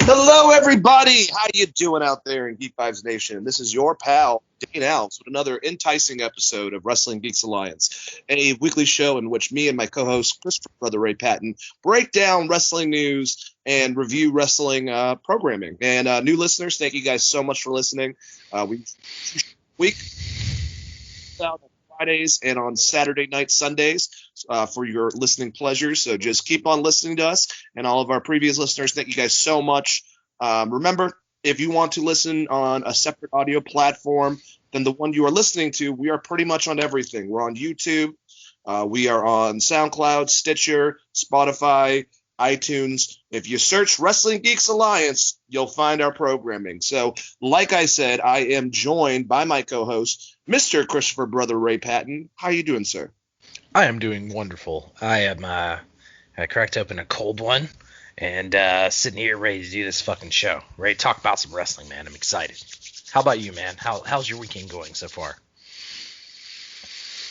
Hello, everybody. How you doing out there in Geek Vibes Nation? This is your pal, Dane Alves, with another enticing episode of Wrestling Geeks Alliance, a weekly show in which me and my co-host, Christopher Brother Ray Patton, break down wrestling news and review wrestling programming. And new listeners, thank you guys so much for listening. Week out on Fridays and on Saturday night, Sundays. For your listening pleasure. So just keep on listening to us and all of our previous listeners. Thank you guys so much. Remember, if you want to listen on a separate audio platform than the one you are listening to, we are pretty much on everything. We're on YouTube. We are on SoundCloud, Stitcher, Spotify, iTunes. If you search Wrestling Geeks Alliance, you'll find our programming. So, like I said, I am joined by my co-host, Mr. Christopher Brother Ray Patton. How you doing, sir? I am doing wonderful. I am I cracked open a cold one and sitting here ready to do this fucking show. Ready to talk about some wrestling, man. I'm excited. How about you, man? How's your weekend going so far?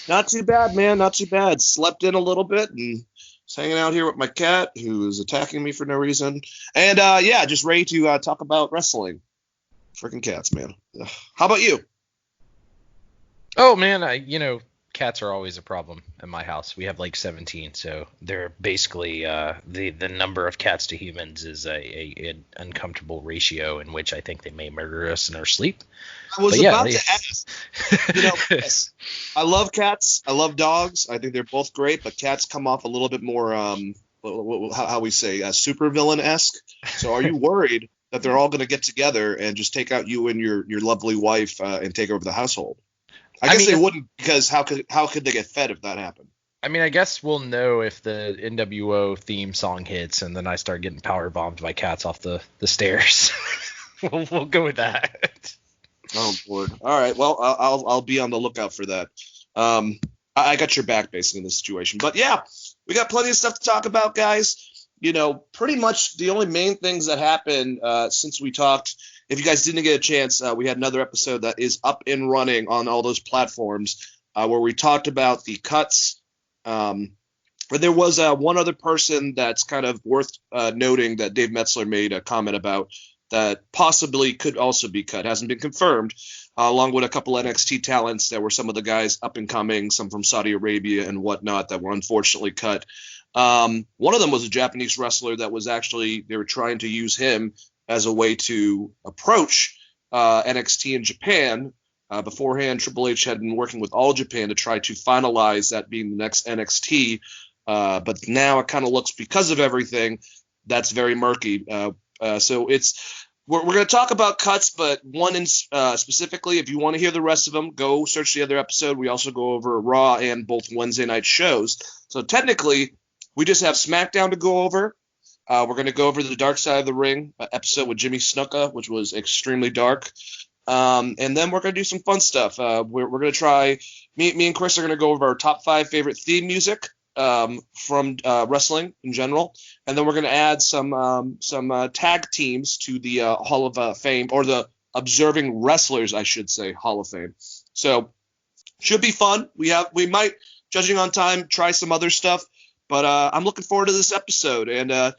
Not too bad, man. Not too bad. Slept in a little bit and was hanging out here with my cat who is attacking me for no reason. And yeah, just ready to talk about wrestling. Freaking cats, man. Ugh. How about you? Oh man, cats are always a problem in my house. We have like 17, so they're basically the number of cats to humans is an uncomfortable ratio in which I think they may murder us in our sleep. I was about to ask. Yes, I love cats. I love dogs. I think they're both great, but cats come off a little bit more, how we say, supervillain-esque. So are you worried that they're all going to get together and just take out you and your lovely wife and take over the household? I guess they wouldn't, because how could they get fed if that happened? I mean, I guess we'll know if the NWO theme song hits and then I start getting power bombed by cats off the stairs. we'll go with that. Oh, Lord. All right. Well, I'll be on the lookout for that. I got your back, basically, in this situation. But, yeah, we got plenty of stuff to talk about, guys. Pretty much the only main things that happened since we talked. If you guys didn't get a chance, we had another episode that is up and running on all those platforms where we talked about the cuts. But there was one other person that's kind of worth noting that Dave Metzler made a comment about that possibly could also be cut. Hasn't been confirmed, along with a couple NXT talents that were some of the guys up and coming, some from Saudi Arabia and whatnot that were unfortunately cut. One of them was a Japanese wrestler that was actually, they were trying to use him as a way to approach NXT in Japan. Beforehand, Triple H had been working with All Japan to try to finalize that being the next NXT. But now it kind of looks, because of everything, that's very murky. So we're going to talk about cuts, but one specifically, if you want to hear the rest of them, go search the other episode. We also go over Raw and both Wednesday night shows. So technically, we just have Smackdown to go over. We're going to go over the Dark Side of the Ring episode with Jimmy Snuka, which was extremely dark. And then we're going to do some fun stuff. We're going to try, me and Chris are going to go over our top 5 favorite theme music from wrestling in general. And then we're going to add some tag teams to the Hall of Fame, or the Observing Wrestlers, I should say, Hall of Fame. So should be fun. We might, judging on time, try some other stuff. But I'm looking forward to this episode. And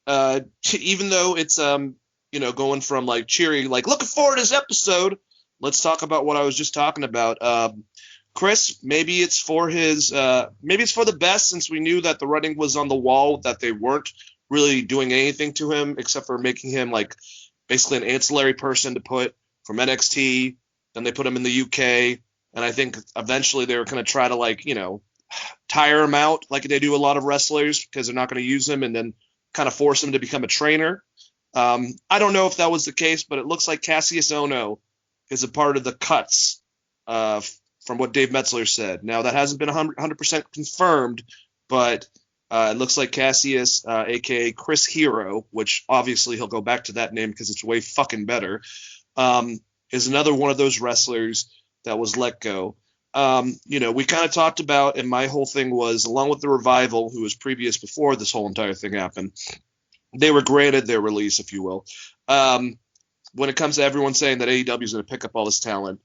even though it's going from like cheery, like looking forward to this episode, let's talk about what I was just talking about. Chris, maybe it's for the best, since we knew that the writing was on the wall, that they weren't really doing anything to him except for making him like basically an ancillary person to put from NXT. Then they put him in the UK, and I think eventually they were going to try to tire him out like they do a lot of wrestlers, because they're not going to use him, and then kind of force him to become a trainer. I don't know if that was the case, but it looks like Cassius Ohno is a part of the cuts from what Dave Metzler said. Now, that hasn't been 100% confirmed, but it looks like Cassius, a.k.a. Chris Hero, which obviously he'll go back to that name because it's way fucking better, is another one of those wrestlers that was let go. We kind of talked about, and my whole thing was, along with the Revival, who was previous before this whole entire thing happened, they were granted their release, if you will. When it comes to everyone saying that AEW is going to pick up all this talent,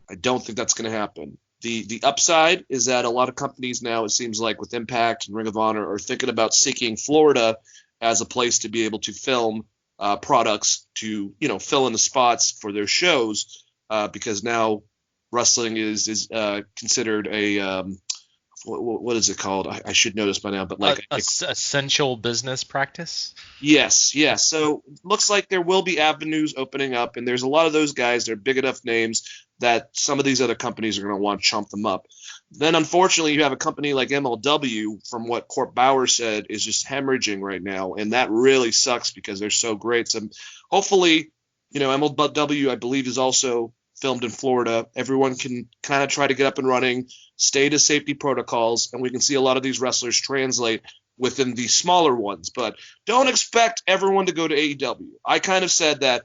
I don't think that's going to happen. The upside is that a lot of companies now, it seems like with Impact and Ring of Honor, are thinking about seeking Florida as a place to be able to film products to, fill in the spots for their shows, because now wrestling is considered a what is it called? I should know this by now, but like essential business practice. Yes. So looks like there will be avenues opening up, and there's a lot of those guys. They're big enough names that some of these other companies are going to want to chump them up. Then, unfortunately, you have a company like MLW, from what Court Bauer said, is just hemorrhaging right now, and that really sucks because they're so great. So hopefully, MLW, I believe, is also filmed in Florida. Everyone can kind of try to get up and running, stay to safety protocols, and we can see a lot of these wrestlers translate within the smaller ones. But don't expect everyone to go to AEW. I kind of said that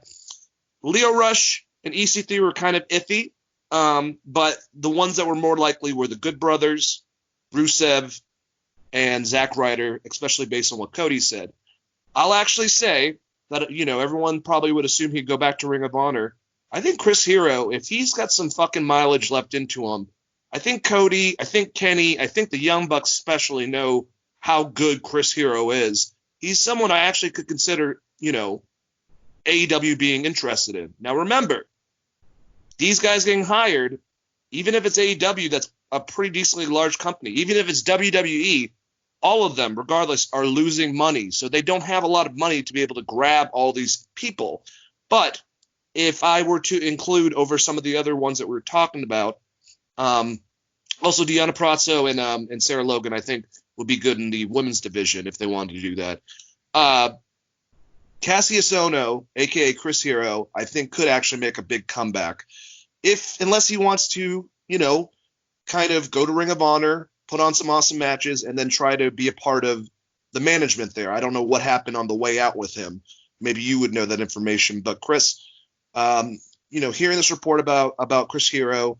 Leo Rush and EC3 were kind of iffy, but the ones that were more likely were the Good Brothers, Rusev, and Zack Ryder, especially based on what Cody said. I'll actually say that, everyone probably would assume he'd go back to Ring of Honor. I think Chris Hero, if he's got some fucking mileage left into him, I think Cody, I think Kenny, I think the Young Bucks especially know how good Chris Hero is. He's someone I actually could consider, AEW being interested in. Now remember, these guys getting hired, even if it's AEW, that's a pretty decently large company, even if it's WWE, all of them, regardless, are losing money. So they don't have a lot of money to be able to grab all these people. But if I were to include over some of the other ones that we're talking about, also Deanna Prazo and Sarah Logan, I think, would be good in the women's division if they wanted to do that. Cassius Ohno, a.k.a. Chris Hero, I think could actually make a big comeback. Unless he wants to, kind of go to Ring of Honor, put on some awesome matches, and then try to be a part of the management there. I don't know what happened on the way out with him. Maybe you would know that information. But Chris, hearing this report about Chris Hero,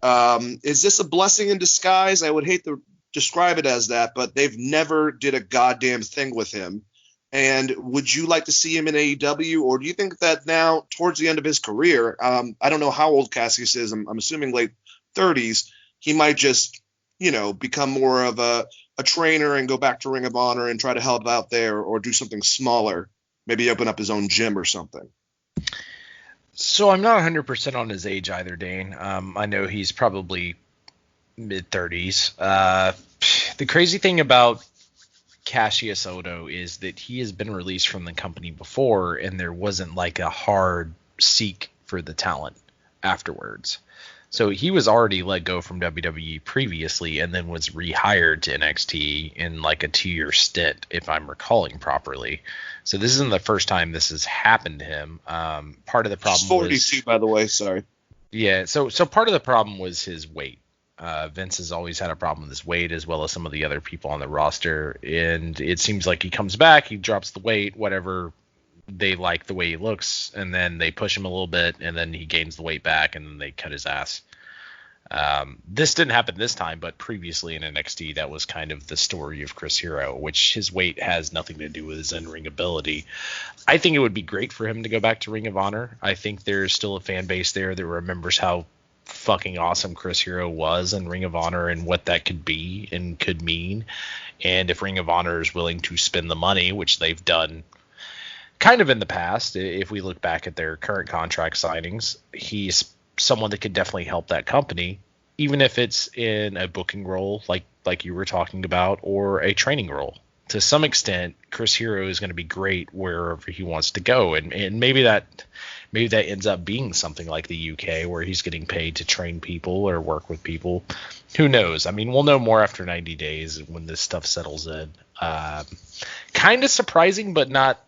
is this a blessing in disguise? I would hate to describe it as that, but they've never did a goddamn thing with him. And would you like to see him in AEW, or do you think that now, towards the end of his career, I don't know how old Cassius is, I'm assuming late 30s, he might just, become more of a trainer and go back to Ring of Honor and try to help out there, or do something smaller, maybe open up his own gym or something? So I'm not 100% on his age either, Dane. I know he's probably mid-30s. The crazy thing about Cassius Ohno is that he has been released from the company before, and there wasn't like a hard seek for the talent afterwards. So he was already let go from WWE previously and then was rehired to NXT in like a 2-year stint, if I'm recalling properly. So this isn't the first time this has happened to him. Part of the problem was 42, by the way. Sorry. Yeah. So part of the problem was his weight. Vince has always had a problem with his weight, as well as some of the other people on the roster. And it seems like he comes back, he drops the weight, whatever, they like the way he looks, and then they push him a little bit, and then he gains the weight back, and then they cut his ass. This didn't happen this time, but previously in NXT, that was kind of the story of Chris Hero, which his weight has nothing to do with his in-ring ability. I think it would be great for him to go back to Ring of Honor. I think there's still a fan base there that remembers how fucking awesome Chris Hero was in Ring of Honor and what that could be and could mean. And if Ring of Honor is willing to spend the money, which they've done kind of in the past, if we look back at their current contract signings, he's someone that could definitely help that company, even if it's in a booking role like you were talking about, or a training role. To some extent, Chris Hero is going to be great wherever he wants to go, and maybe that ends up being something like the UK, where he's getting paid to train people or work with people. Who knows? I mean, we'll know more after 90 days when this stuff settles in. Kind of surprising, but not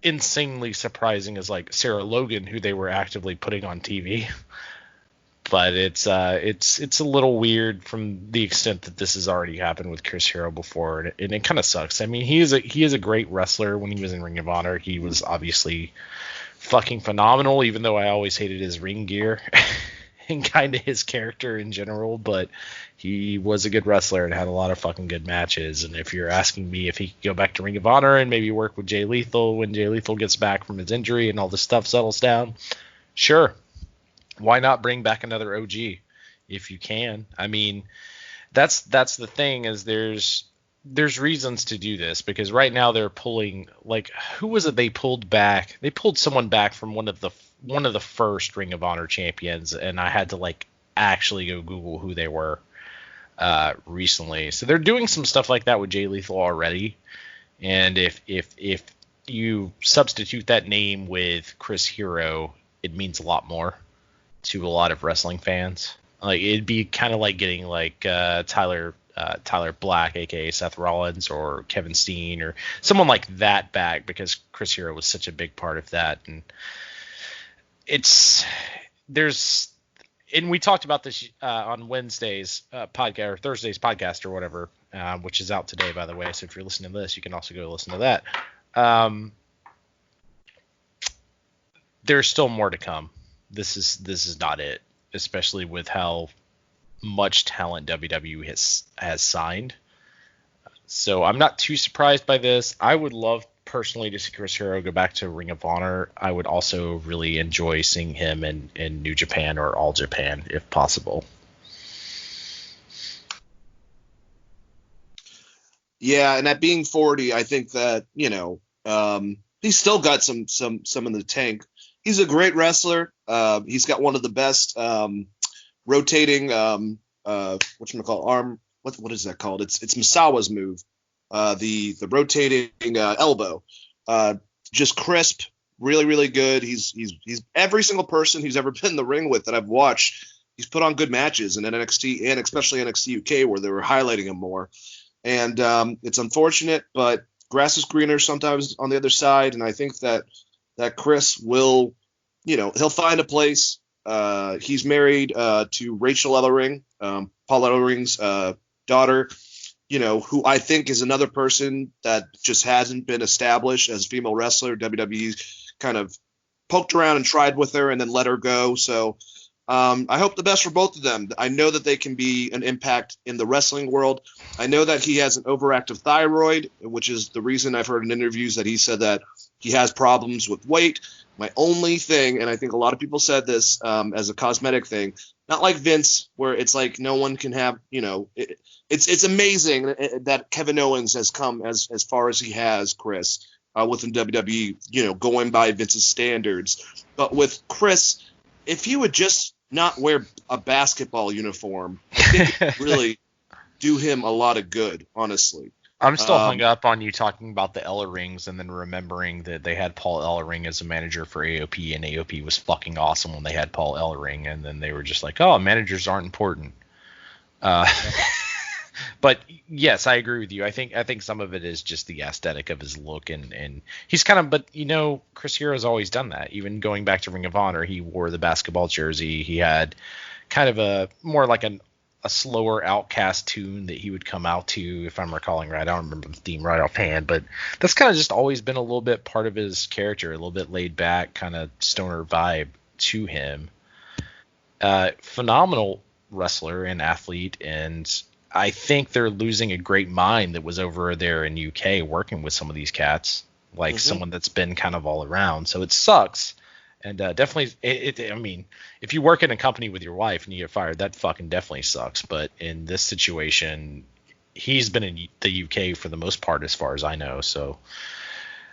insanely surprising, as like Sarah Logan, who they were actively putting on TV. But it's a little weird from the extent that this has already happened with Chris Hero before, and it kind of sucks. I mean, he is a great wrestler. When he was in Ring of Honor, he was obviously fucking phenomenal, even though I always hated his ring gear and kind of his character in general, but he was a good wrestler and had a lot of fucking good matches. And if you're asking me if he could go back to Ring of Honor and maybe work with Jay Lethal when Jay Lethal gets back from his injury and all this stuff settles down, sure. Why not bring back another OG if you can? I mean, that's the thing, is there's there's reasons to do this, because right now they're pulling, like, who was it they pulled back? They pulled someone back from one of the first Ring of Honor champions, and I had to like actually go Google who they were recently. So they're doing some stuff like that with Jay Lethal already. And if you substitute that name with Chris Hero, it means a lot more to a lot of wrestling fans. Like, it'd be kind of like getting like Tyler Black, aka Seth Rollins, or Kevin Steen, or someone like that back, because Chris Hero was such a big part of that. And we talked about this on Wednesday's podcast, or Thursday's podcast, or whatever, which is out today, by the way. So if you're listening to this, you can also go listen to that. There's still more to come. This is not it, especially with how much talent WWE has signed. So I'm not too surprised by this. I would love personally to see Chris Hero go back to Ring of Honor. I would also really enjoy seeing him in New Japan or All Japan if possible. Yeah, and at being 40, I think that, he's still got some in the tank. He's a great wrestler. He's got one of the best rotating arm. What is that called? It's Misawa's move. The rotating elbow. Just crisp, really, really good. He's every single person who's ever been in the ring with that I've watched, he's put on good matches in NXT, and especially NXT UK, where they were highlighting him more. And it's unfortunate, but grass is greener sometimes on the other side. And I think that Chris will, he'll find a place. He's married to Rachel Ellering, Paul Ellering's daughter, who I think is another person that just hasn't been established as a female wrestler. WWE kind of poked around and tried with her and then let her go. So I hope the best for both of them. I know that they can be an impact in the wrestling world. I know that he has an overactive thyroid, which is the reason I've heard in interviews that he said that he has problems with weight. My only thing, and I think a lot of people said this as a cosmetic thing, not like Vince, where it's like no one can have, it's amazing that Kevin Owens has come as far as he has, Chris, within WWE, going by Vince's standards. But with Chris, if he would just not wear a basketball uniform, I think it would really do him a lot of good, honestly. I'm still hung up on you talking about the Ellerings and then remembering that they had Paul Ellering as a manager for AOP, and AOP was fucking awesome when they had Paul Ellering, and then they were just like, oh, managers aren't important. But yes, I agree with you. I think some of it is just the aesthetic of his look, and he's kind of, but Chris Hero's always done that. Even going back to Ring of Honor, he wore the basketball jersey. He had kind of a more like a slower Outcast tune that he would come out to, if I'm recalling right. I don't remember the theme right offhand, but that's kind of just always been a little bit part of his character, a little bit laid back, kind of stoner vibe to him. Phenomenal wrestler and athlete, and I think they're losing a great mind that was over there in UK working with some of these cats, like someone that's been kind of all around. So it sucks. And definitely, I mean, if you work in a company with your wife and you get fired, that fucking definitely sucks. But in this situation, he's been in the UK for the most part, as far as I know. So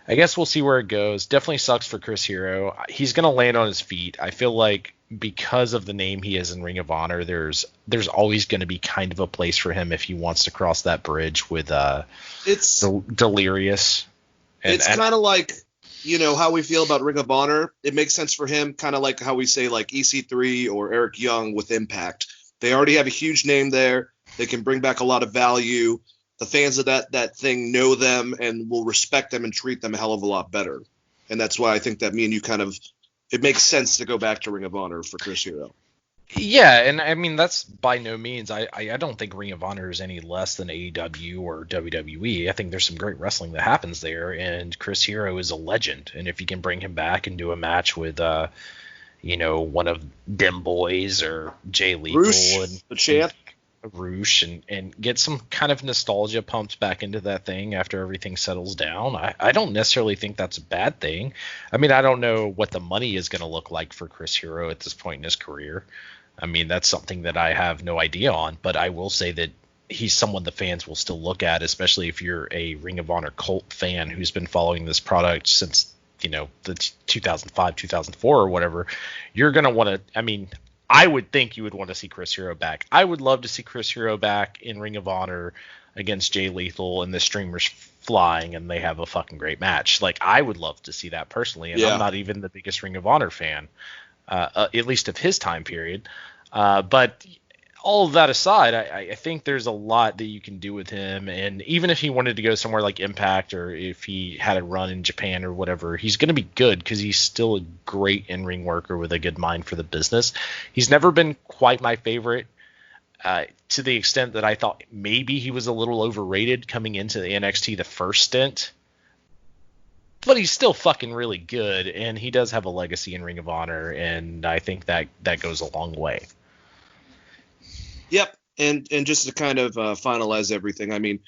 I guess we'll see where it goes. Definitely sucks for Chris Hero. He's going to land on his feet. I feel like because of the name he has in Ring of Honor, there's always going to be kind of a place for him if he wants to cross that bridge with Delirious. It's kind of like, how we feel about Ring of Honor. It makes sense for him, kind of like how we say like EC3 or Eric Young with Impact. They already have a huge name there. They can bring back a lot of value. The fans of that thing know them and will respect them and treat them a hell of a lot better. And that's why I think that me and you it makes sense to go back to Ring of Honor for Chris Hero. Yeah, and I mean, that's by no means. I don't think Ring of Honor is any less than AEW or WWE. I think there's some great wrestling that happens there, and Chris Hero is a legend. And if you can bring him back and do a match with, one of them boys or Jay Lethal and the champ, Roosh, and get some kind of nostalgia pumped back into that thing after everything settles down, I don't necessarily think that's a bad thing. I mean, I don't know what the money is going to look like for Chris Hero at this point in his career. I mean, that's something that I have no idea on, but I will say that he's someone the fans will still look at, especially if you're a Ring of Honor cult fan who's been following this product since, the 2005, 2004 or whatever. You're going to want to, I would think you would want to see Chris Hero back. I would love to see Chris Hero back in Ring of Honor against Jay Lethal and the streamers flying and they have a fucking great match. Like, I would love to see that personally. And I'm not even the biggest Ring of Honor fan, at least of his time period. But all of that aside, I think there's a lot that you can do with him. And even if he wanted to go somewhere like Impact, or if he had a run in Japan or whatever, he's going to be good because he's still a great in-ring worker with a good mind for the business. He's never been quite my favorite, to the extent that I thought maybe he was a little overrated coming into the NXT the first stint. But he's still fucking really good, and he does have a legacy in Ring of Honor, and I think that goes a long way. Yep, and just to kind of finalize everything,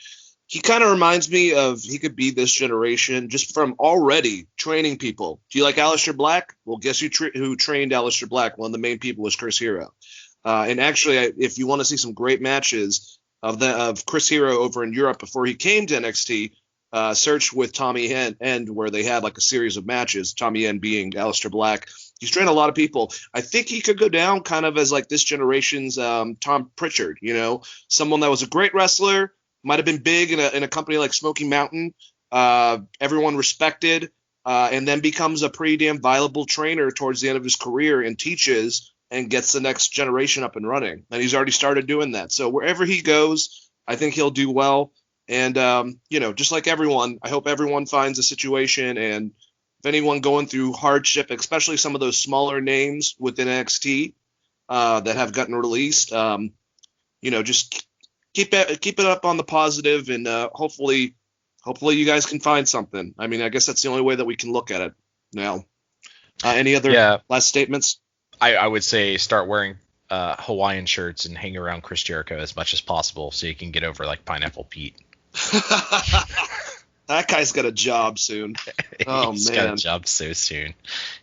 he kind of reminds me of, he could be this generation just from already training people. Do you like Aleister Black? Well, guess who trained Aleister Black? One of the main people was Chris Hero. And actually, if you want to see some great matches of Chris Hero over in Europe before he came to NXT, search with Tommy End, where they had like a series of matches, Tommy End being Aleister Black. He's trained a lot of people. I think he could go down kind of as like this generation's Tom Pritchard, someone that was a great wrestler, might have been big in a company like Smoky Mountain, everyone respected, and then becomes a pretty damn viable trainer towards the end of his career and teaches and gets the next generation up and running. And he's already started doing that. So wherever he goes, I think he'll do well. And, just like everyone, I hope everyone finds a situation, and if anyone going through hardship, especially some of those smaller names within NXT that have gotten released, just keep it up on the positive, and hopefully you guys can find something. I guess that's the only way that we can look at it now. Any other last statements? I would say start wearing Hawaiian shirts and hang around Chris Jericho as much as possible so you can get over like Pineapple Pete. That guy's got a job soon. Oh, He's man. got a job so soon.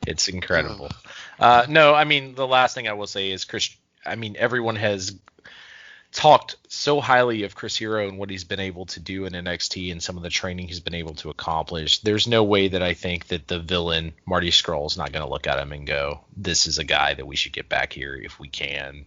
It's incredible. The last thing I will say is everyone has talked so highly of Chris Hero and what he's been able to do in NXT and some of the training he's been able to accomplish. There's no way that I think that the villain, Marty Scurll, is not going to look at him and go, this is a guy that we should get back here if we can.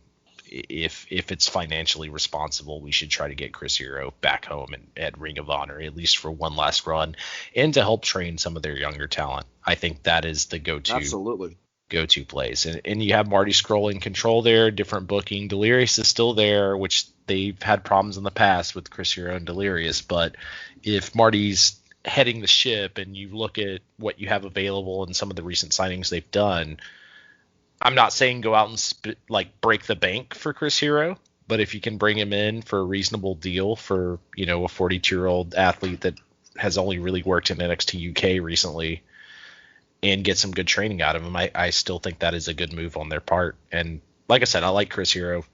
If it's financially responsible, we should try to get Chris Hero back home at Ring of Honor, at least for one last run, and to help train some of their younger talent. I think that is the go-to place. And you have Marty Scurll in control there, different booking. Delirious is still there, which they've had problems in the past with Chris Hero and Delirious. But if Marty's heading the ship and you look at what you have available and some of the recent signings they've done, I'm not saying go out and break the bank for Chris Hero, but if you can bring him in for a reasonable deal for, a 42-year-old athlete that has only really worked in NXT UK recently and get some good training out of him, I still think that is a good move on their part. And like I said, I like Chris Hero.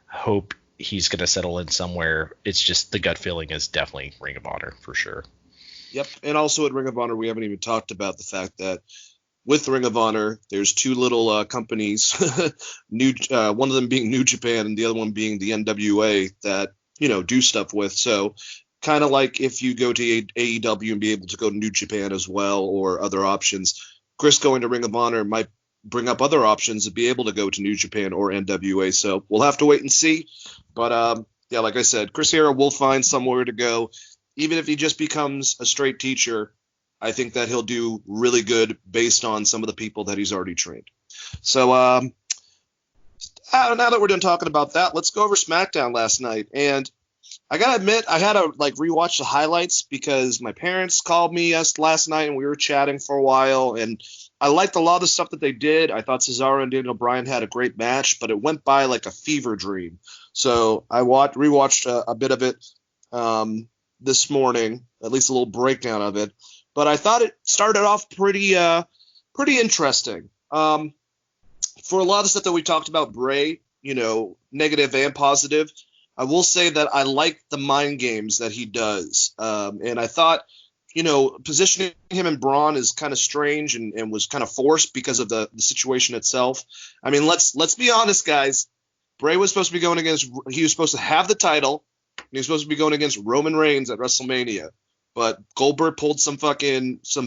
Hope he's going to settle in somewhere. It's just the gut feeling is definitely Ring of Honor for sure. Yep. And also at Ring of Honor, we haven't even talked about the fact that with Ring of Honor, there's two little companies, one of them being New Japan and the other one being the NWA that, do stuff with. So kind of like if you go to AEW and be able to go to New Japan as well, or other options, Chris going to Ring of Honor might bring up other options to be able to go to New Japan or NWA. So we'll have to wait and see. But like I said, Chris Hero will find somewhere to go. Even if he just becomes a straight teacher, I think that he'll do really good based on some of the people that he's already trained. So now that we're done talking about that, let's go over SmackDown last night. And I got to admit, I had to rewatch the highlights because my parents called me last night and we were chatting for a while. And I liked a lot of the stuff that they did. I thought Cesaro and Daniel Bryan had a great match, but it went by like a fever dream. So I rewatched a bit of it this morning, at least a little breakdown of it. But I thought it started off pretty interesting. For a lot of stuff that we talked about, Bray, negative and positive, I will say that I like the mind games that he does. And I thought, positioning him and Braun is kind of strange and was kind of forced because of the situation itself. I mean, let's be honest, guys. Bray was supposed to be he was supposed to have the title. he was supposed to be going against Roman Reigns at WrestleMania. But Goldberg pulled some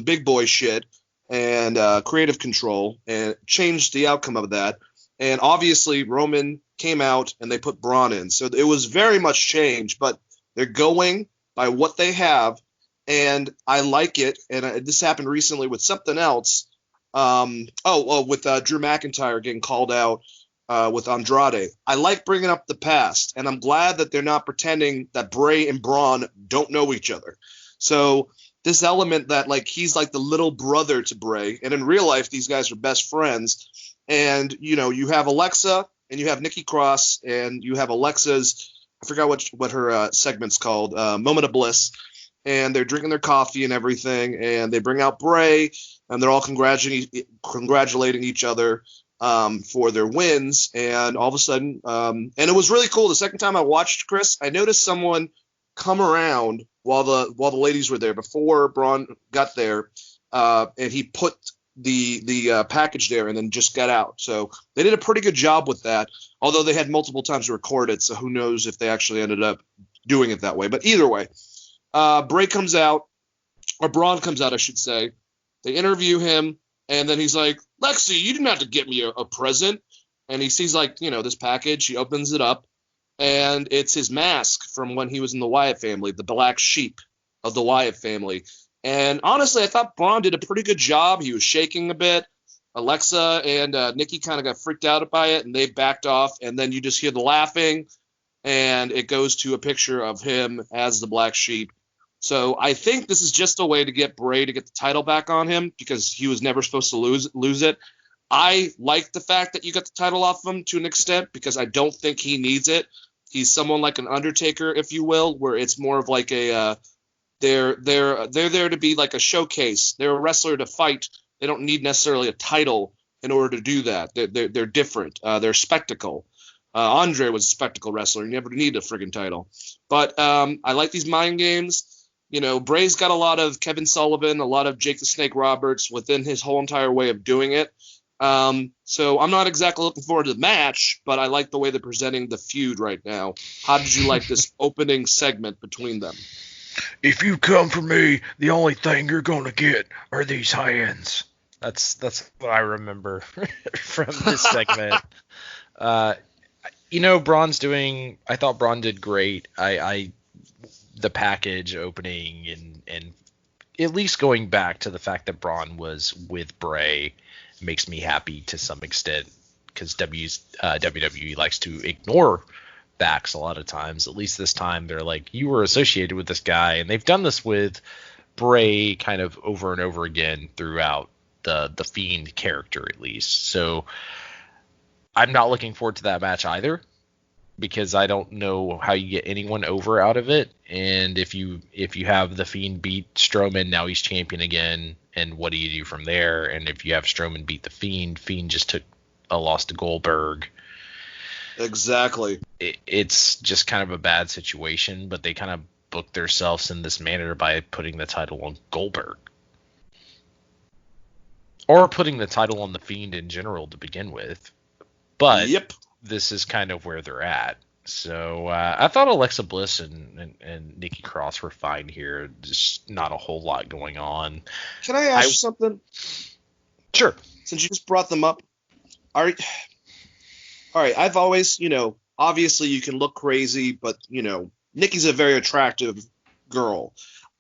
big boy shit and creative control and changed the outcome of that. And obviously Roman came out and they put Braun in. So it was very much changed, but they're going by what they have. And I like it. And this happened recently with something else. With Drew McIntyre getting called out with Andrade. I like bringing up the past, and I'm glad that they're not pretending that Bray and Braun don't know each other. So this element that like he's like the little brother to Bray, and in real life these guys are best friends. And you have Alexa and you have Nikki Cross and you have Alexa's, I forgot what her segment's called, Moment of Bliss, and they're drinking their coffee and everything, and they bring out Bray and they're all congratulating each other for their wins. And all of a sudden, and it was really cool. The second time I watched, Chris, I noticed someone come around while the ladies were there before Braun got there, and he put the package there and then just got out. So they did a pretty good job with that, although they had multiple times to record it, so who knows if they actually ended up doing it that way. But either way, Bray comes out, or Braun comes out, I should say. They interview him, and then he's like, Lexi, you didn't have to get me a present. And he sees this package. He opens it up, and it's his mask from when he was in the Wyatt family, the black sheep of the Wyatt family. And honestly, I thought Braun did a pretty good job. He was shaking a bit. Alexa and Nikki kind of got freaked out by it, and they backed off. And then you just hear the laughing, and it goes to a picture of him as the black sheep. So I think this is just a way to get Bray to get the title back on him, because he was never supposed to lose it. I like the fact that you got the title off him to an extent, because I don't think he needs it. He's someone like an Undertaker, if you will, where it's more of like a they're there to be like a showcase. They're a wrestler to fight. They don't need necessarily a title in order to do that. They're different. They're spectacle. Andre was a spectacle wrestler. He never needed a friggin' title. But I like these mind games. Bray's got a lot of Kevin Sullivan, a lot of Jake the Snake Roberts within his whole entire way of doing it. So I'm not exactly looking forward to the match, but I like the way they're presenting the feud right now. How did you like this opening segment between them? If you come for me, the only thing you're going to get are these hands. That's what I remember from this segment. Braun's doing – I thought Braun did great. The package opening and at least going back to the fact that Braun was with Bray makes me happy to some extent, because WWE likes to ignore backs a lot of times. At least this time they're like, you were associated with this guy, and they've done this with Bray kind of over and over again throughout the Fiend character, at least. So I'm not looking forward to that match either, because I don't know how you get anyone over out of it. And if you have the Fiend beat Strowman, now he's champion again, and what do you do from there? And if you have Strowman beat the Fiend just took a loss to Goldberg. Exactly. It's just kind of a bad situation, but they kind of booked themselves in this manner by putting the title on Goldberg. Or putting the title on the Fiend in general to begin with. But yep. This is kind of where they're at. So I thought Alexa Bliss and Nikki Cross were fine here. Just not a whole lot going on. Can I ask you something? Sure. Since you just brought them up. All right. I've always, obviously you can look crazy, but, Nikki's a very attractive girl.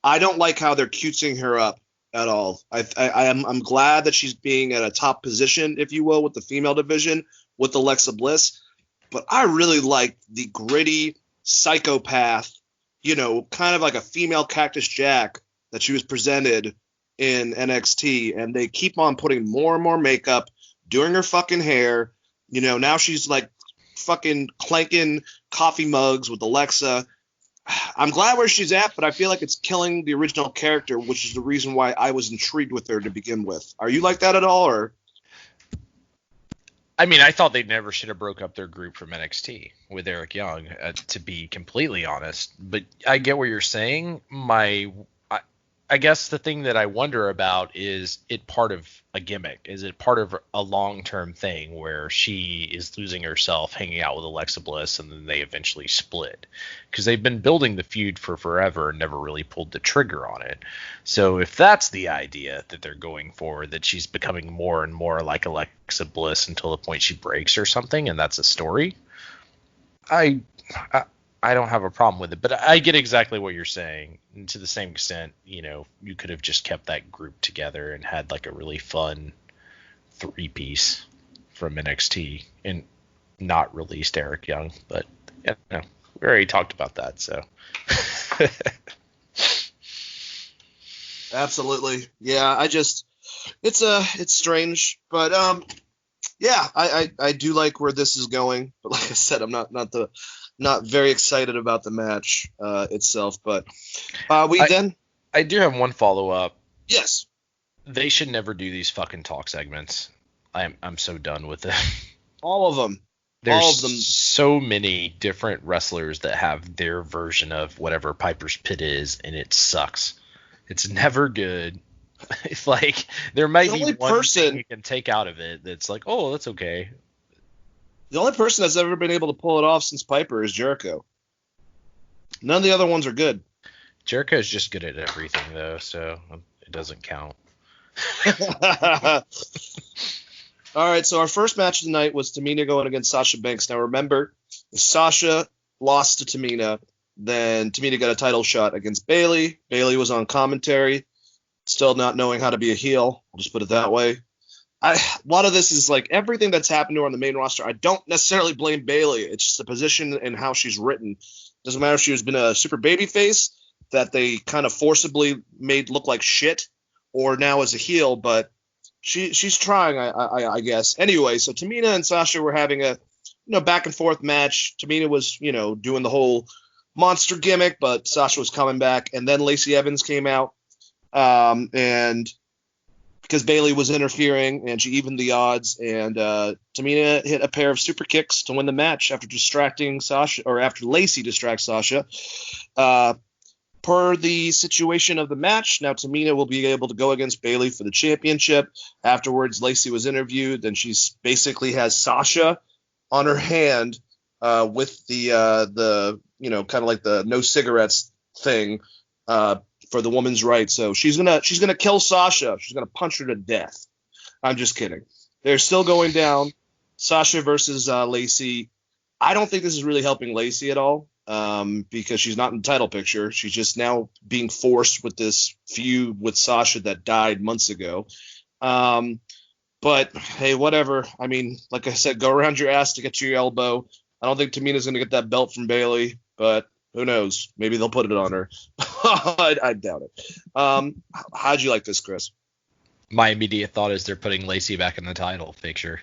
I don't like how they're cutesing her up at all. I'm glad that she's being at a top position, if you will, with the female division, with Alexa Bliss, but I really like the gritty psychopath, kind of like a female Cactus Jack that she was presented in NXT, and they keep on putting more and more makeup, doing her fucking hair. Now she's like fucking clanking coffee mugs with Alexa. I'm glad where she's at, but I feel like it's killing the original character, which is the reason why I was intrigued with her to begin with. Are you like that at all, or? I mean, I thought they never should have broke up their group from NXT with Eric Young, to be completely honest. But I get what you're saying. I I guess the thing that I wonder about is it part of a gimmick? Is it part of a long-term thing where she is losing herself hanging out with Alexa Bliss and then they eventually split? Because they've been building the feud for forever and never really pulled the trigger on it. So if that's the idea that they're going for, that she's becoming more and more like Alexa Bliss until the point she breaks or something, and that's a story, I don't have a problem with it, but I get exactly what you're saying. And to the same extent, you could have just kept that group together and had like a really fun 3-piece from NXT and not released Eric Young. But we already talked about that, so. Absolutely. Yeah, it's strange, but I do like where this is going. But like I said, I'm not very excited about the match itself, but I do have one follow-up. Yes. They should never do these fucking talk segments. I'm so done with it. All of them. There's all of them. So many different wrestlers that have their version of whatever Piper's Pit is, and it sucks. It's never good. It's like there might be one thing you can take out of it that's like, oh, that's okay. The only person that's ever been able to pull it off since Piper is Jericho. None of the other ones are good. Jericho's just good at everything, though, so it doesn't count. All right, so our first match of the night was Tamina going against Sasha Banks. Now, remember, Sasha lost to Tamina. Then Tamina got a title shot against Bayley. Bayley was on commentary, still not knowing how to be a heel. I'll just put it that way. A lot of this is like everything that's happened to her on the main roster. I don't necessarily blame Bayley. It's just the position and how she's written. Doesn't matter if she has been a super babyface that they kind of forcibly made look like shit, or now as a heel, but she's trying, I guess. Anyway, so Tamina and Sasha were having a back and forth match. Tamina was doing the whole monster gimmick, but Sasha was coming back, and then Lacey Evans came out, and because Bayley was interfering, and she evened the odds, and Tamina hit a pair of super kicks to win the match after distracting Sasha, or after Lacey distracts Sasha. Per the situation of the match, now Tamina will be able to go against Bayley for the championship. Afterwards, Lacey was interviewed, and she basically has Sasha on her hand with the kind of like the no cigarettes thing for the woman's right. So she's gonna kill Sasha. She's gonna punch her to death. I'm just kidding. They're still going down. Sasha versus Lacey. I don't think this is really helping Lacey at all. Because she's not in the title picture. She's just now being forced with this feud with Sasha that died months ago. But, hey, whatever. I mean, like I said, go around your ass to get to your elbow. I don't think Tamina's going to get that belt from Bayley, but who knows? Maybe they'll put it on her. I doubt it. How'd you like this, Chris? My immediate thought is they're putting Lacey back in the title picture.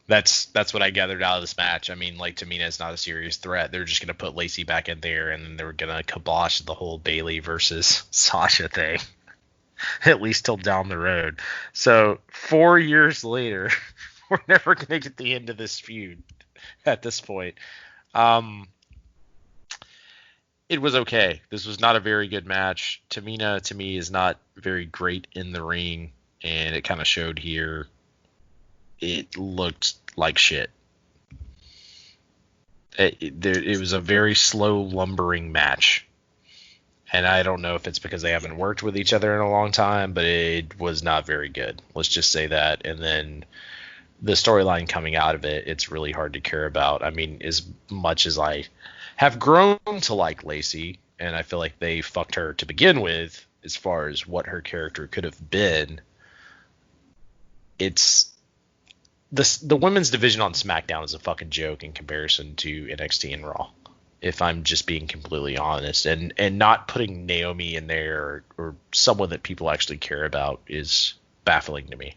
That's what I gathered out of this match. I mean, like, Tamina's not a serious threat. They're just going to put Lacey back in there, and then they're going to kibosh the whole Bayley versus Sasha thing, at least till down the road. So 4 years later, we're never going to get the end of this feud at this point. It was okay. This was not a very good match. Tamina, to me, is not very great in the ring, and it kind of showed here. It looked like shit. It was a very slow, lumbering match. And I don't know if it's because they haven't worked with each other in a long time, but it was not very good. Let's just say that. And then the storyline coming out of it, it's really hard to care about. I mean, as much as I have grown to like Lacey, and I feel like they fucked her to begin with, as far as what her character could have been, it's... The women's division on Smackdown is a fucking joke in comparison to NXT and Raw, if I'm just being completely honest. And not putting Naomi in there or someone that people actually care about is baffling to me.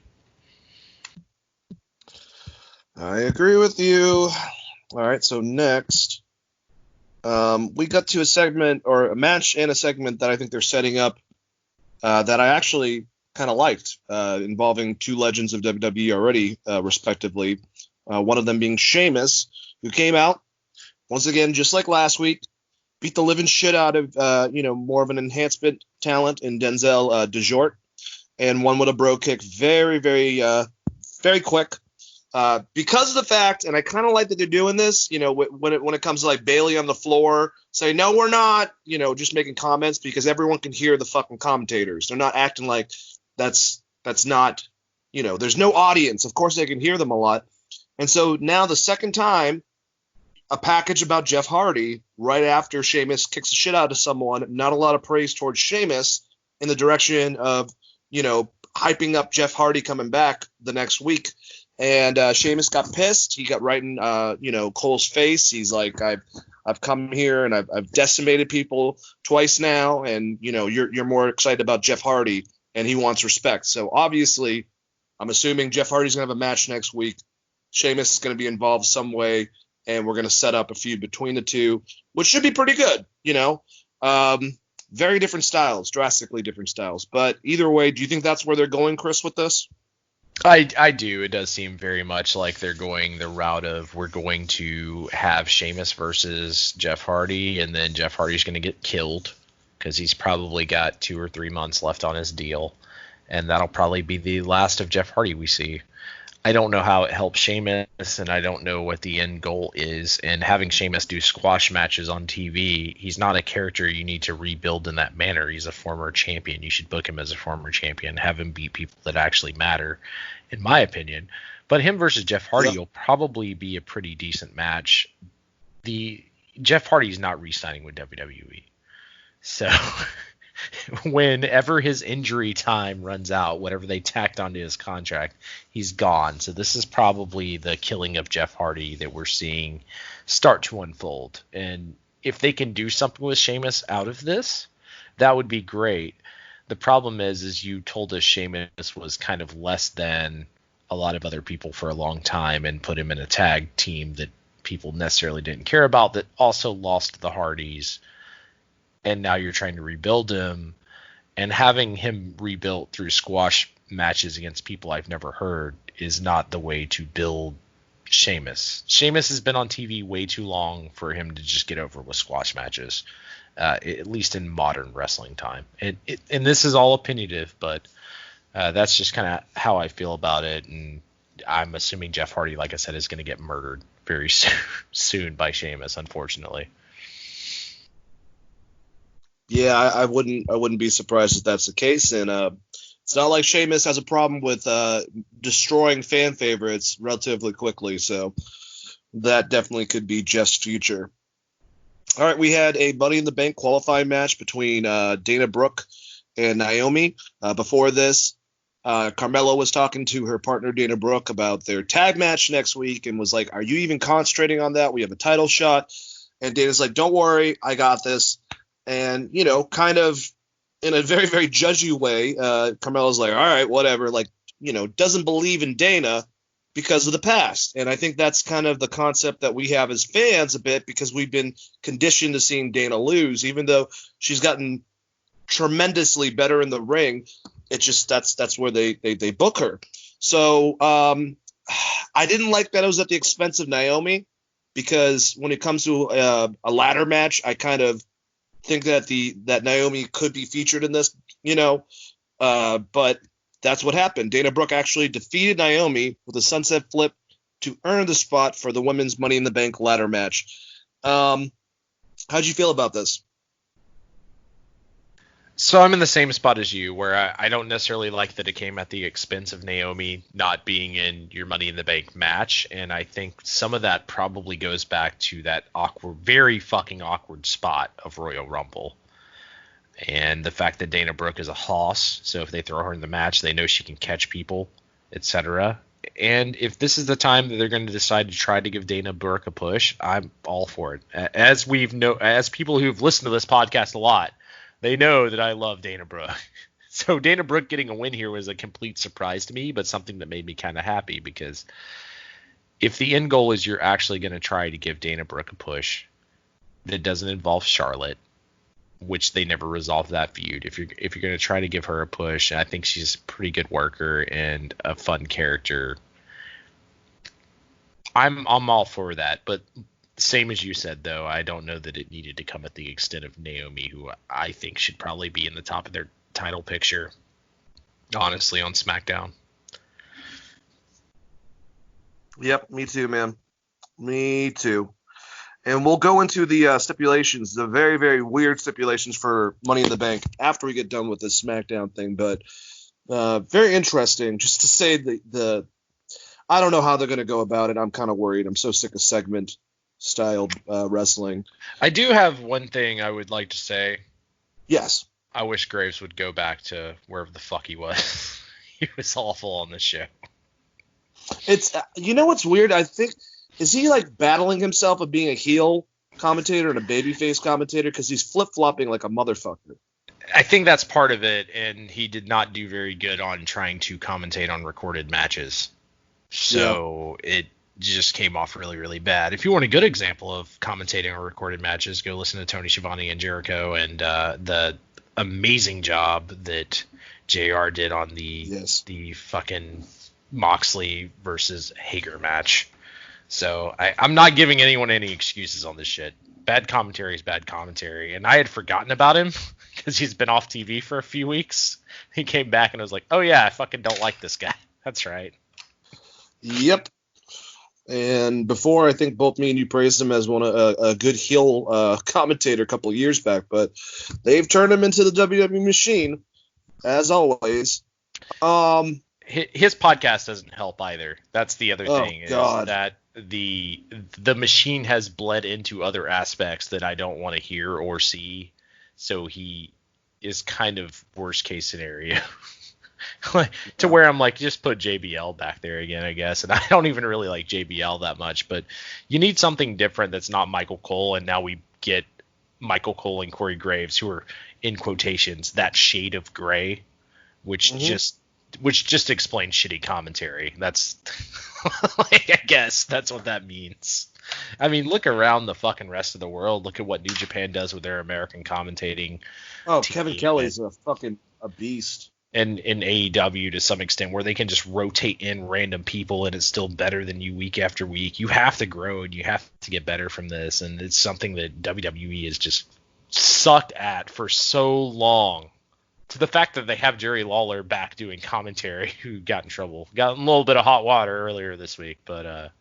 I agree with you. All right, so next, we got to a segment or a match and a segment that I think they're setting up that I actually kind of liked, involving two legends of WWE already, respectively. One of them being Sheamus, who came out once again, just like last week, beat the living shit out of more of an enhancement talent in Denzel DeJort, and won with a bro kick very, very, very quick. Because of the fact, and I kind of like that they're doing this, when it comes to like Bailey on the floor, say, no, we're not, just making comments because everyone can hear the fucking commentators. They're not acting like that's not, there's no audience. Of course they can hear them a lot. And so now the second time, a package about Jeff Hardy right after Sheamus kicks the shit out of someone, not a lot of praise towards Sheamus in the direction of, hyping up Jeff Hardy coming back the next week. And Sheamus got pissed. He got right in, Cole's face. He's like, I've come here and I've decimated people twice now, and you're more excited about Jeff Hardy, and he wants respect. So obviously, I'm assuming Jeff Hardy's gonna have a match next week. Sheamus is gonna be involved some way, and we're gonna set up a feud between the two, which should be pretty good. Very different styles, drastically different styles. But either way, do you think that's where they're going, Chris, with this? I do. It does seem very much like they're going the route of we're going to have Sheamus versus Jeff Hardy, and then Jeff Hardy's going to get killed because he's probably got 2 or 3 months left on his deal, and that'll probably be the last of Jeff Hardy we see. I don't know how it helps Sheamus, and I don't know what the end goal is. And having Sheamus do squash matches on TV, he's not a character you need to rebuild in that manner. He's a former champion. You should book him as a former champion, have him beat people that actually matter, in my opinion. But him versus Jeff Hardy will probably be a pretty decent match. Jeff Hardy's not re-signing with WWE. So whenever his injury time runs out, whatever they tacked onto his contract, he's gone. So this is probably the killing of Jeff Hardy that we're seeing start to unfold. And if they can do something with Sheamus out of this, that would be great. The problem is you told us Sheamus was kind of less than a lot of other people for a long time and put him in a tag team that people necessarily didn't care about, that also lost the Hardys. And now you're trying to rebuild him, and having him rebuilt through squash matches against people I've never heard is not the way to build Sheamus. Sheamus has been on TV way too long for him to just get over with squash matches, at least in modern wrestling time. And this is all opinionative, but that's just kind of how I feel about it. And I'm assuming Jeff Hardy, like I said, is going to get murdered very soon by Sheamus, unfortunately. Yeah, I wouldn't be surprised if that's the case. And it's not like Sheamus has a problem with destroying fan favorites relatively quickly. So that definitely could be Jeff's future. All right, we had a Money in the Bank qualifying match between Dana Brooke and Naomi. Before this, Carmella was talking to her partner Dana Brooke about their tag match next week and was like, are you even concentrating on that? We have a title shot. And Dana's like, don't worry, I got this. And, kind of in a very, very judgy way, Carmella's like, all right, whatever, doesn't believe in Dana because of the past. And I think that's kind of the concept that we have as fans a bit, because we've been conditioned to seeing Dana lose, even though she's gotten tremendously better in the ring. It's just that's where they book her. So I didn't like that it was at the expense of Naomi, because when it comes to a ladder match, I kind of think that Naomi could be featured in this, but that's what happened. Dana Brooke actually defeated Naomi with a sunset flip to earn the spot for the women's Money in the Bank ladder match. How'd you feel about this? So I'm in the same spot as you, where I don't necessarily like that it came at the expense of Naomi not being in your Money in the Bank match. And I think some of that probably goes back to that awkward, very fucking awkward spot of Royal Rumble. And the fact that Dana Brooke is a hoss, so if they throw her in the match, they know she can catch people, etc. And if this is the time that they're going to decide to try to give Dana Brooke a push, I'm all for it. As people who've listened to this podcast a lot, they know that I love Dana Brooke. So Dana Brooke getting a win here was a complete surprise to me, but something that made me kind of happy, because if the end goal is you're actually going to try to give Dana Brooke a push that doesn't involve Charlotte, which they never resolved that feud. If you're going to try to give her a push, I think she's a pretty good worker and a fun character. I'm all for that, but Same as you said, though, I don't know that it needed to come at the extent of Naomi, who I think should probably be in the top of their title picture, honestly, on SmackDown. Yep, me too, man. Me too. And we'll go into the stipulations, the very, very weird stipulations for Money in the Bank after we get done with this SmackDown thing. But very interesting. Just to say I don't know how they're going to go about it. I'm kind of worried. I'm so sick of segment-style wrestling. I do have one thing I would like to say. Yes. I wish Graves would go back to wherever the fuck he was. He was awful on the show. It's you know what's weird? I think is he like battling himself of being a heel commentator and a babyface commentator because he's flip-flopping like a motherfucker. I think that's part of it, and he did not do very good on trying to commentate on recorded matches. So It just came off really, really bad. If you want a good example of commentating on recorded matches, go listen to Tony Schiavone and Jericho and the amazing job that JR did on the fucking Moxley versus Hager match. So I'm not giving anyone any excuses on this shit. Bad commentary is bad commentary. And I had forgotten about him because he's been off TV for a few weeks. He came back and I was like, oh yeah, I fucking don't like this guy. That's right. Yep. And before, I think both me and you praised him as a good heel commentator a couple of years back, but they've turned him into the WWE machine, as always. His podcast doesn't help either. That's the other thing. God. Is that the machine has bled into other aspects that I don't want to hear or see. So he is kind of worst case scenario. To where I'm like, just put JBL back there again, I guess. And I don't even really like JBL that much, but you need something different that's not Michael Cole. And now we get Michael Cole and Corey Graves, who are in quotations that shade of gray, which just explains shitty commentary. That's like, I guess that's what that means. I mean, look around the fucking rest of the world. Look at what New Japan does with their American commentating. Oh, Kevin Kelly's a beast. And in AEW to some extent, where they can just rotate in random people and it's still better than you week after week. You have to grow and you have to get better from this. And it's something that WWE has just sucked at for so long. To the fact that they have Jerry Lawler back doing commentary, who got in trouble. Got in a little bit of hot water earlier this week, but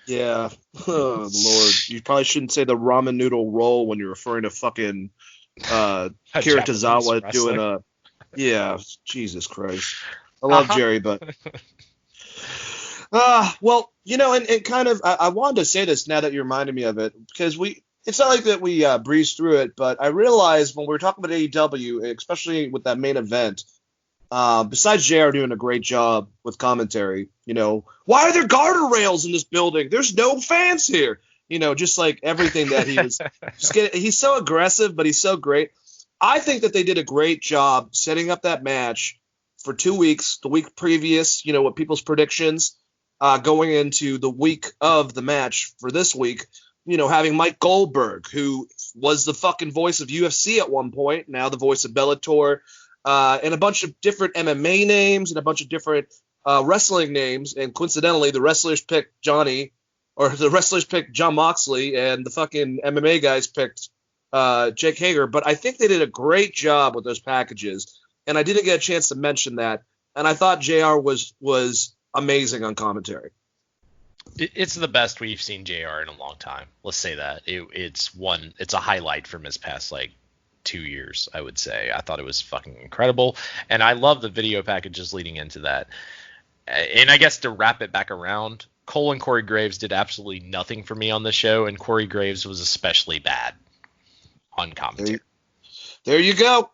yeah. Oh, Lord. You probably shouldn't say the ramen noodle roll when you're referring to fucking Kira Tozawa doing a... Yeah, Jesus Christ. I love Jerry, but... well, you know, and kind of... I wanted to say this now that you reminded me of it, because it's not like that we breezed through it, but I realized when we were talking about AEW, especially with that main event, besides JR doing a great job with commentary, you know, why are there guardrails in this building? There's no fans here. You know, just like everything that he was he's so aggressive, but he's so great. I think that they did a great job setting up that match for 2 weeks, the week previous, you know, with people's predictions, going into the week of the match for this week. You know, having Mike Goldberg, who was the fucking voice of UFC at one point, now the voice of Bellator, and a bunch of different MMA names and a bunch of different wrestling names. And coincidentally, the wrestlers picked John Moxley, and the fucking MMA guys picked Jake Hager. But I think they did a great job with those packages, and I didn't get a chance to mention that. And I thought JR was amazing on commentary. It's the best we've seen JR in a long time. Let's say that. It's a highlight from his past, 2 years, I would say. I thought it was fucking incredible. And I love the video packages leading into that. And I guess to wrap it back around, Cole and Corey Graves did absolutely nothing for me on the show, and Corey Graves was especially bad on commentary. There you go.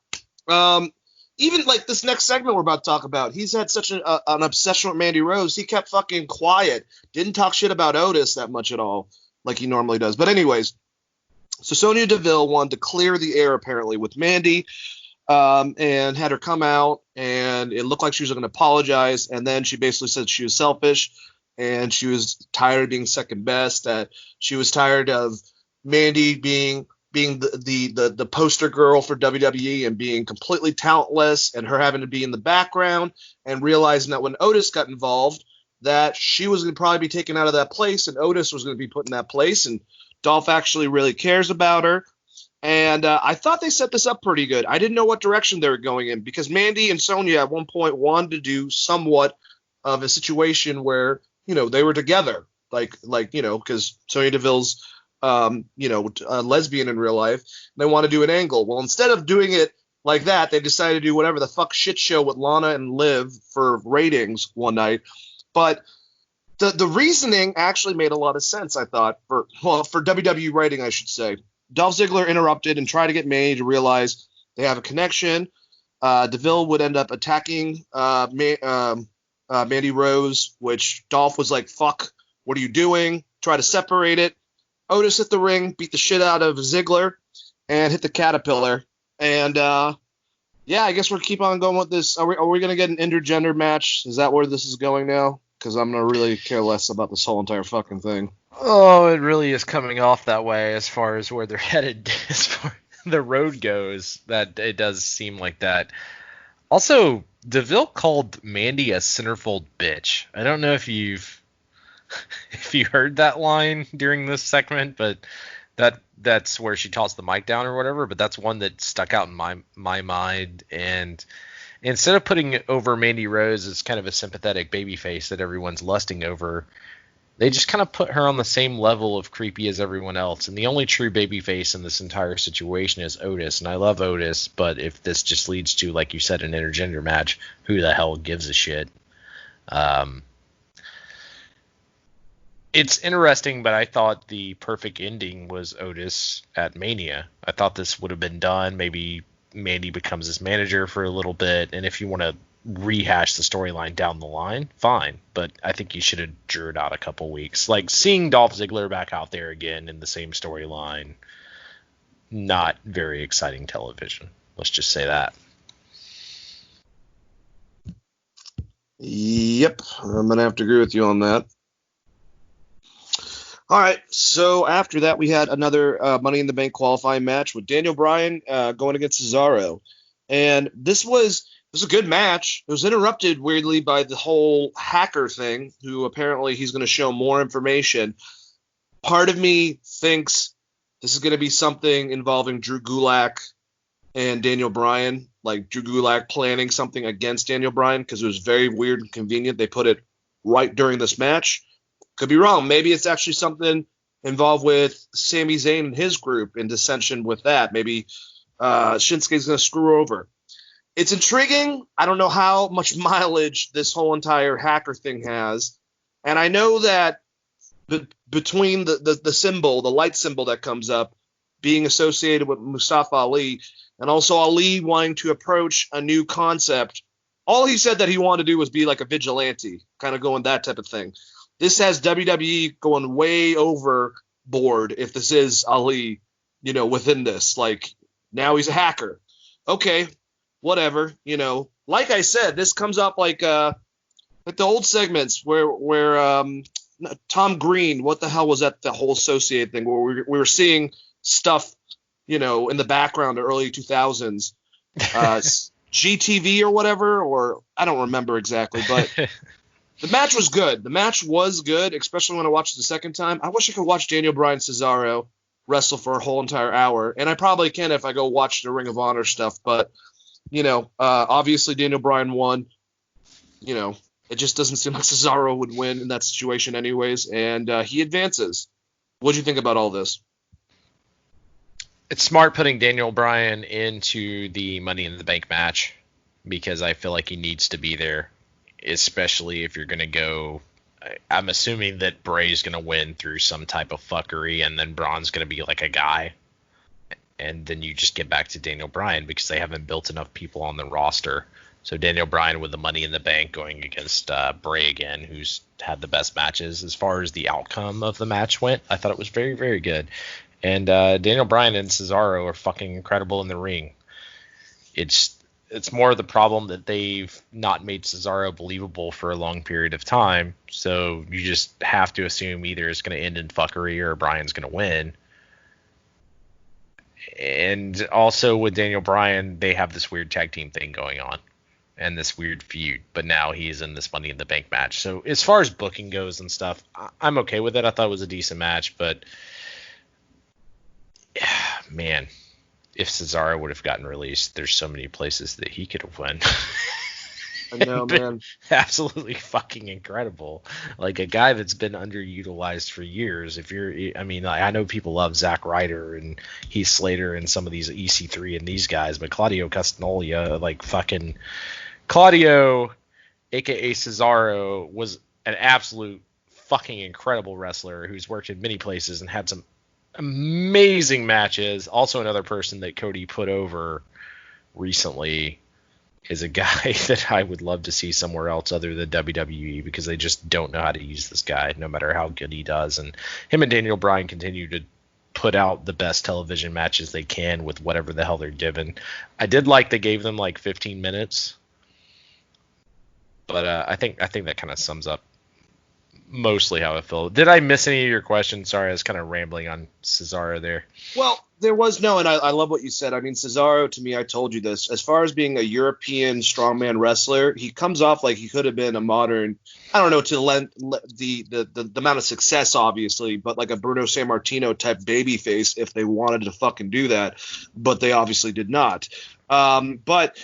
Even this next segment we're about to talk about, he's had such an obsession with Mandy Rose. He kept fucking quiet. Didn't talk shit about Otis that much at all, like he normally does. But anyways, so Sonya Deville wanted to clear the air apparently with Mandy, and had her come out, and it looked like she was going to apologize. And then she basically said she was selfish, and she was tired of being second best. That she was tired of Mandy being the poster girl for WWE and being completely talentless, and her having to be in the background, and realizing that when Otis got involved, that she was going to probably be taken out of that place, and Otis was going to be put in that place. And Dolph actually really cares about her. And I thought they set this up pretty good. I didn't know what direction they were going in because Mandy and Sonya at one point wanted to do somewhat of a situation where, they were together. Because Sonya Deville's, a lesbian in real life. And they want to do an angle. Well, instead of doing it like that, they decided to do whatever the fuck shit show with Lana and Liv for ratings one night. But the reasoning actually made a lot of sense, I thought, for WWE writing, I should say. Dolph Ziggler interrupted and tried to get Mandy to realize they have a connection. Deville would end up attacking Mandy Rose, which Dolph was like, fuck, what are you doing? Try to separate it. Otis hit the ring, beat the shit out of Ziggler, and hit the Caterpillar. And, I guess we'll keep on going with this. Are we going to get an intergender match? Is that where this is going now? Because I'm going to really care less about this whole entire fucking thing. Oh, it really is coming off that way as far as where they're headed, as far as the road goes. That it does seem like that. Also, Deville called Mandy a centerfold bitch. I don't know if you heard that line during this segment, but that's where she tossed the mic down or whatever. But that's one that stuck out in my mind. And instead of putting over Mandy Rose as kind of a sympathetic babyface that everyone's lusting over, they just kind of put her on the same level of creepy as everyone else. And the only true babyface in this entire situation is Otis. And I love Otis, but if this just leads to, like you said, an intergender match, who the hell gives a shit? It's interesting, but I thought the perfect ending was Otis at Mania. I thought this would have been done. Maybe Mandy becomes his manager for a little bit. And if you want to rehash the storyline down the line, fine, but I think you should have drew it out a couple weeks. Like seeing Dolph Ziggler back out there again in the same storyline, not very exciting television. Let's just say that. Yep, I'm gonna have to agree with you on that. All right, so after that we had another Money in the Bank qualifying match with Daniel Bryan going against Cesaro, and this was a good match. It was interrupted weirdly by the whole hacker thing, who apparently he's going to show more information. Part of me thinks this is going to be something involving Drew Gulak and Daniel Bryan, like Drew Gulak planning something against Daniel Bryan, because it was very weird and convenient. They put it right during this match. Could be wrong. Maybe it's actually something involved with Sami Zayn and his group in dissension with that. Maybe Shinsuke's going to screw over. It's intriguing. I don't know how much mileage this whole entire hacker thing has. And I know that between the symbol, the light symbol that comes up, being associated with Mustafa Ali, and also Ali wanting to approach a new concept, all he said that he wanted to do was be like a vigilante, kind of going that type of thing. This has WWE going way overboard if this is Ali, within this. Like, now he's a hacker. Okay, whatever, Like I said, this comes up like the old segments where Tom Green, what the hell was that, the whole associate thing, where we were seeing stuff, in the background of early 2000s, GTV or whatever, or I don't remember exactly, but the match was good. The match was good, especially when I watched it the second time. I wish I could watch Daniel Bryan Cesaro wrestle for a whole entire hour, and I probably can if I go watch the Ring of Honor stuff, but obviously Daniel Bryan won. It just doesn't seem like Cesaro would win in that situation anyways, and he advances. What do you think about all this? It's smart putting Daniel Bryan into the Money in the Bank match because I feel like he needs to be there, especially if you're going to go. I'm assuming that Bray's going to win through some type of fuckery, and then Braun's going to be like a guy. And then you just get back to Daniel Bryan because they haven't built enough people on the roster. So Daniel Bryan with the Money in the Bank going against Bray again, who's had the best matches as far as the outcome of the match went. I thought it was very, very good. And Daniel Bryan and Cesaro are fucking incredible in the ring. It's more the problem that they've not made Cesaro believable for a long period of time. So you just have to assume either it's going to end in fuckery or Bryan's going to win. And also with Daniel Bryan, they have this weird tag team thing going on and this weird feud. But now he's in this Money in the Bank match. So as far as booking goes and stuff, I'm okay with it. I thought it was a decent match, but man, if Cesaro would have gotten released, there's so many places that he could have went. I know, man. Absolutely fucking incredible. Like a guy that's been underutilized for years. I know people love Zack Ryder and Heath Slater and some of these EC3 and these guys, but Claudio Castagnoli, like fucking Claudio, aka Cesaro, was an absolute fucking incredible wrestler who's worked in many places and had some amazing matches. Also another person that Cody put over recently is a guy that I would love to see somewhere else other than WWE, because they just don't know how to use this guy, no matter how good he does. And him and Daniel Bryan continue to put out the best television matches they can with whatever the hell they're given. I did like they gave them like 15 minutes, but I think that kind of sums up mostly how I feel. Did I miss any of your questions? Sorry, I was kind of rambling on Cesaro there. Well, there was no, and I love what you said. I mean, Cesaro, to me, I told you this, as far as being a European strongman wrestler, he comes off like he could have been a modern, I don't know, to the amount of success, obviously, but like a Bruno Sammartino type babyface if they wanted to fucking do that, but they obviously did not. But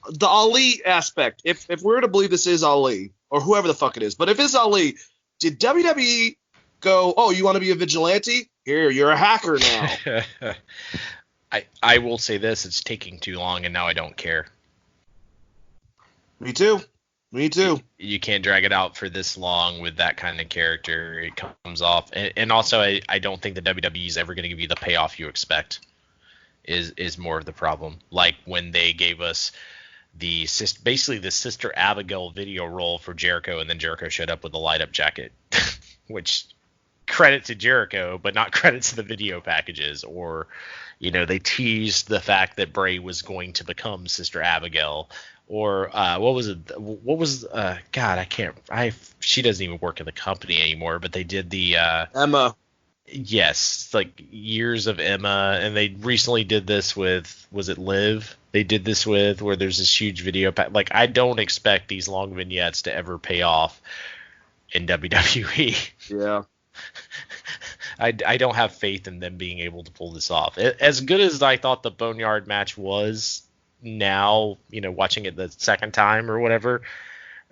the Ali aspect, if we're to believe this is Ali, or whoever the fuck it is, but if it's Ali, did WWE go, oh, you want to be a vigilante? Here, you're a hacker now. I will say this, it's taking too long, and now I don't care. Me too. You can't drag it out for this long with that kind of character. It comes off. And also, I don't think the WWE is ever going to give you the payoff you expect is more of the problem. Like when they gave us basically the Sister Abigail video role for Jericho, and then Jericho showed up with a light-up jacket, which credit to Jericho, but not credit to the video packages. Or, they teased the fact that Bray was going to become Sister Abigail. Or what was it? What was God? She doesn't even work in the company anymore. But they did the Emma. Yes, like years of Emma, and they recently did this with, was it Liv? They did this with, where there's this huge video pack. Like, I don't expect these long vignettes to ever pay off in WWE. Yeah. I don't have faith in them being able to pull this off. As good as I thought the Boneyard match was, now, watching it the second time or whatever,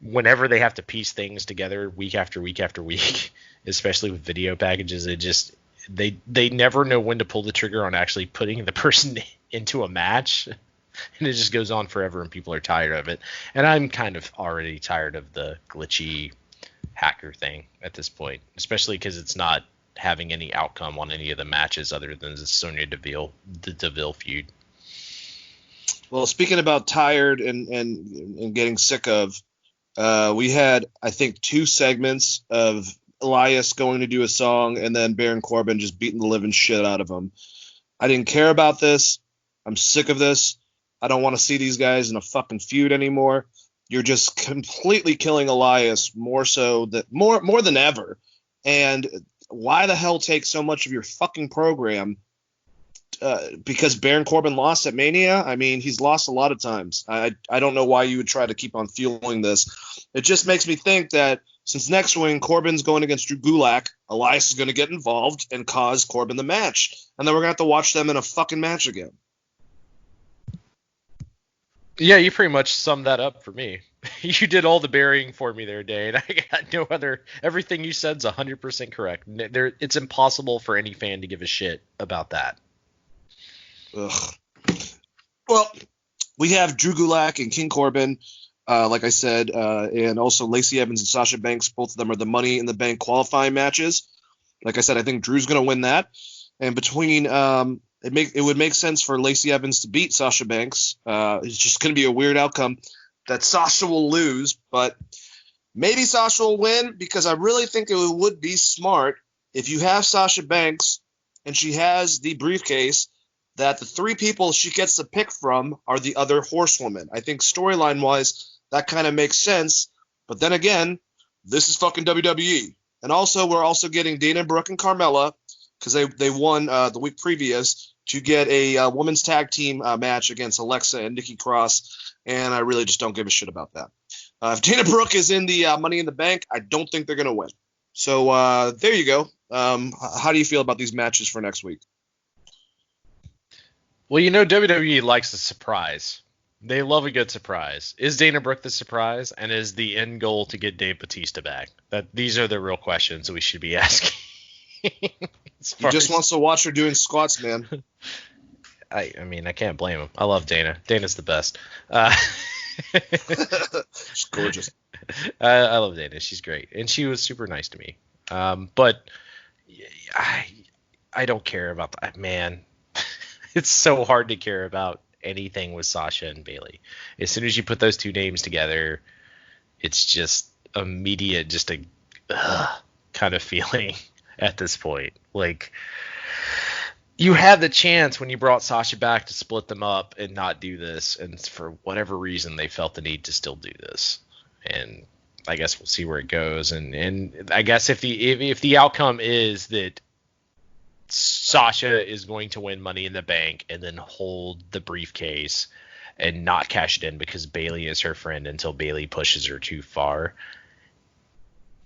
whenever they have to piece things together week after week after week, especially with video packages, it just they never know when to pull the trigger on actually putting the person into a match, and it just goes on forever, and people are tired of it. And I'm kind of already tired of the glitchy hacker thing at this point, especially because it's not having any outcome on any of the matches other than the Sonya Deville feud. Well, speaking about tired and getting sick of, we had, I think, 2 segments of Elias going to do a song and then Baron Corbin just beating the living shit out of him. I didn't care about this. I'm sick of this. I don't want to see these guys in a fucking feud anymore. You're just completely killing Elias more than ever. And why the hell take so much of your fucking program? Because Baron Corbin lost at Mania? I mean, he's lost a lot of times. I don't know why you would try to keep on fueling this. It just makes me think that since next week Corbin's going against Drew Gulak, Elias is going to get involved and cause Corbin the match. And then we're going to have to watch them in a fucking match again. Yeah, you pretty much summed that up for me. You did all the burying for me there, Dane. I got no other. Everything you said's 100% correct. It's impossible for any fan to give a shit about that. Ugh. Well, we have Drew Gulak and King Corbin, like I said, and also Lacey Evans and Sasha Banks. Both of them are the Money in the Bank qualifying matches. Like I said, I think Drew's going to win that. And between it would make sense for Lacey Evans to beat Sasha Banks. It's just going to be a weird outcome that Sasha will lose, but maybe Sasha will win, because I really think it would be smart if you have Sasha Banks and she has the briefcase, that the 3 people she gets to pick from are the other horsewomen. I think storyline-wise, that kind of makes sense. But then again, this is fucking WWE. And also, we're also getting Dana Brooke and Carmella, because they won the week previous, to get a women's tag team match against Alexa and Nikki Cross. And I really just don't give a shit about that. If Dana Brooke is in the Money in the Bank, I don't think they're going to win. So there you go. How do you feel about these matches for next week? Well, you know WWE likes a surprise. They love a good surprise. Is Dana Brooke the surprise, and is the end goal to get Dave Bautista back? These are the real questions that we should be asking. He just wants to watch her doing squats, man. I mean, I can't blame him. I love Dana. Dana's the best. She's gorgeous. I love Dana. She's great, and she was super nice to me. But I don't care about that, man. It's so hard to care about anything with Sasha and Bayley. As soon as you put those two names together, it's just immediate, just a kind of feeling at this point. Like, you had the chance when you brought Sasha back to split them up and not do this, and for whatever reason they felt the need to still do this. And I guess we'll see where it goes. And I guess if the outcome is that Sasha is going to win Money in the Bank and then hold the briefcase and not cash it in because Bayley is her friend until Bayley pushes her too far.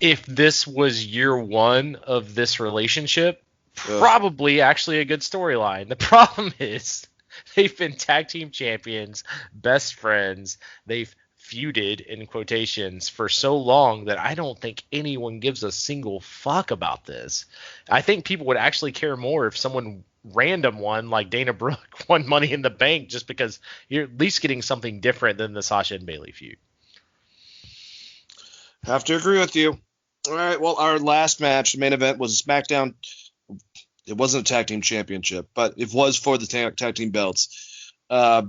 If this was year one of this relationship, probably actually a good storyline. The problem is they've been tag team champions, best friends. They've feuded in quotations for so long that I don't think anyone gives a single fuck about this. I think people would actually care more if someone random won, like Dana Brooke, won Money in the Bank, just because you're at least getting something different than the Sasha and Bayley feud. Have to agree with you. All right, well, our last match, the main event, was a Smackdown. It wasn't a tag team championship, but it was for the tag team belts.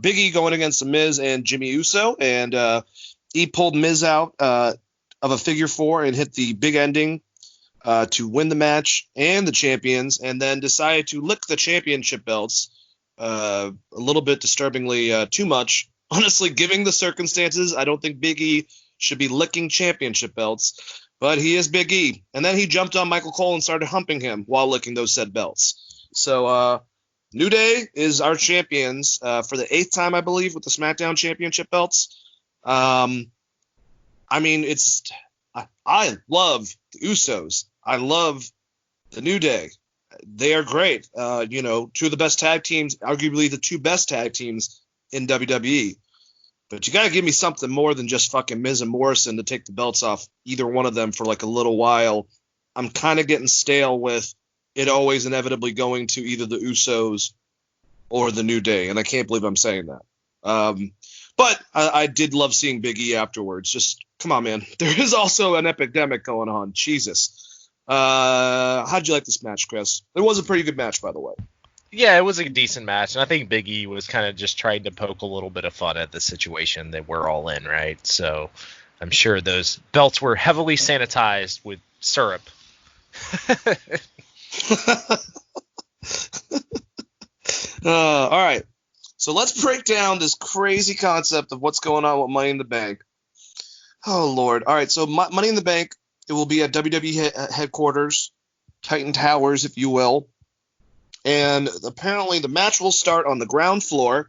Big E going against The Miz and Jimmy Uso, and he pulled Miz out of a figure four and hit the big ending to win the match and the champions, and then decided to lick the championship belts a little bit disturbingly too much. Honestly, given the circumstances, I don't think Big E should be licking championship belts, but he is Big E. And then he jumped on Michael Cole and started humping him while licking those said belts. So, New Day is our champions for the 8th time, I believe, with the SmackDown Championship belts. I mean, I love the Usos. I love the New Day. They are great. Two of the best tag teams, arguably the two best tag teams in WWE. But you got to give me something more than just fucking Miz and Morrison to take the belts off either one of them for like a little while. I'm kind of getting stale with it always inevitably going to either the Usos or the New Day, and I can't believe I'm saying that. But I did love seeing Big E afterwards. Just, come on, man. There is also an epidemic going on. Jesus. How'd you like this match, Chris? It was a pretty good match, by the way. Yeah, it was a decent match, and I think Big E was kind of just trying to poke a little bit of fun at the situation that we're all in, right? So I'm sure those belts were heavily sanitized with syrup. All right. So let's break down this crazy concept of what's going on with Money in the Bank. Oh, Lord. All right. So Money in the Bank, it will be at WWE headquarters, Titan Towers, if you will. And apparently the match will start on the ground floor,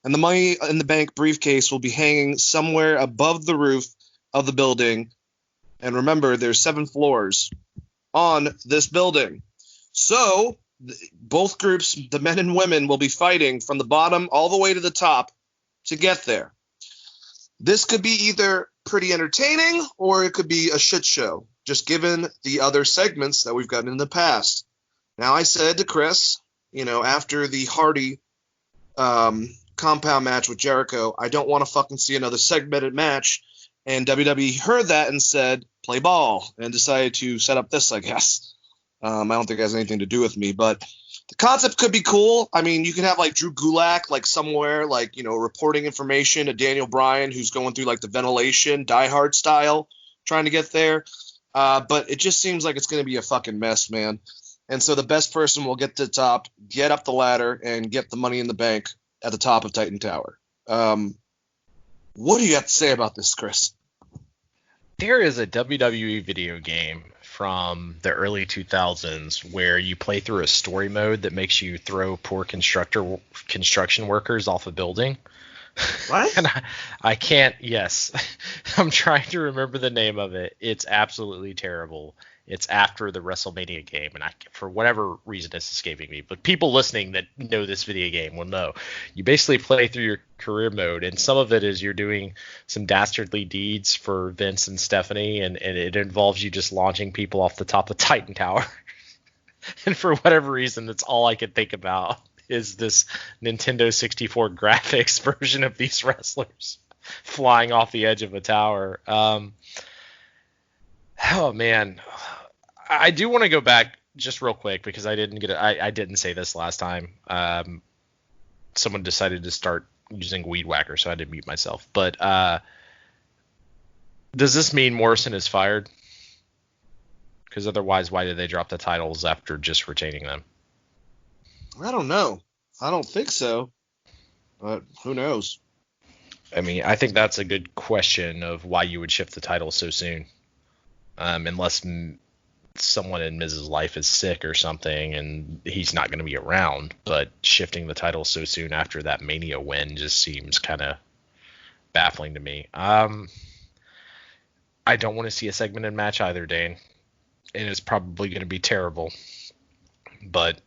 and the Money in the Bank briefcase will be hanging somewhere above the roof of the building. And remember, there's 7 floors on this building. So both groups, the men and women, will be fighting from the bottom all the way to the top to get there. This could be either pretty entertaining or it could be a shit show, just given the other segments that we've gotten in the past. Now, I said to Chris, after the Hardy compound match with Jericho, I don't want to fucking see another segmented match. And WWE heard that and said, play ball, and decided to set up this, I guess. I don't think it has anything to do with me, but the concept could be cool. I mean, you could have like Drew Gulak, somewhere, reporting information to Daniel Bryan, who's going through the ventilation, Die Hard style, trying to get there. But it just seems like it's going to be a fucking mess, man. And so the best person will get to the top, get up the ladder, and get the Money in the Bank at the top of Titan Tower. What do you have to say about this, Chris? There is a WWE video game from the early 2000s where you play through a story mode that makes you throw poor construction workers off a building. What? And I can't. Yes, I'm trying to remember the name of it. It's absolutely terrible. It's after the WrestleMania game, and for whatever reason, it's escaping me. But people listening that know this video game will know. You basically play through your career mode, and some of it is you're doing some dastardly deeds for Vince and Stephanie, and it involves you just launching people off the top of Titan Tower. And for whatever reason, that's all I could think about is this Nintendo 64 graphics version of these wrestlers flying off the edge of a tower. Oh man, I do want to go back just real quick because I didn't get it. I didn't say this last time. Someone decided to start using Weed Whacker, so I had to mute myself. But does this mean Morrison is fired? Because otherwise, why did they drop the titles after just retaining them? I don't know. I don't think so. But who knows? I mean, I think that's a good question of why you would shift the title so soon. Unless someone in Miz's life is sick or something and he's not going to be around. But shifting the title so soon after that Mania win just seems kind of baffling to me. I don't want to see a segmented match either, Dane. And it's probably going to be terrible. But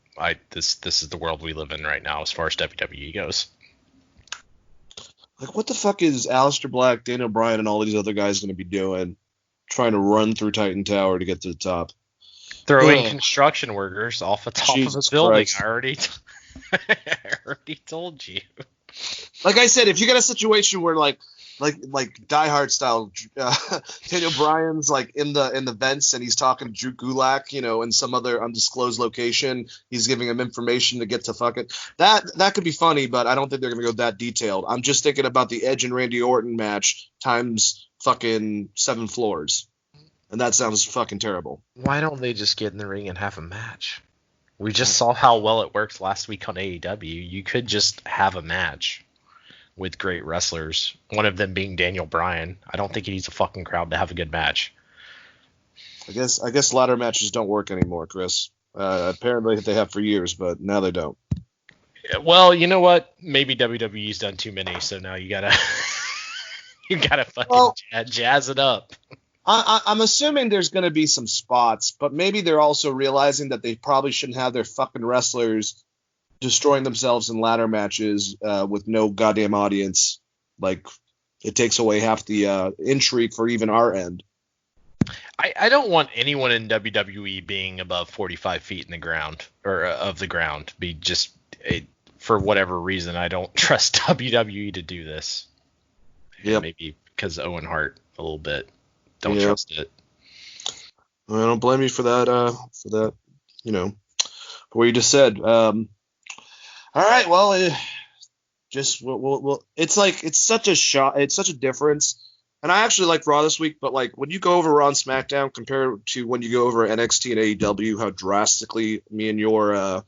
this is the world we live in right now as far as WWE goes. Like, what the fuck is Aleister Black, Daniel Bryan, and all these other guys going to be doing? Trying to run through Titan Tower to get to the top. Throwing construction workers off the top Jesus of a building. Christ. I already told you. Like I said, if you got a situation where like Die Hard style, Daniel Bryan's like in the vents and he's talking to Drew Gulak, in some other undisclosed location, he's giving him information to get to fuck it. That could be funny, but I don't think they're gonna go that detailed. I'm just thinking about the Edge and Randy Orton match times fucking 7 floors, and that sounds fucking terrible. Why don't they just get in the ring and have a match? We just saw how well it worked last week on AEW. You could just have a match with great wrestlers, one of them being Daniel Bryan. I don't think he needs a fucking crowd to have a good match. I guess ladder matches don't work anymore, Chris. Apparently they have for years, but now they don't. Well, you know what? Maybe WWE's done too many, so now you gotta fucking jazz it up. I'm assuming there's going to be some spots, but maybe they're also realizing that they probably shouldn't have their fucking wrestlers destroying themselves in ladder matches with no goddamn audience. Like, it takes away half the intrigue for even our end. I don't want anyone in WWE being above 45 feet in the ground or of the ground. For whatever reason, I don't trust WWE to do this. Yeah, maybe because Owen Hart a little bit. Don't trust it. I don't blame you for that. For what you just said. All right. Well, it's such a shot. It's such a difference. And I actually like Raw this week, but like when you go over Raw and SmackDown compared to when you go over NXT and AEW, how drastically me and your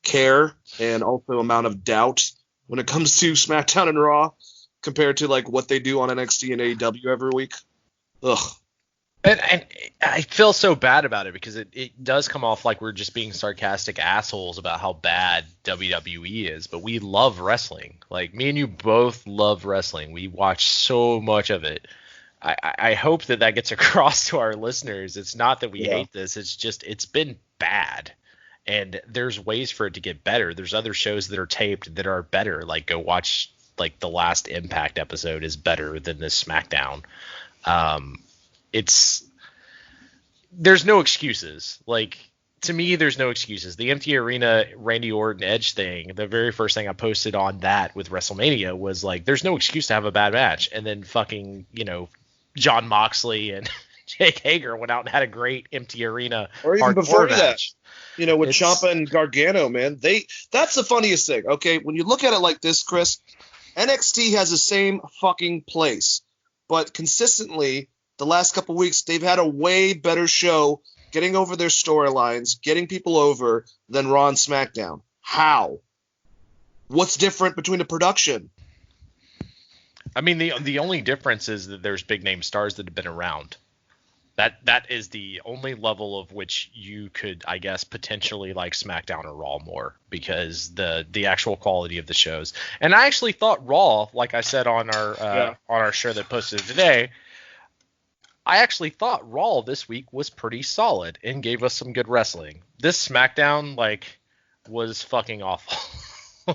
care and also amount of doubt when it comes to SmackDown and Raw compared to like what they do on NXT and AEW every week. Ugh. And I feel so bad about it because it does come off like we're just being sarcastic assholes about how bad WWE is, but we love wrestling. Like, me and you both love wrestling. We watch so much of it. I hope that gets across to our listeners. It's not that we hate this. It's just it's been bad. And there's ways for it to get better. There's other shows that are taped that are better. Like, go watch, like, the last Impact episode is better than this SmackDown. There's no excuses. Like, to me, there's no excuses. The empty arena Randy Orton Edge thing, the very first thing I posted on that with WrestleMania was like, there's no excuse to have a bad match. And then fucking, John Moxley and Jake Hager went out and had a great empty arena or even before match. That. With Ciampa and Gargano, man, that's the funniest thing. Okay, when you look at it like this, Chris, NXT has the same fucking place, but consistently the last couple weeks they've had a way better show getting over their storylines, getting people over than Raw and SmackDown. How? What's different between the production? I mean, the only difference is that there's big name stars that have been around. That is the only level of which you could, I guess, potentially like SmackDown or Raw more, because the actual quality of the shows. And I actually thought Raw, like I said on our show that posted today, I actually thought Raw this week was pretty solid and gave us some good wrestling. This SmackDown was fucking awful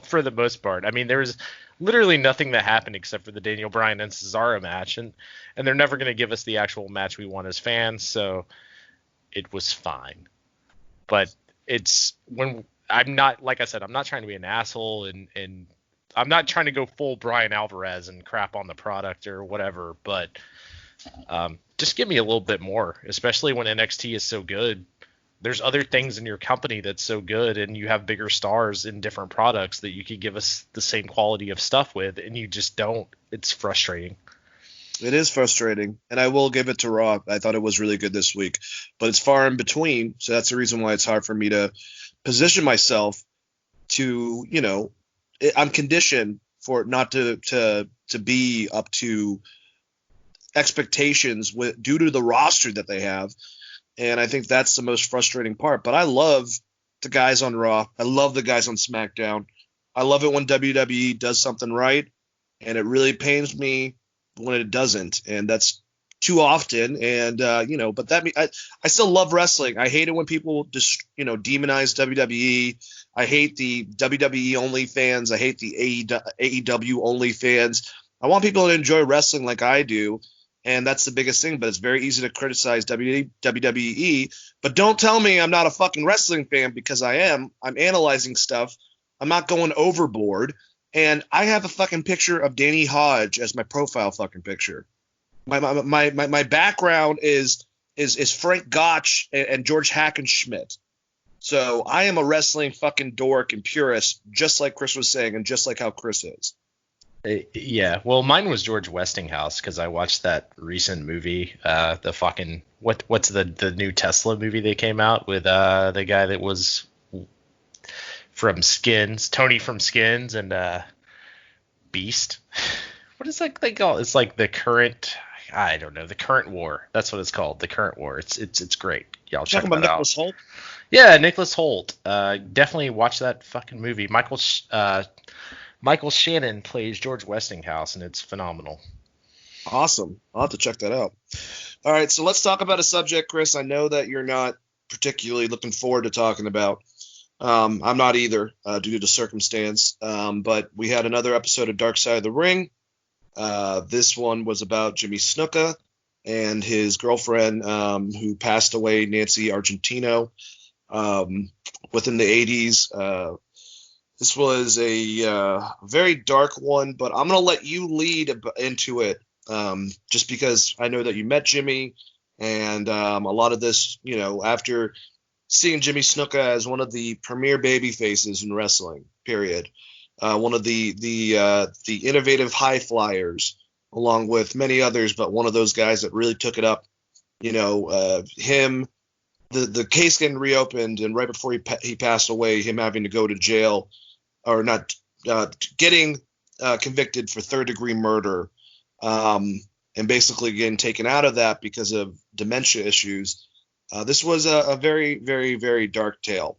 for the most part. I mean, there was literally nothing that happened except for the Daniel Bryan and Cesaro match, and they're never going to give us the actual match we want as fans, so it was fine. But it's when I'm not, like I said, I'm not trying to be an asshole, and I'm not trying to go full Brian Alvarez and crap on the product or whatever, but just give me a little bit more, especially when NXT is so good. There's other things in your company that's so good, and you have bigger stars in different products that you could give us the same quality of stuff with, and you just don't. It's frustrating. It is frustrating, and I will give it to Raw. I thought it was really good this week, but it's far in between, so that's the reason why it's hard for me to position myself to, I'm conditioned for it not to be up to expectations due to the roster that they have. And I think that's the most frustrating part. But I love the guys on Raw. I love the guys on SmackDown. I love it when WWE does something right, and it really pains me when it doesn't. And that's too often. And, but I still love wrestling. I hate it when people just, demonize WWE. I hate the WWE only fans. I hate the AEW only fans. I want people to enjoy wrestling like I do. And that's the biggest thing, but it's very easy to criticize WWE. But don't tell me I'm not a fucking wrestling fan, because I am. I'm analyzing stuff. I'm not going overboard. And I have a fucking picture of Danny Hodge as my profile fucking picture. My background is Frank Gotch and George Hackenschmidt. So I am a wrestling fucking dork and purist, just like Chris was saying, and just like how Chris is. Yeah, well, mine was George Westinghouse, because I watched that recent movie, the fucking what's the new Tesla movie that came out with the guy that was from Skins, Tony from Skins, and Beast. What is that they call it? It's like the current, I don't know, the current war. That's what it's called, the current war. It's great. Y'all check that out. Nicholas Hoult? Yeah, Nicholas Hoult. Definitely watch that fucking movie. Michael Shannon plays George Westinghouse, and it's phenomenal. Awesome. I'll have to check that out. All right, so let's talk about a subject, Chris, I know that you're not particularly looking forward to talking about. I'm not either, due to circumstance. But we had another episode of Dark Side of the Ring. This one was about Jimmy Snuka and his girlfriend, who passed away, Nancy Argentino, within the 80s. This was a very dark one, but I'm going to let you lead into it, just because I know that you met Jimmy, and a lot of this, after seeing Jimmy Snuka as one of the premier baby faces in wrestling, period. One of the innovative high flyers, along with many others, but one of those guys that really took it up. Him, the case getting reopened, and right before he passed away, him having to go to jail, or not, getting convicted for third-degree murder, and basically getting taken out of that because of dementia issues. This was a very, very, very dark tale.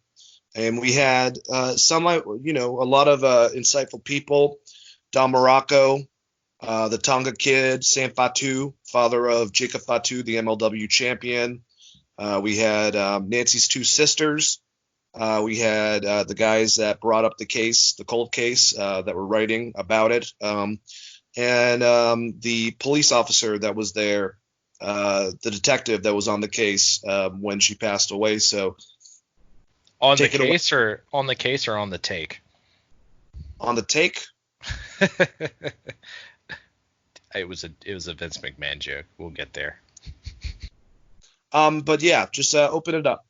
And we had a lot of insightful people. Don Morocco, the Tonga Kid, Sam Fatu, father of Jacob Fatu, the MLW champion. We had Nancy's two sisters. We had the guys that brought up the case, the cold case, that were writing about it. And the police officer that was there, the detective that was on the case when she passed away. So on the case or on the take? On the take. It was a Vince McMahon joke. We'll get there. But yeah, just open it up.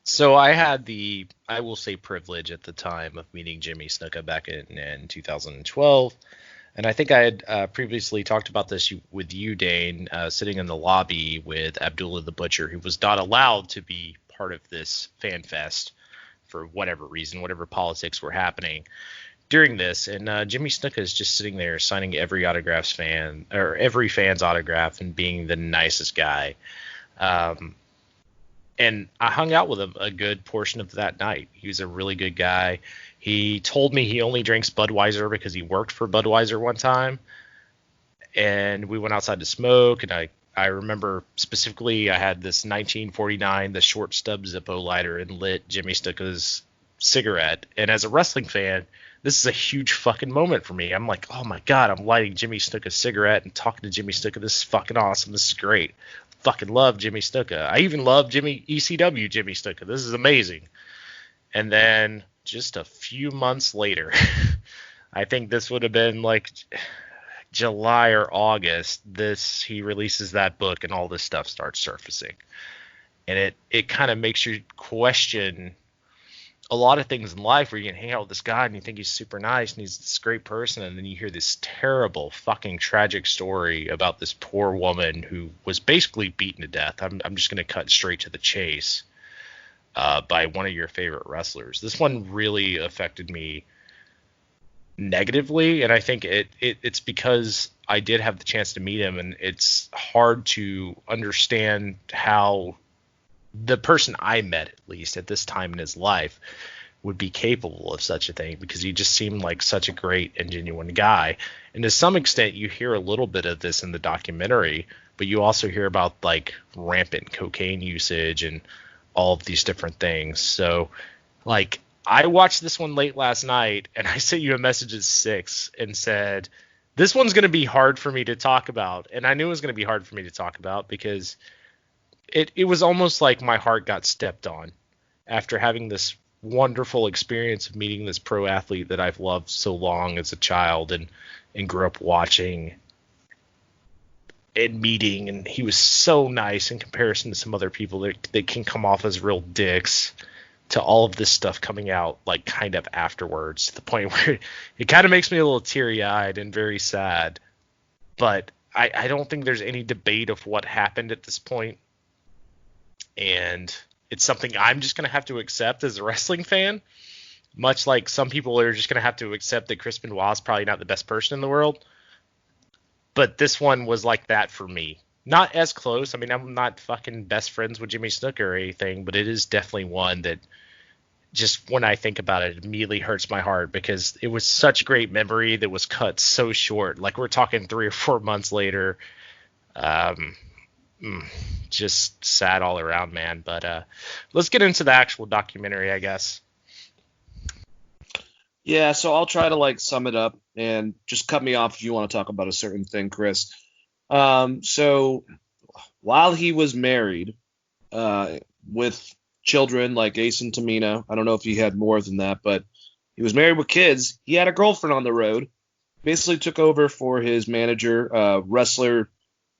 So I had the, I will say, privilege at the time of meeting Jimmy Snuka back in 2012. And I think I had previously talked about this with you, Dane, sitting in the lobby with Abdullah the Butcher, who was not allowed to be part of this fan fest for whatever reason, whatever politics were happening. during this, and Jimmy Snuka is just sitting there signing every fan's autograph and being the nicest guy. And I hung out with him a good portion of that night. He was a really good guy. He told me he only drinks Budweiser because he worked for Budweiser one time. And we went outside to smoke, and I remember specifically I had this 1949, the short stub Zippo lighter, and lit Jimmy Snuka's cigarette. And as a wrestling fan, this is a huge fucking moment for me. I'm like, oh my God, I'm lighting Jimmy Snuka's cigarette and talking to Jimmy Snuka. This is fucking awesome. This is great. Fucking love Jimmy Snuka. I even love ECW Jimmy Snuka. This is amazing. And then just a few months later, I think this would have been like July or August, he releases that book and all this stuff starts surfacing. And it kind of makes you question a lot of things in life where you can hang out with this guy and you think he's super nice and he's this great person, and then you hear this terrible fucking tragic story about this poor woman who was basically beaten to death. I'm just going to cut straight to the chase by one of your favorite wrestlers. This one really affected me negatively, and I think it's because I did have the chance to meet him, and it's hard to understand how the person I met, at least at this time in his life, would be capable of such a thing, because he just seemed like such a great and genuine guy. And to some extent you hear a little bit of this in the documentary, but you also hear about like rampant cocaine usage and all of these different things. So like, I watched this one late last night, and I sent you a message at 6 and said, this one's going to be hard for me to talk about. And I knew it was going to be hard for me to talk about because it was almost like my heart got stepped on after having this wonderful experience of meeting this pro athlete that I've loved so long as a child and grew up watching and meeting. And he was so nice in comparison to some other people that can come off as real dicks, to all of this stuff coming out like kind of afterwards, to the point where it kind of makes me a little teary-eyed and very sad. But I don't think there's any debate of what happened at this point. And it's something I'm just going to have to accept as a wrestling fan, much like some people are just going to have to accept that Chris Benoit is probably not the best person in the world. But this one was like that for me. Not as close. I mean, I'm not fucking best friends with Jimmy Snuka or anything, but it is definitely one that just when I think about it, it immediately hurts my heart, because it was such a great memory that was cut so short. Like, we're talking 3 or 4 months later. Just sad all around, man. But let's get into the actual documentary, I guess. Yeah, so I'll try to like sum it up, and just cut me off if you want to talk about a certain thing, Chris. So while he was married with children like Ace and Tamina, I don't know if he had more than that, but he was married with kids. He had a girlfriend on the road. Basically took over for his manager, wrestler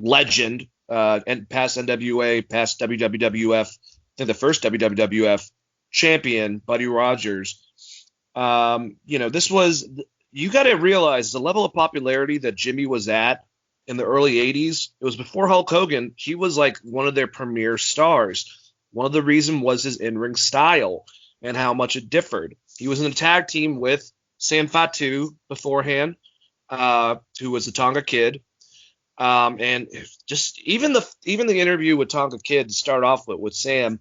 legend, and past NWA, past WWF, I think the first WWF champion, Buddy Rogers. This was, you got to realize the level of popularity that Jimmy was at in the early 80s. It was before Hulk Hogan. He was like one of their premier stars. One of the reasons was his in-ring style and how much it differed. He was in a tag team with Sam Fatu beforehand, who was the Tonga Kid. And just even the interview with Tonga Kid to start off with Sam,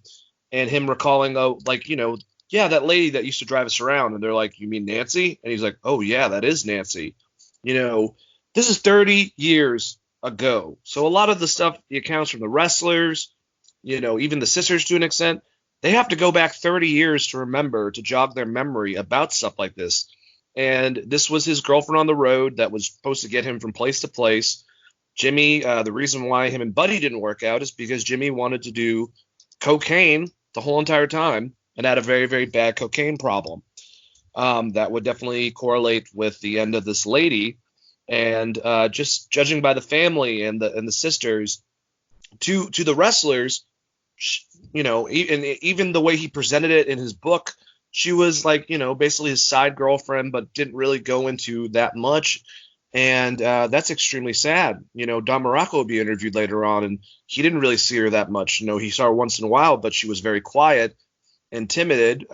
and him recalling, that lady that used to drive us around. And they're like, you mean Nancy? And he's like, oh yeah, that is Nancy. This is 30 years ago. So a lot of the stuff, the accounts from the wrestlers, even the sisters to an extent, they have to go back 30 years to remember, to jog their memory about stuff like this. And this was his girlfriend on the road that was supposed to get him from place to place. Jimmy, the reason why him and Buddy didn't work out is because Jimmy wanted to do cocaine the whole entire time and had a very, very bad cocaine problem. That would definitely correlate with the end of this lady. And just judging by the family and the sisters, to the wrestlers, even the way he presented it in his book, she was like, basically his side girlfriend, but didn't really go into that much. And that's extremely sad. Don Morocco will be interviewed later on, and he didn't really see her that much. He saw her once in a while, but she was very quiet and timid.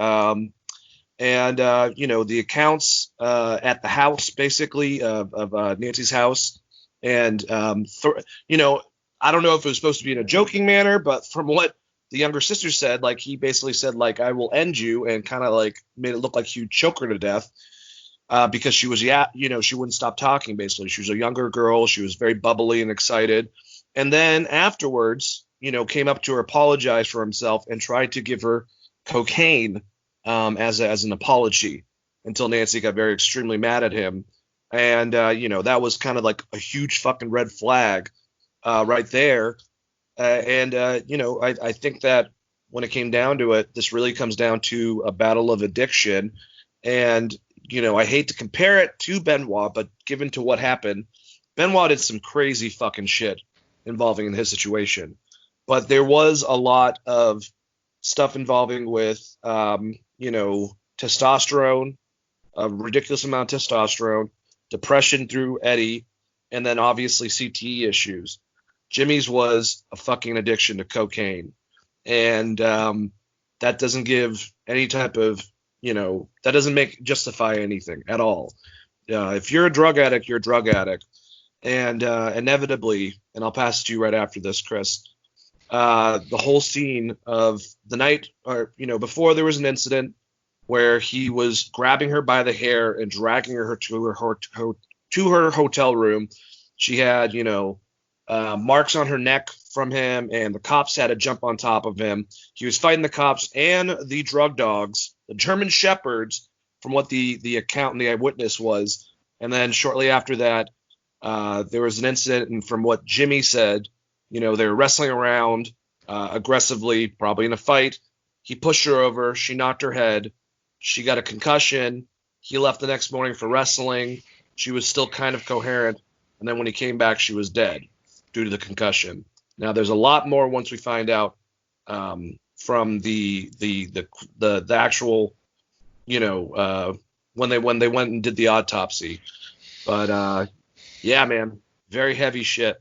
And the accounts at the house, basically of Nancy's house, and I don't know if it was supposed to be in a joking manner, but from what the younger sister said, like he basically said like I will end you, and kind of like made it look like he would choke her to death. Because she was, she wouldn't stop talking, basically. She was a younger girl. She was very bubbly and excited. And then afterwards, came up to her, apologized for himself, and tried to give her cocaine as an apology, until Nancy got very extremely mad at him. And, that was kind of like a huge fucking red flag right there. I think that when it came down to it, this really comes down to a battle of addiction. And I hate to compare it to Benoit, but given to what happened, Benoit did some crazy fucking shit involving in his situation. But there was a lot of stuff involving with, testosterone, a ridiculous amount of testosterone, depression through Eddie, and then obviously CTE issues. Jimmy's was a fucking addiction to cocaine. And that doesn't give any type of that doesn't justify anything at all. If you're a drug addict, you're a drug addict. And inevitably, and I'll pass it to you right after this, Chris, the whole scene of the night, or, before there was an incident where he was grabbing her by the hair and dragging her to her hotel room. She had, marks on her neck from him, and the cops had to jump on top of him. He was fighting the cops and the drug dogs, the German shepherds, from what the account and the eyewitness was. And then shortly after that, there was an incident, and from what Jimmy said, they were wrestling around aggressively, probably in a fight. He pushed her over. She knocked her head. She got a concussion. He left the next morning for wrestling. She was still kind of coherent. And then when he came back, she was dead due to the concussion. Now, there's a lot more once we find out from the actual, when they went and did the autopsy. But yeah, man, very heavy shit.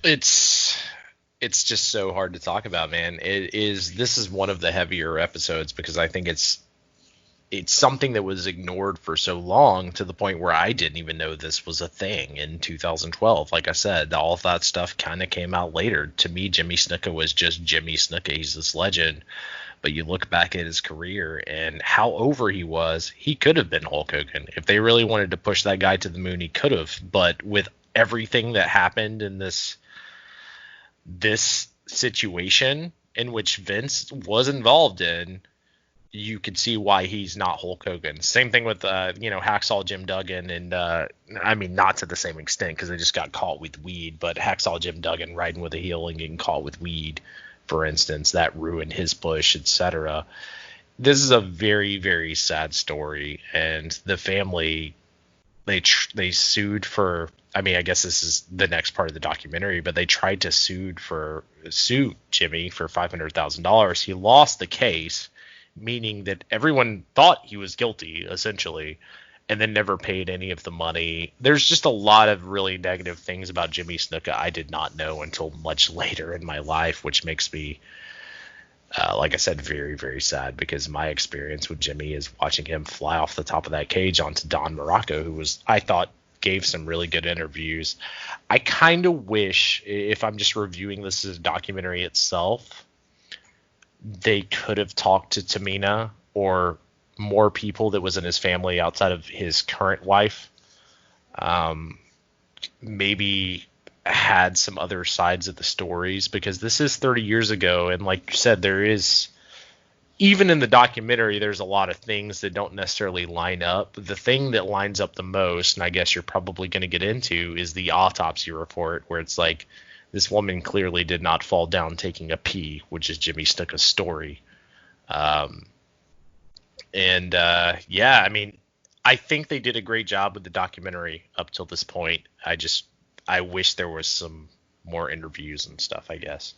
It's just so hard to talk about, man. This is one of the heavier episodes because I think it's something that was ignored for so long, to the point where I didn't even know this was a thing in 2012. Like I said, all of that stuff kind of came out later. To me, Jimmy Snuka was just Jimmy Snuka. He's this legend. But you look back at his career and how over he was, he could have been Hulk Hogan. If they really wanted to push that guy to the moon, he could have. But with everything that happened in this situation in which Vince was involved in, you could see why he's not Hulk Hogan. Same thing with Hacksaw Jim Duggan, and I mean, not to the same extent because they just got caught with weed, but Hacksaw Jim Duggan riding with a heel and getting caught with weed, for instance, that ruined his push, etc. This is a very, very sad story, and the family, they sued for, I mean, I guess this is the next part of the documentary, but they tried to sue Jimmy for $500,000. He lost the case, meaning that everyone thought he was guilty, essentially, and then never paid any of the money. There's just a lot of really negative things about Jimmy Snuka I did not know until much later in my life, which makes me, like I said, very, very sad, because my experience with Jimmy is watching him fly off the top of that cage onto Don Morocco, who I thought gave some really good interviews. I kind of wish, if I'm just reviewing this as a documentary itself, they could have talked to Tamina or more people that was in his family outside of his current wife. Maybe had some other sides of the stories, because this is 30 years ago. And like you said, there is, even in the documentary, there's a lot of things that don't necessarily line up. The thing that lines up the most, and I guess you're probably going to get into, is the autopsy report, where it's like, this woman clearly did not fall down taking a pee, which is Jimmy Snuka's story. Yeah, I mean, I think they did a great job with the documentary up till this point. I wish there was some more interviews and stuff, I guess.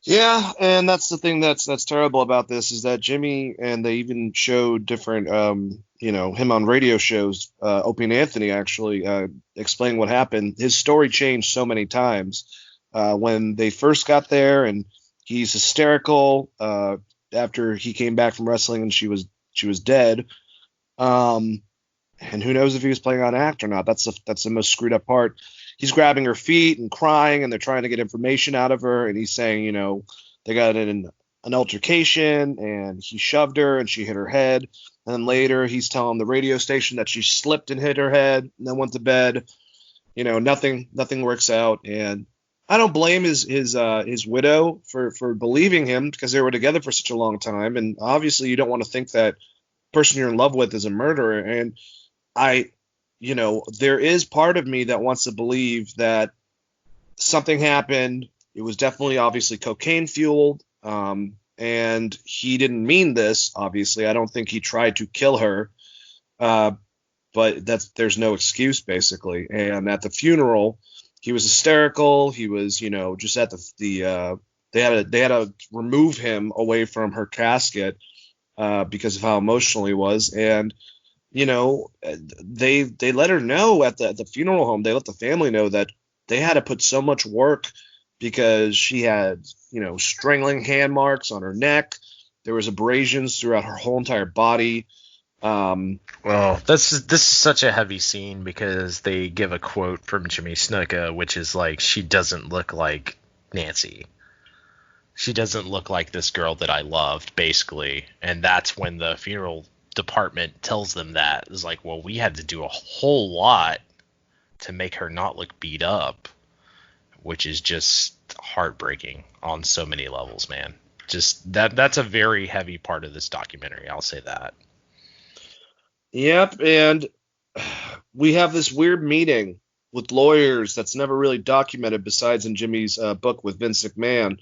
Yeah, and that's the thing that's terrible about this, is that Jimmy, and they even showed different, him on radio shows. Opie and Anthony actually explained what happened. His story changed so many times. when they first got there, and he's hysterical after he came back from wrestling and she was dead. And who knows if he was playing on act or not. That's the most screwed up part. He's grabbing her feet and crying, and they're trying to get information out of her. And he's saying, they got an altercation, and he shoved her, and she hit her head. And then later, he's telling the radio station that she slipped and hit her head, and then went to bed. Nothing works out, and I don't blame his widow for believing him, because they were together for such a long time, and obviously you don't want to think that person you're in love with is a murderer. And there is part of me that wants to believe that something happened. It was definitely obviously cocaine fueled. And he didn't mean this, obviously. I don't think he tried to kill her. But there's no excuse, basically. And at the funeral, he was hysterical. He was, just at the they had to remove him away from her casket because of how emotional he was. And they let her know at the funeral home. They let the family know that they had to put so much work, because she had strangling hand marks on her neck. There was abrasions throughout her whole entire body. Well, this is such a heavy scene, because they give a quote from Jimmy Snuka, which is like, she doesn't look like Nancy. She doesn't look like this girl that I loved, basically. And that's when the funeral department tells them that. It's like, well, we had to do a whole lot to make her not look beat up, which is just heartbreaking on so many levels, man. Just that's a very heavy part of this documentary. I'll say that. Yep, and we have this weird meeting with lawyers that's never really documented besides in Jimmy's book with Vince McMahon.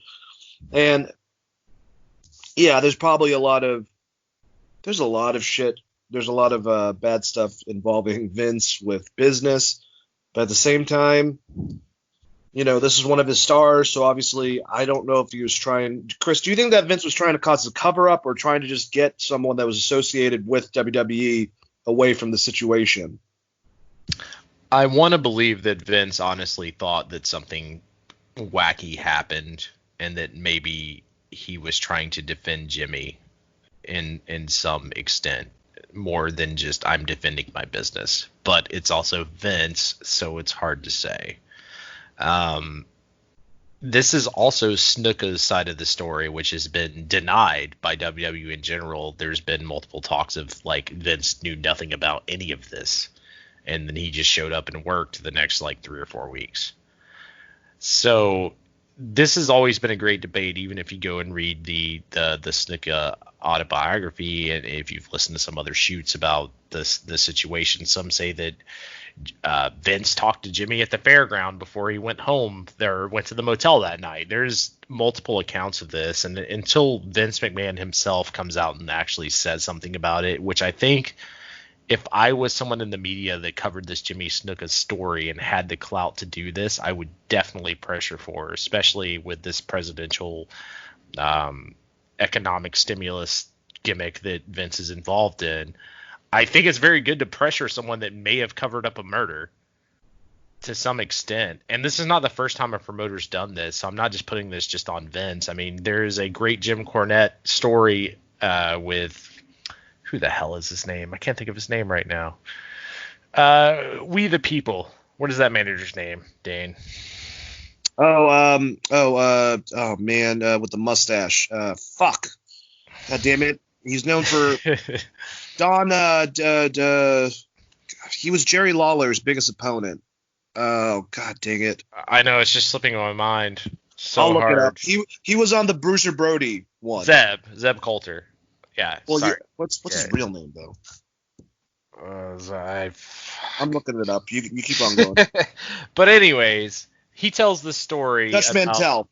And yeah, there's probably a lot of shit. There's a lot of bad stuff involving Vince with business, but at the same time, this is one of his stars, so obviously I don't know if he was trying. Chris, do you think that Vince was trying to cause a cover up, or trying to just get someone that was associated with WWE away from the situation? I want to believe that Vince honestly thought that something wacky happened, and that maybe he was trying to defend Jimmy in some extent, more than just, I'm defending my business. But it's also Vince, so it's hard to say. This is also Snuka's side of the story, which has been denied by WWE in general. There's been multiple talks of like Vince knew nothing about any of this, and then he just showed up and worked the next like 3 or 4 weeks. So this has always been a great debate, even if you go and read the Snuka autobiography, and if you've listened to some other shoots about the situation. Some say that Vince talked to Jimmy at the fairground before he went home there, went to the motel that night. There's multiple accounts of this, and until Vince McMahon himself comes out and actually says something about it, which I think if I was someone in the media that covered this Jimmy Snuka story and had the clout to do this, I would definitely pressure for, especially with this presidential economic stimulus gimmick that Vince is involved in. I think it's very good to pressure someone that may have covered up a murder to some extent. And this is not the first time a promoter's done this, so I'm not just putting this just on Vince. I mean, there's a great Jim Cornette story with who the hell is his name? I can't think of his name right now. We the People. What is that manager's name, Dane? Oh man, with the mustache. Fuck. God damn it. He's known for Don. He was Jerry Lawler's biggest opponent. Oh, god dang it. I know, it's just slipping on my mind. So I'll look hard. it up. He was on the Bruiser Brody one. Zeb Coulter. Yeah. Well, sorry. What's his real name though? I'm looking it up. You keep on going. But anyways, he tells the story. Dutch Mantel.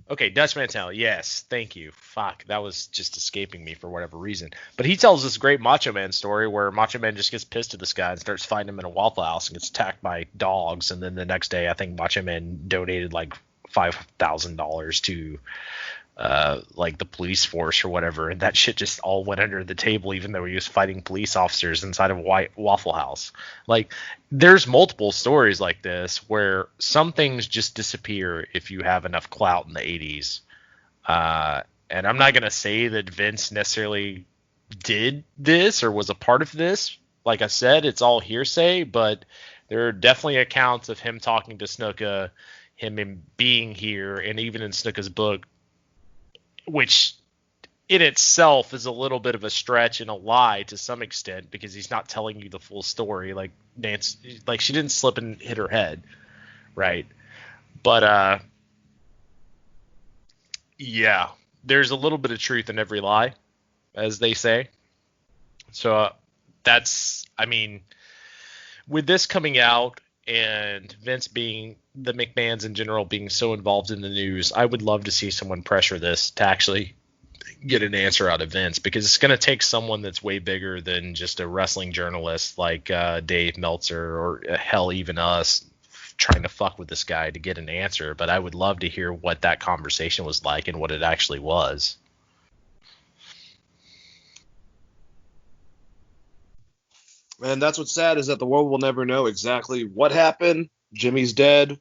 Okay, Dutch Mantel. Yes, thank you. Fuck, that was just escaping me for whatever reason. But he tells this great Macho Man story where Macho Man just gets pissed at this guy and starts fighting him in a Waffle House and gets attacked by dogs. And then the next day, I think Macho Man donated like $5,000 to like the police force or whatever, and that shit just all went under the table, even though he was fighting police officers inside of Waffle House. Like, there's multiple stories like this where some things just disappear if you have enough clout in the 80s. And I'm not gonna say that Vince necessarily did this or was a part of this. Like I said, it's all hearsay, but there are definitely accounts of him talking to Snuka, him being here, and even in Snuka's book, which in itself is a little bit of a stretch and a lie to some extent, because he's not telling you the full story. Like Nancy, like she didn't slip and hit her head, right? But yeah, there's a little bit of truth in every lie, as they say. So that's, I mean, with this coming out and Vince being, the McMahons in general being so involved in the news, I would love to see someone pressure this to actually get an answer out of Vince, because it's going to take someone that's way bigger than just a wrestling journalist like Dave Meltzer, or hell, even us, trying to fuck with this guy to get an answer. But I would love to hear what that conversation was like and what it actually was. And that's what's sad, is that the world will never know exactly what happened. Jimmy's dead.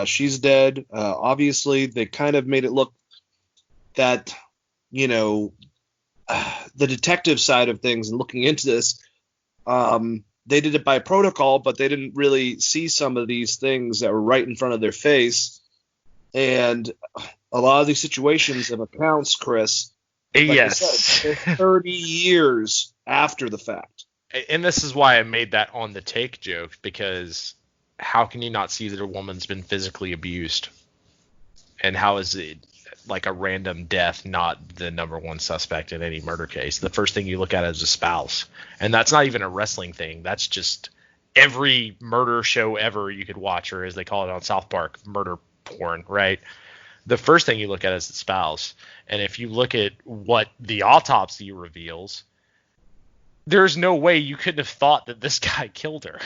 She's dead. Obviously, they kind of made it look that, you know, the detective side of things and looking into this, they did it by protocol, but they didn't really see some of these things that were right in front of their face. And a lot of these situations have accounts, Chris, like yes, I said, they're 30 years after the fact. And this is why I made that on the take joke, because how can you not see that a woman's been physically abused? And how is it like a random death not the number one suspect in any murder case? The first thing you look at is a spouse. And that's not even a wrestling thing. That's just every murder show ever you could watch, or as they call it on South Park, murder porn, right? The first thing you look at is the spouse. And if you look at what the autopsy reveals, there's no way you couldn't have thought that this guy killed her.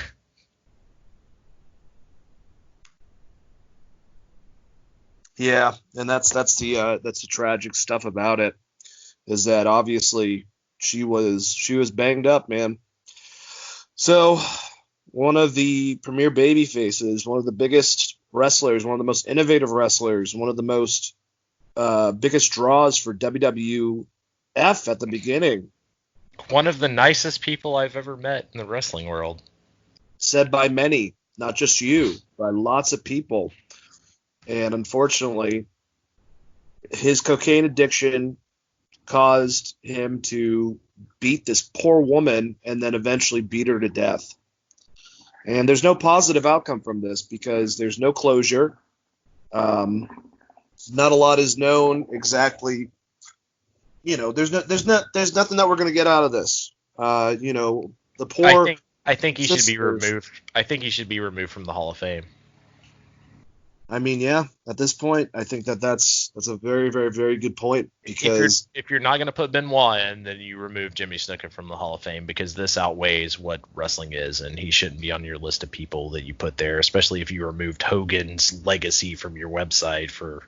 Yeah, and that's the tragic stuff about it, is that obviously she was banged up, man. So one of the premier baby faces, one of the biggest wrestlers, one of the most innovative wrestlers, one of the most biggest draws for WWF at the beginning. One of the nicest people I've ever met in the wrestling world. Said by many, not just you, by lots of people. And unfortunately, his cocaine addiction caused him to beat this poor woman and then eventually beat her to death. And there's no positive outcome from this, because there's no closure. Not a lot is known exactly. You know, there's nothing that we're going to get out of this. You know, the poor. I think he should be removed. I think he should be removed from the Hall of Fame. I mean, yeah, at this point, I think that's a very, very, very good point, because if you're not going to put Benoit in, then you remove Jimmy Snuka from the Hall of Fame, because this outweighs what wrestling is, and he shouldn't be on your list of people that you put there, especially if you removed Hogan's legacy from your website for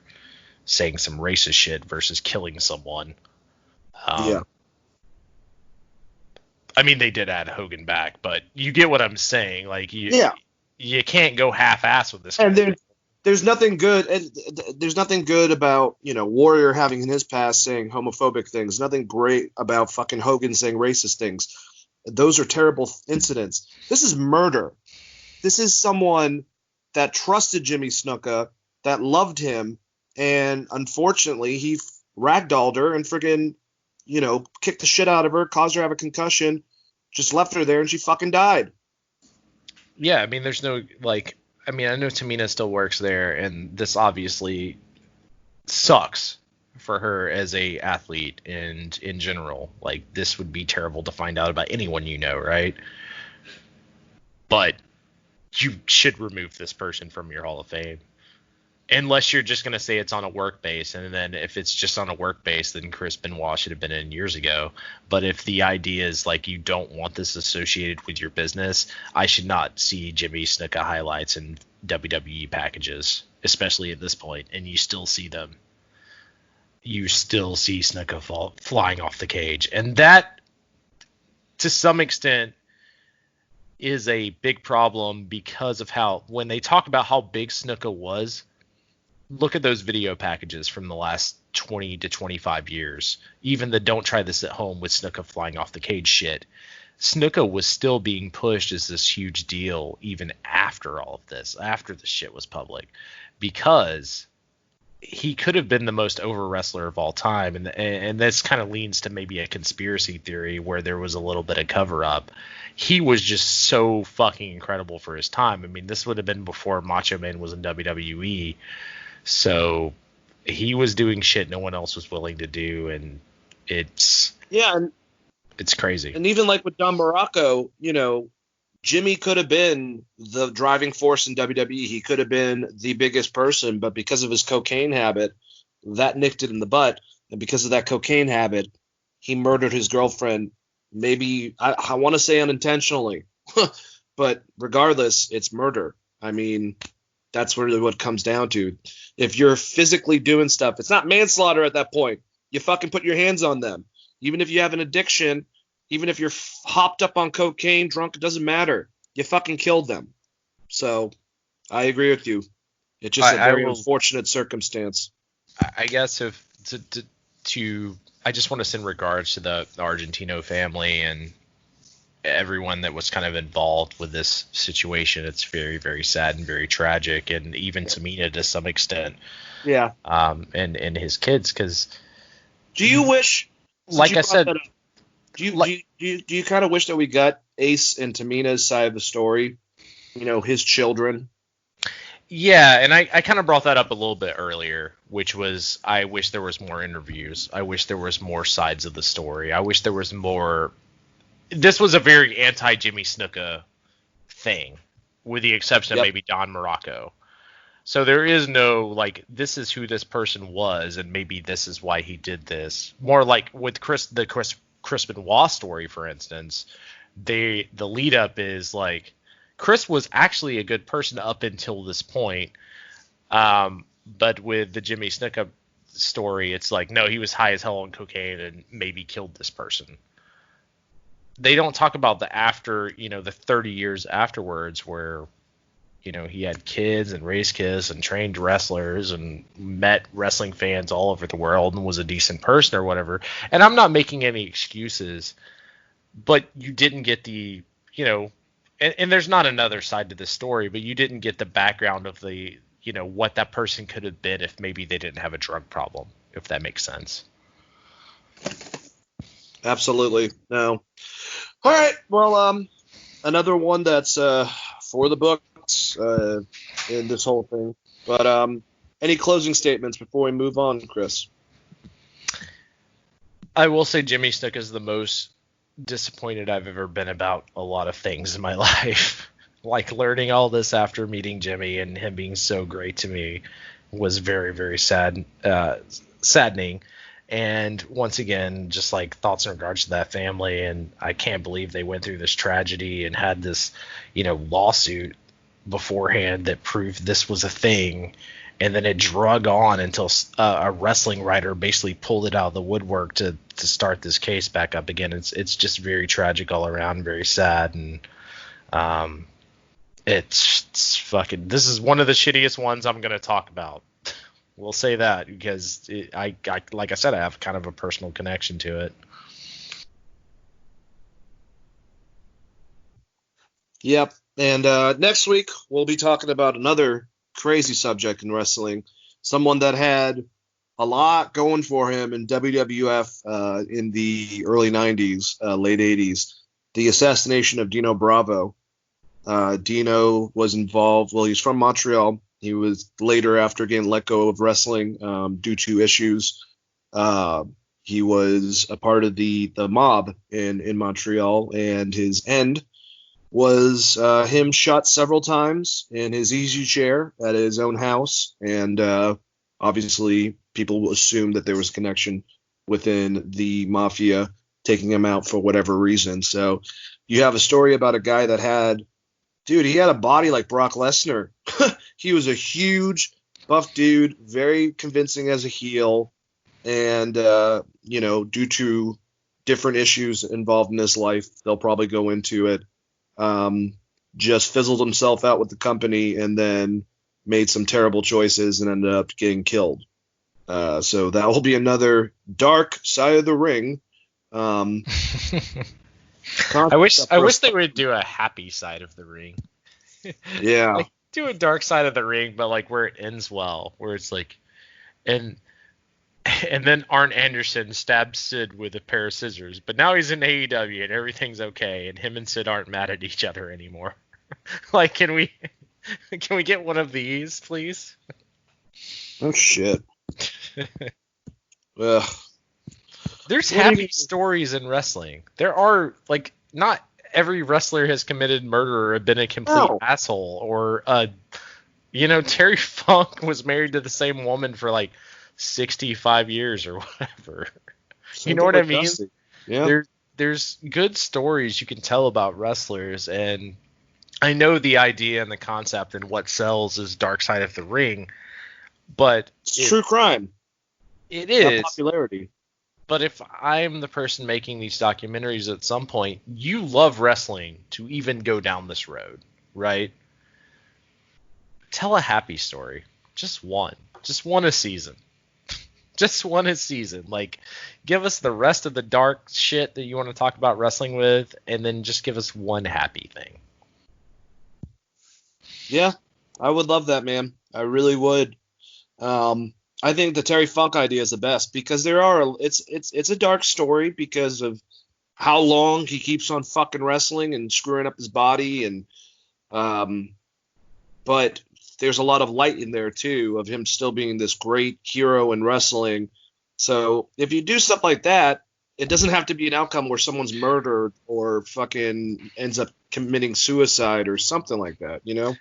saying some racist shit versus killing someone. Yeah. I mean, they did add Hogan back, but you get what I'm saying. Like, you can't go half-ass with this. And there's nothing good. And there's nothing good about, you know, Warrior having in his past saying homophobic things. Nothing great about fucking Hogan saying racist things. Those are terrible incidents. This is murder. This is someone that trusted Jimmy Snuka, that loved him, and unfortunately he ragdolled her and friggin', you know, kicked the shit out of her, caused her to have a concussion, just left her there, and she fucking died. Yeah, I mean, there's no, like, I mean, I know Tamina still works there, and this obviously sucks for her as a athlete and in general. Like, this would be terrible to find out about anyone you know, right? But you should remove this person from your Hall of Fame. Unless you're just going to say it's on a work base, and then if it's just on a work base, then Chris Benoit should have been in years ago. But if the idea is like you don't want this associated with your business, I should not see Jimmy Snuka highlights in WWE packages, especially at this point, and you still see them. you still see Snuka flying off the cage. And that, to some extent, is a big problem because of how, when they talk about how big Snuka was, look at those video packages from the last 20 to 25 years. Even the don't try this at home with Snuka flying off the cage shit. Snuka was still being pushed as this huge deal even after all of this, after the shit was public, because he could have been the most over wrestler of all time. And this kind of leans to maybe a conspiracy theory where there was a little bit of cover up. He was just so fucking incredible for his time. I mean, this would have been before Macho Man was in WWE. So he was doing shit no one else was willing to do. And it's crazy. And even like with Don Morocco, Jimmy could have been the driving force in WWE. He could have been the biggest person, but because of his cocaine habit, that nicked it in the butt. And because of that cocaine habit, he murdered his girlfriend. Maybe, I want to say unintentionally, but regardless, it's murder. I mean, that's really what it comes down to. If you're physically doing stuff, it's not manslaughter at that point. You fucking put your hands on them. Even if you have an addiction, even if you're hopped up on cocaine, drunk, it doesn't matter. You fucking killed them. So I agree with you. It's just a very unfortunate circumstance. I guess I just want to send regards to the Argentino family and everyone that was kind of involved with this situation. It's very, very sad and very tragic, and even Tamina to some extent. Yeah. And his kids, because. Do you wish? Like I said. Do you kind of wish that we got Ace and Tamina's side of the story? His children. Yeah, and I kind of brought that up a little bit earlier, which was I wish there was more interviews. I wish there was more sides of the story. I wish there was more. This was a very anti-Jimmy Snuka thing, with the exception of maybe Don Morocco. So there is no, this is who this person was, and maybe this is why he did this. More like with Chris Benoit story, for instance, the lead up is Chris was actually a good person up until this point. But with the Jimmy Snuka story, it's no, he was high as hell on cocaine and maybe killed this person. They don't talk about the after, the 30 years afterwards where, he had kids and raised kids and trained wrestlers and met wrestling fans all over the world and was a decent person or whatever. And I'm not making any excuses, but you didn't get the, and there's not another side to this story, but you didn't get the background of the, what that person could have been if maybe they didn't have a drug problem, if that makes sense. Absolutely. No. All right. Well, another one that's for the books in this whole thing. But any closing statements before we move on, Chris? I will say Jimmy Snuka is the most disappointed I've ever been about a lot of things in my life. Learning all this after meeting Jimmy and him being so great to me was very, very sad, saddening. And once again, just thoughts in regards to that family. And I can't believe they went through this tragedy and had this, lawsuit beforehand that proved this was a thing. And then it drug on until a wrestling writer basically pulled it out of the woodwork to start this case back up again. It's just very tragic all around, very sad. And it's fucking, this is one of the shittiest ones I'm going to talk about. We'll say that because I like I said, I have kind of a personal connection to it. Yep. And next week we'll be talking about another crazy subject in wrestling. Someone that had a lot going for him in WWF in the early 90s, late 80s. The assassination of Dino Bravo. Dino was involved. Well, he's from Montreal. He was later, after getting let go of wrestling due to issues, he was a part of the mob in Montreal, and his end was him shot several times in his easy chair at his own house. And obviously, people will assume that there was a connection within the mafia taking him out for whatever reason. So you have a story about a guy that had, he had a body like Brock Lesnar. He was a huge, buff dude, very convincing as a heel. and due to different issues involved in his life, they'll probably go into it. Just fizzled himself out with the company and then made some terrible choices and ended up getting killed. So that will be another dark side of the ring. I wish they would do a happy side of the ring. Yeah. Like, do a dark side of the ring, but like where it ends well, where it's like, and then Arn Anderson stabs Sid with a pair of scissors, but now he's in AEW and everything's okay, and him and Sid aren't mad at each other anymore. Like, can we get one of these, please? Oh shit. Ugh. There's happy stories in wrestling. There are, like, not every wrestler has committed murder or been a complete asshole, or Terry Funk was married to the same woman for like 65 years or whatever. You know what I mean? Yeah. There's good stories you can tell about wrestlers, and I know the idea and the concept and what sells is Dark Side of the Ring, but it's true crime. It is popularity. But if I'm the person making these documentaries at some point, you love wrestling to even go down this road, right? Tell a happy story. Just one. Just one a season. Just one a season. Like, give us the rest of the dark shit that you want to talk about wrestling with, and then just give us one happy thing. Yeah, I would love that, man. I really would. I think the Terry Funk idea is the best because it's a dark story because of how long he keeps on fucking wrestling and screwing up his body, and but there's a lot of light in there too of him still being this great hero in wrestling. So if you do stuff like that, it doesn't have to be an outcome where someone's murdered or fucking ends up committing suicide or something like that, you know?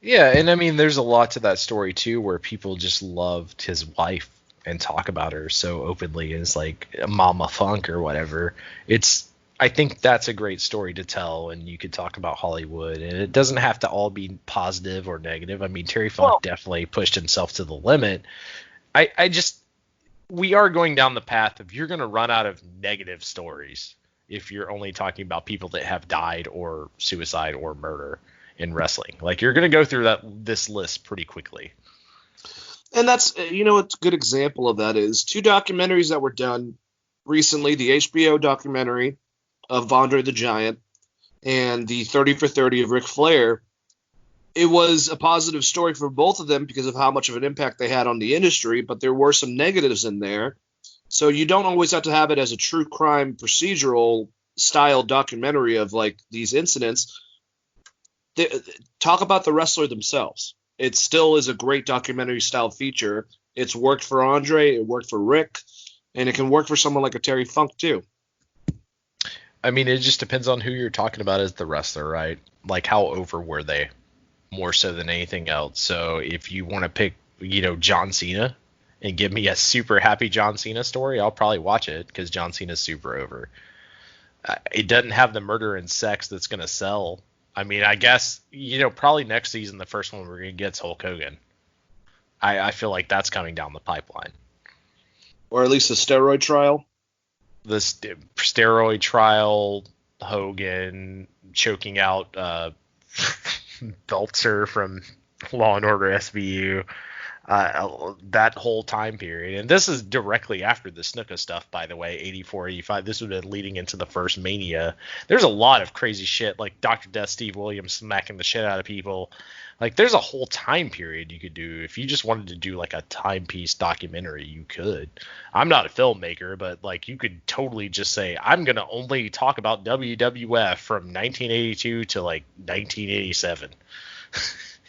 Yeah, and I mean, there's a lot to that story too, where people just loved his wife and talk about her so openly as like Mama Funk or whatever. I think that's a great story to tell, and you could talk about Hollywood, and it doesn't have to all be positive or negative. I mean, Terry Funk definitely pushed himself to the limit. We are going down the path of you're going to run out of negative stories if you're only talking about people that have died or suicide or murder in wrestling. Like, you're going to go through this list pretty quickly. And that's, a good example of that is two documentaries that were done recently, the HBO documentary of Andre the Giant and the 30 for 30 of Ric Flair. It was a positive story for both of them because of how much of an impact they had on the industry, but there were some negatives in there. So you don't always have to have it as a true crime procedural style documentary of like these incidents. Talk about the wrestler themselves. It still is a great documentary style feature. It's worked for Andre, it worked for Rick, and it can work for someone like a Terry Funk too. I mean, it just depends on who you're talking about as the wrestler, right? Like, how over were they, more so than anything else. So if you want to pick, John Cena and give me a super happy John Cena story, I'll probably watch it because John Cena's super over. It doesn't have the murder and sex that's going to sell. I mean, I guess, probably next season, the first one we're going to get is Hulk Hogan. I feel like that's coming down the pipeline. Or at least a steroid trial. The steroid trial, Hogan choking out Belzer from Law and Order SVU. That whole time period. And this is directly after the Snuka stuff, by the way, 84, 85. This would have been leading into the first Mania. There's a lot of crazy shit, like Dr. Death, Steve Williams smacking the shit out of people. Like, there's a whole time period you could do. If you just wanted to do, like, a timepiece documentary, you could. I'm not a filmmaker, but, like, you could totally just say, I'm going to only talk about WWF from 1982 to, like, 1987.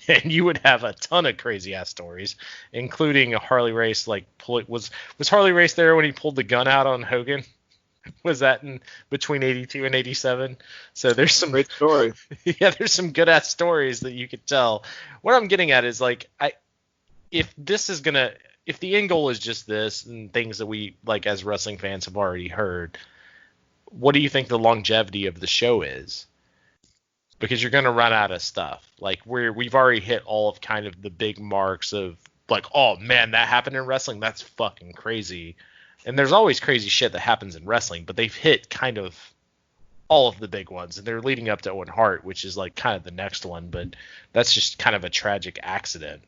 And you would have a ton of crazy ass stories, including a Harley Race. Like, was Harley Race there when he pulled the gun out on Hogan? Was that in between 82 and 87? So there's some great story. Yeah, there's some good ass stories that you could tell. What I'm getting at is, like, if the end goal is just this and things that we, like, as wrestling fans have already heard, what do you think the longevity of the show is? Because you're going to run out of stuff. Like, we've already hit all of kind of the big marks of, like, oh man, that happened in wrestling. That's fucking crazy. And there's always crazy shit that happens in wrestling, but they've hit kind of all of the big ones, and they're leading up to Owen Hart, which is like kind of the next one, but that's just kind of a tragic accident.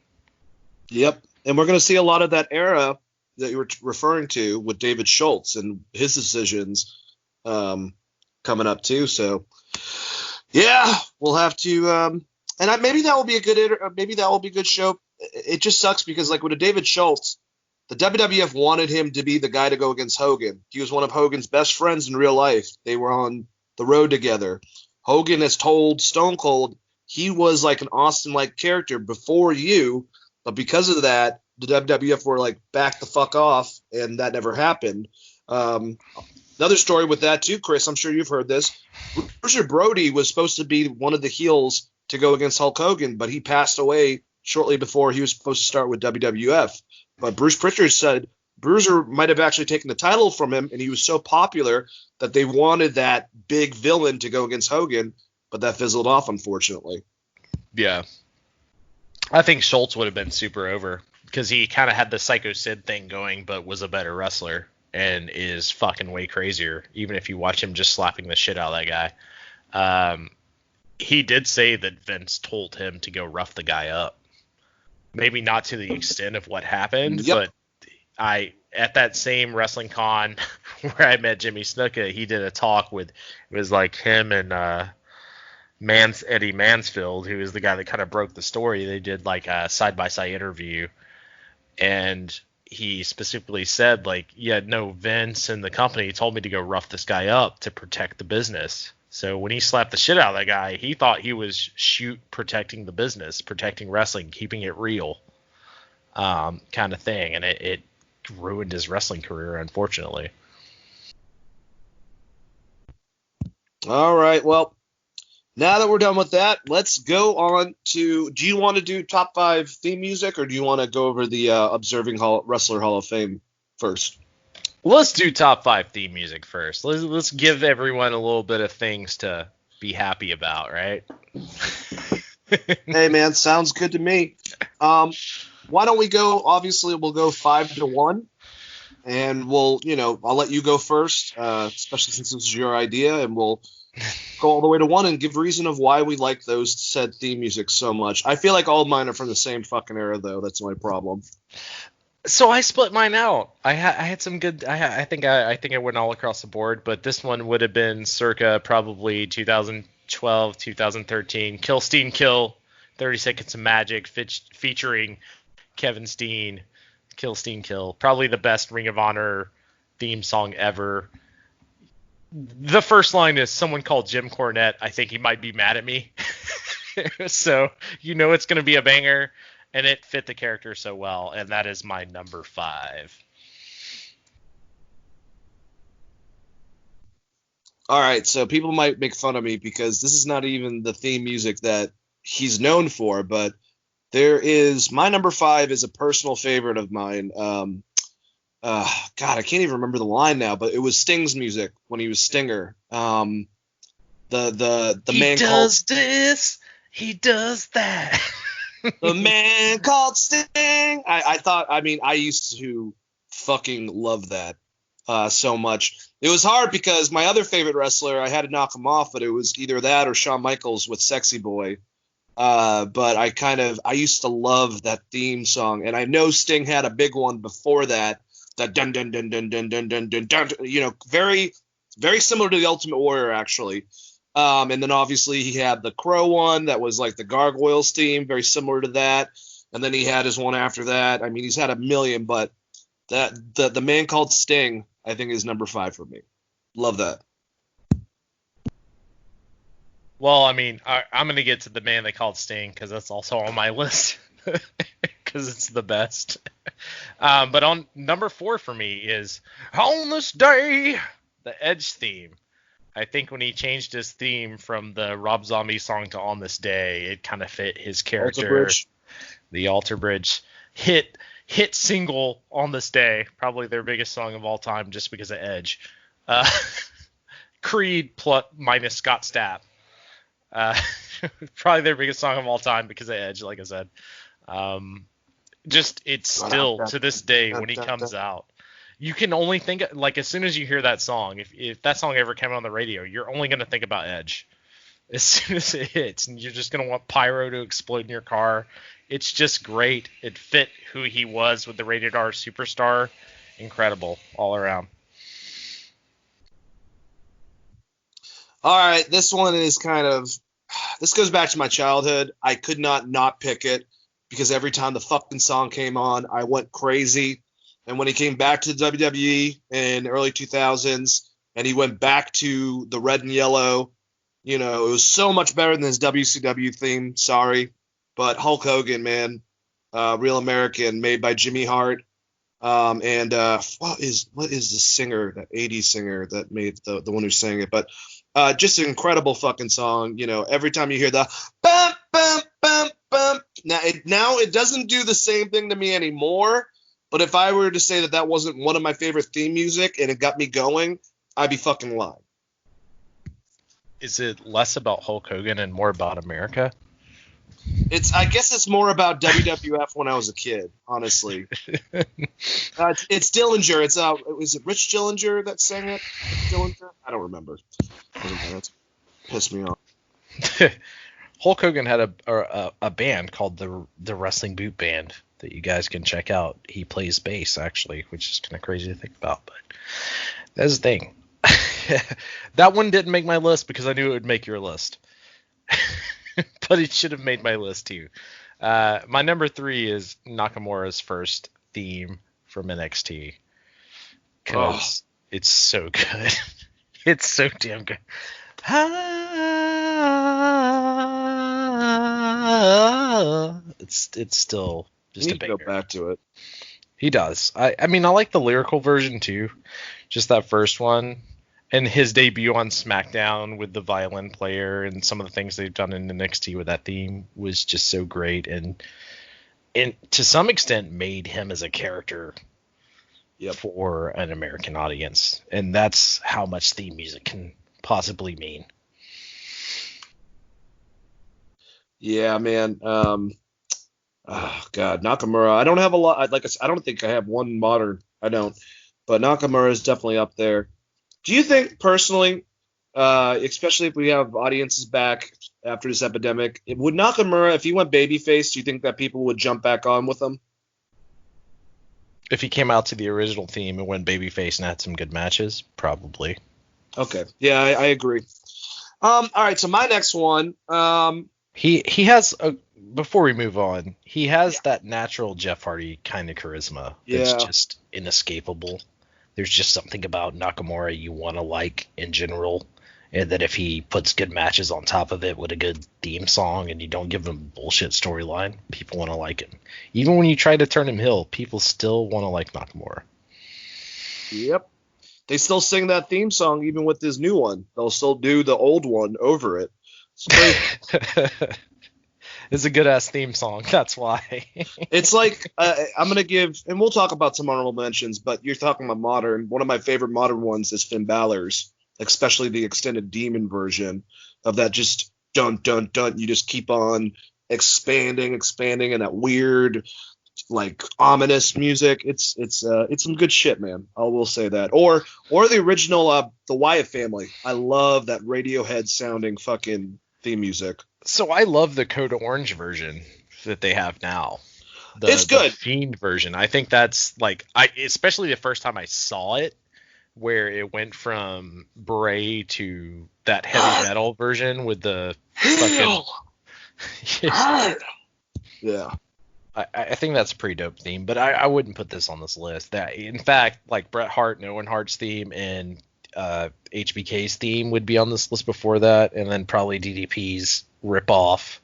Yep. And we're going to see a lot of that era that you were referring to with David Schultz and his decisions coming up too. So yeah, we'll have to maybe that will be a good show. It just sucks because like with a David Schultz, the WWF wanted him to be the guy to go against Hogan. He was one of Hogan's best friends in real life. They were on the road together. Hogan has told Stone Cold he was like an Austin-like character before you, but because of that, the WWF were like, back the fuck off, and that never happened. Another story with that too, Chris, I'm sure you've heard this. Bruiser Brody was supposed to be one of the heels to go against Hulk Hogan, but he passed away shortly before he was supposed to start with WWF. But Bruce Pritchard said Bruiser might have actually taken the title from him, and he was so popular that they wanted that big villain to go against Hogan, but that fizzled off, unfortunately. Yeah. I think Schultz would have been super over because he kind of had the Psycho Sid thing going, but was a better wrestler and is fucking way crazier, even if you watch him just slapping the shit out of that guy. He did say that Vince told him to go rough the guy up. Maybe not to the extent of what happened, but at that same wrestling con where I met Jimmy Snuka, he did a talk with, it was like him and Eddie Mansfield, who is the guy that kind of broke the story. They did like a side-by-side interview, and he specifically said, like, yeah, no, Vince and the company told me to go rough this guy up to protect the business. So when he slapped the shit out of that guy, he thought he was protecting the business, protecting wrestling, keeping it real, kind of thing. And it ruined his wrestling career, unfortunately. All right. Well, now that we're done with that, let's go on to, do you want to do top 5 theme music, or do you want to go over the Observing Wrestler Hall of Fame first? Let's do top 5 theme music first. Let's give everyone a little bit of things to be happy about, right? Hey, man, sounds good to me. Why don't we go, obviously, we'll go 5-1, and I'll let you go first, especially since this is your idea, and we'll go all the way to 1 and give reason of why we like those said theme music so much. I feel like all of mine are from the same fucking era, though. That's my problem. So I split mine out. I had some good. I think I went all across the board, but this one would have been circa probably 2012, 2013. Kill Steen Kill, 30 Seconds of Magic, featuring Kevin Steen. Kill Steen Kill, probably the best Ring of Honor theme song ever. The first line is, someone called Jim Cornette. I think he might be mad at me. So it's going to be a banger. And it fit the character so well, and that is my number 5. All right, so people might make fun of me because this is not even the theme music that he's known for, but my number 5 is a personal favorite of mine. God, I can't even remember the line now, but it was Sting's music when he was Stinger. The man does this, he does that. The man called Sting. I used to fucking love that so much. It was hard because my other favorite wrestler, I had to knock him off, but it was either that or Shawn Michaels with Sexy Boy. But I used to love that theme song, and I know Sting had a big one before that. That dun dun dun dun dun dun dun dun dun. Very, very similar to the Ultimate Warrior, actually. And then obviously he had the Crow one that was like the Gargoyles theme, very similar to that. And then he had his one after that. I mean, he's had a million, but the man called Sting, I think, is number 5 for me. Love that. Well, I mean, I'm going to get to the man they called Sting because that's also on my list because it's the best. But on number 4 for me is On This Day, the Edge theme. I think when he changed his theme from the Rob Zombie song to On This Day, it kind of fit his character. The Alter Bridge hit single On This Day, probably their biggest song of all time, just because of Edge. Creed minus Scott Stapp, probably their biggest song of all time because of Edge, like I said. It's still to this day when he comes out. you can only think like as soon as you hear that song, if that song ever came on the radio, you're only gonna think about Edge as soon as it hits, and you're just gonna want pyro to explode in your car. It's just great. It fit who he was with the rated R superstar. Incredible all around. All right, this one is this goes back to my childhood. I could not pick it because every time the fucking song came on, I went crazy. And when he came back to the WWE in the early 2000s and he went back to the red and yellow, it was so much better than his WCW theme. Sorry. But Hulk Hogan, man, Real American, made by Jimmy Hart. And what is the singer, that 80s singer that made the one who sang it? But just an incredible fucking song. Every time you hear the bum, bum, bum, bum. Now it doesn't do the same thing to me anymore. But if I were to say that wasn't one of my favorite theme music and it got me going, I'd be fucking lying. Is it less about Hulk Hogan and more about America? I guess it's more about WWF when I was a kid, honestly. It's Dillinger. Is it Rich Dillinger that sang it? Dillinger? I don't remember. That pissed me off. Hulk Hogan had a band called the Wrestling Boot Band that you guys can check out. He plays bass, actually, which is kind of crazy to think about, but that's the thing. That one didn't make my list because I knew it would make your list. But it should have made my list too. My number 3 is Nakamura's first theme from NXT. Because it's so good. It's so damn good. It's still just a banger. Go back to it. He does. I mean, I like the lyrical version too. Just that first one. And his debut on Smackdown with the violin player and some of the things they've done in NXT with that theme was just so great. And to some extent made him as a character for an American audience. And that's how much theme music can possibly mean. Yeah, man. Oh God, Nakamura. I don't have a lot. I don't think I have one modern. I don't. But Nakamura is definitely up there. Do you think personally, especially if we have audiences back after this epidemic, would Nakamura, if he went babyface, do you think that people would jump back on with him? If he came out to the original theme and went babyface and had some good matches, probably. Okay. Yeah, I agree. All right. So my next one. He has before we move on, he has that natural Jeff Hardy kind of charisma that's just inescapable. There's just something about Nakamura you want to like in general, and that if he puts good matches on top of it with a good theme song and you don't give him a bullshit storyline, people want to like him. Even when you try to turn him heel, people still want to like Nakamura. Yep. They still sing that theme song even with this new one. They'll still do the old one over it. It's a good-ass theme song. That's why. It's like, I'm going to give, and we'll talk about some honorable mentions, but you're talking about modern. One of my favorite modern ones is Finn Balor's, especially the extended Demon version of that just dun, dun, dun. You just keep on expanding, and that weird, like, ominous music. It's some good shit, man. I will say that. Or the original, the Wyatt family. I love that Radiohead sounding fucking theme music. So I love the Code Orange version that they have now. It's good. The Fiend version. I think that's like, especially the first time I saw it, where it went from Bray to that heavy metal version with the fucking. Yeah. I think that's a pretty dope theme, but I wouldn't put this on this list. That in fact, like Bret Hart and Owen Hart's theme and HBK's theme would be on this list before that, and then probably DDP's rip-off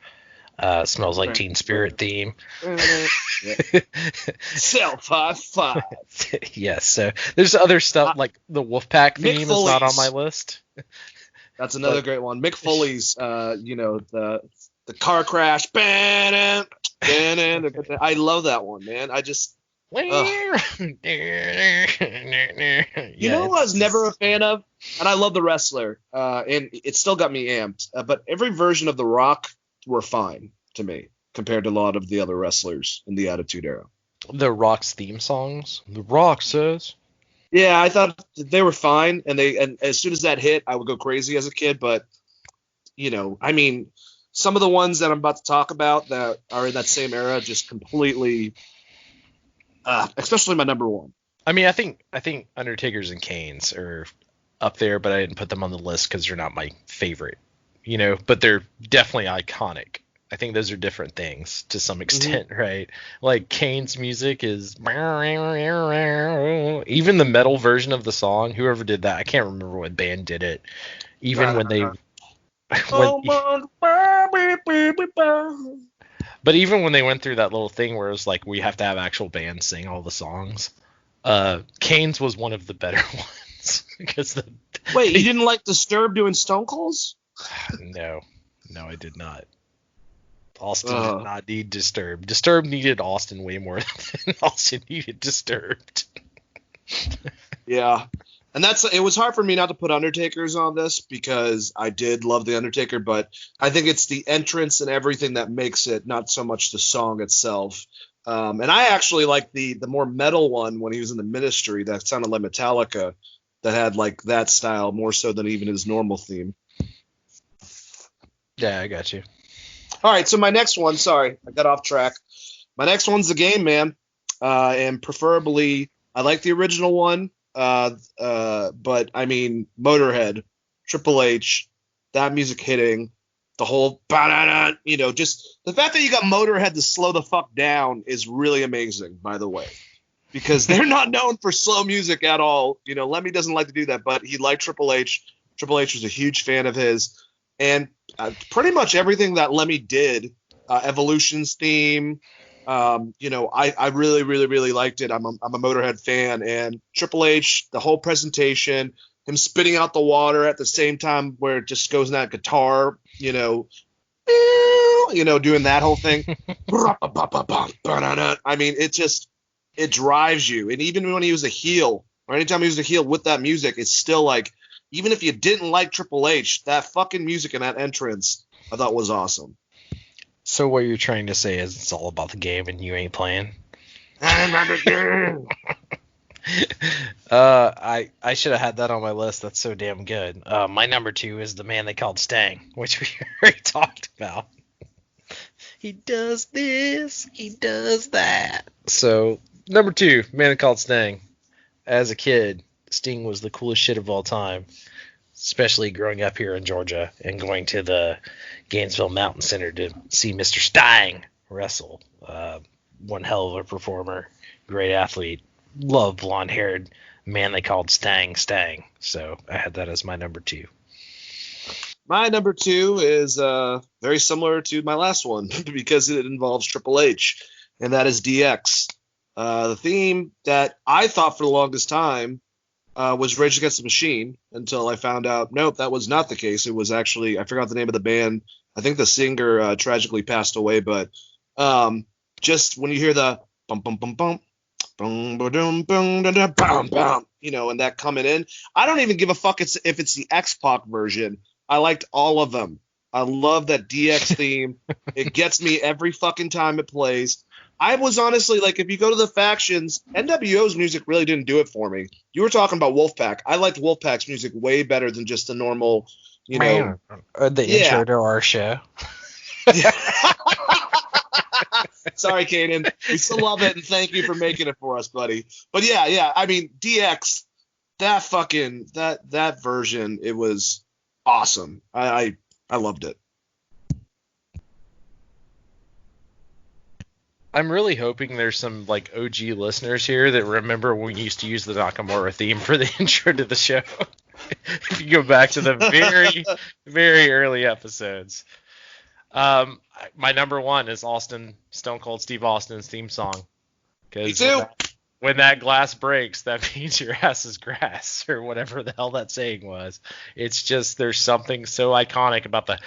Smells Like Teen Spirit theme. Self high five. Yes, so there's other stuff like the Wolfpack theme is not on my list. That's another great one. Mick Foley's, the car crash. I love that one, man. I just. You know what I was never a fan of? And I love the wrestler, and it still got me amped. But every version of The Rock were fine to me compared to a lot of the other wrestlers in the Attitude Era. The Rock's theme songs? The Rock says. Yeah, I thought they were fine, and as soon as that hit, I would go crazy as a kid. But I mean, some of the ones that I'm about to talk about that are in that same era, just completely, especially my number one. I mean, I think Undertakers and Canes are up there, but I didn't put them on the list because they're not my favorite. But they're definitely iconic. I think those are different things to some extent, right? Like Kane's music is even the metal version of the song. Whoever did that, I can't remember what band did it. Even when they, but even when they went through that little thing where it was like we have to have actual bands sing all the songs, Kane's was one of the better ones because Wait, you didn't like Disturbed doing Stone Colds? No, I did not. Austin did not need Disturbed. Disturbed needed Austin way more than Austin needed Disturbed. Yeah. And it was hard for me not to put Undertakers on this because I did love The Undertaker, but I think it's the entrance and everything that makes it, not so much the song itself. And I actually like the more metal one when he was in the Ministry that sounded like Metallica, that had like that style more so than even his normal theme. Yeah, I got you. All right, so my next one, sorry, I got off track. My next one's the Game Man, and preferably I like the original one, but I mean Motorhead, Triple H, that music hitting, the whole just the fact that you got Motorhead to slow the fuck down is really amazing, by the way, because they're not known for slow music at all. Lemmy doesn't like to do that, but he liked Triple H. Triple H was a huge fan of his. And pretty much everything that Lemmy did, Evolution's theme, I really, really, really liked it. I'm a Motorhead fan, and Triple H, the whole presentation, him spitting out the water at the same time where it just goes in that guitar, doing that whole thing. I mean, it drives you. And even when he was a heel, or anytime he was a heel with that music, it's still like, even if you didn't like Triple H, that fucking music and that entrance I thought was awesome. So what you're trying to say is it's all about the game and you ain't playing? I should have had that on my list. That's so damn good. My number 2 is the man they called Stang, which we already talked about. He does this, he does that. So number 2, man they called Stang. As a kid, Sting was the coolest shit of all time, especially growing up here in Georgia and going to the Gainesville Mountain Center to see Mr. Stang wrestle. One hell of a performer, great athlete, love blonde-haired man they called Stang. So I had that as my number 2. My number 2 is very similar to my last one because it involves Triple H, and that is DX. The theme that I thought for the longest time was Rage Against the Machine until I found out, nope, that was not the case. It was actually, I forgot the name of the band. I think the singer tragically passed away, but just when you hear the bum bum bum bum bum bum bum bum bum, and that coming in, I don't even give a fuck if it's the X-Pac version. I liked all of them. I love that DX theme. It gets me every fucking time it plays. I was honestly like, if you go to the factions, NWO's music really didn't do it for me. You were talking about Wolfpack. I liked Wolfpack's music way better than just the normal, the intro to our show. Sorry, Kanan. We still love it, and thank you for making it for us, buddy. But yeah. I mean, DX, that version, it was awesome. I loved it. I'm really hoping there's some like OG listeners here that remember when we used to use the Nakamura theme for the intro to the show. If you go back to the very, very early episodes. My number 1 is Stone Cold Steve Austin's theme song. Me too. When that glass breaks, that means your ass is grass, or whatever the hell that saying was. It's just, there's something so iconic about the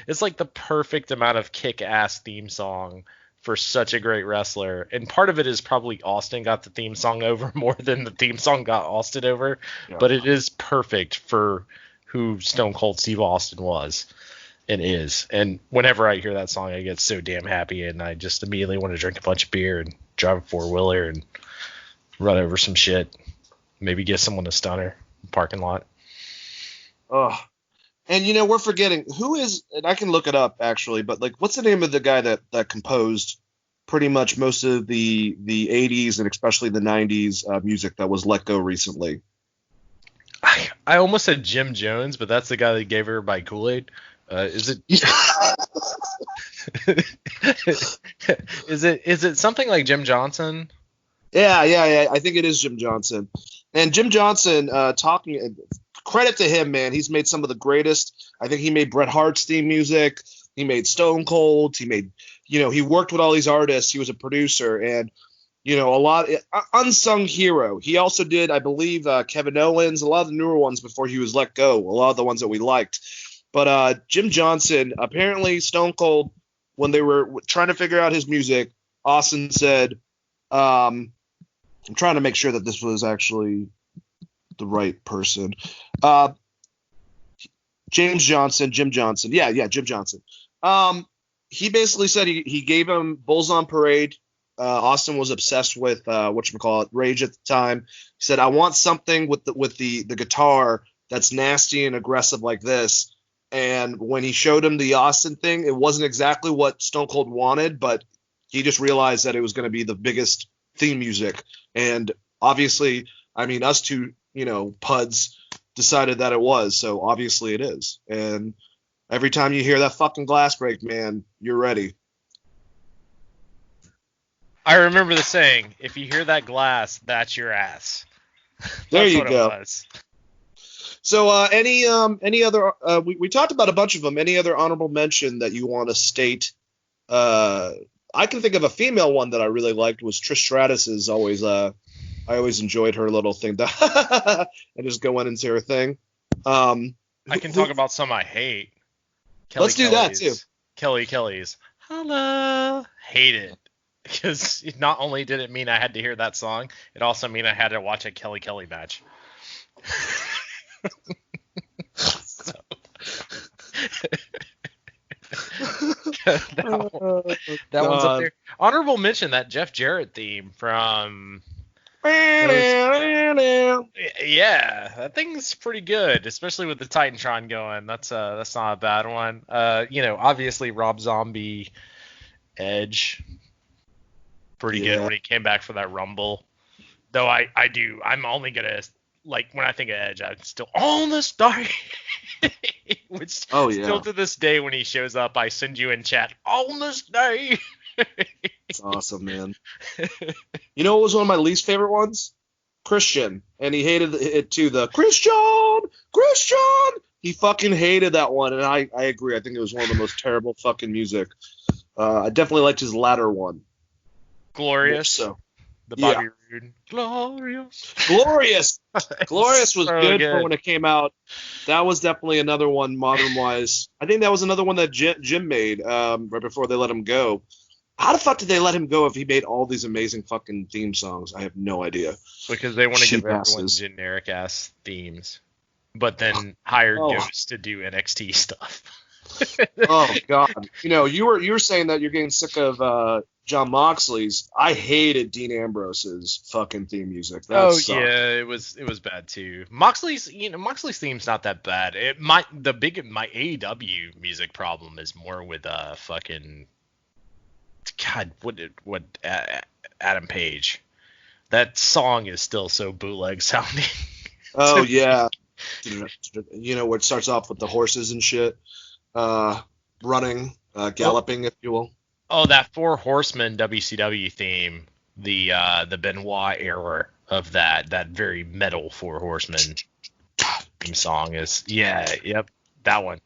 it's like the perfect amount of kick-ass theme song for such a great wrestler. And part of it is probably Austin got the theme song over more than the theme song got Austin over. Yeah. But it is perfect for who Stone Cold Steve Austin was and is. And whenever I hear that song, I get so damn happy, and I just immediately want to drink a bunch of beer and drive a four-wheeler and Run over some shit. Maybe give someone a stunner. Parking lot. Oh, and we're forgetting who is, and I can look it up actually, but like, what's the name of the guy that composed pretty much most of the 80s and especially the 90s music that was let go recently? I almost said Jim Jones, but that's the guy that gave everybody Kool-Aid. Is it? is it something like Jim Johnson? Yeah. I think it is Jim Johnson. And Jim Johnson, credit to him, man. He's made some of the greatest. I think he made Bret Hart's theme music. He made Stone Cold. He made, he worked with all these artists. He was a producer and, a lot unsung hero. He also did, I believe, Kevin Owens, a lot of the newer ones before he was let go, a lot of the ones that we liked. But Jim Johnson, apparently Stone Cold, when they were trying to figure out his music, Austin said, I'm trying to make sure that this was actually the right person. Jim Johnson. Yeah, Jim Johnson. He basically said he gave him Bulls on Parade. Austin was obsessed with whatchamacallit, Rage at the time. He said, I want something with the guitar that's nasty and aggressive like this. And when he showed him the Austin thing, it wasn't exactly what Stone Cold wanted, but he just realized that it was going to be the biggest theme music. And obviously, I mean, us two, puds decided that it was. So obviously it is. And every time you hear that fucking glass break, man, you're ready. I remember the saying, if you hear that glass, that's your ass. There you what go. It was. So any other we talked about a bunch of them. Any other honorable mention that you want to state? I can think of a female one that I really liked was Trish Stratus. Is always I always enjoyed her little thing and just going into her thing. I can talk about some I hate. Let's do that too. Kelly's. Hello. Hate it. Because not only did it mean I had to hear that song, it also mean I had to watch a Kelly match. that one's up there. Honorable mention, that Jeff Jarrett theme from... Yeah, that thing's pretty good, especially with the Titantron going. That's not a bad one. Obviously Rob Zombie, Edge, pretty good when he came back for that Rumble. Though I'm only gonna, like, when I think of Edge, I'm still on the star. Which still to this day, when he shows up, I send you in chat on this day. It's awesome, man. You know what was one of my least favorite ones? Christian. And he hated it too. The Christian! He fucking hated that one, and I agree. I think it was one of the most terrible fucking music. I definitely liked his latter one. Glorious. So, the Bobby Roode. Glorious. Glorious was so good for when it came out. That was definitely another one, modern-wise. I think that was another one that Jim made right before they let him go. How the fuck did they let him go if he made all these amazing fucking theme songs? I have no idea. Because they want to give everyone generic-ass themes, but then hired Ghost to do NXT stuff. Oh, God. You were saying that you're getting sick of John Moxley's. I hated Dean Ambrose's fucking theme music. That sucked. Yeah, it was bad too. Moxley's theme's not that bad. My AEW music problem is more with fucking God, what Adam Page. That song is still so bootleg sounding. Oh yeah. Where it starts off with the horses and shit, running, galloping, if you will. Oh, that Four Horsemen WCW theme, the Benoit era of that very metal Four Horsemen theme song is that one.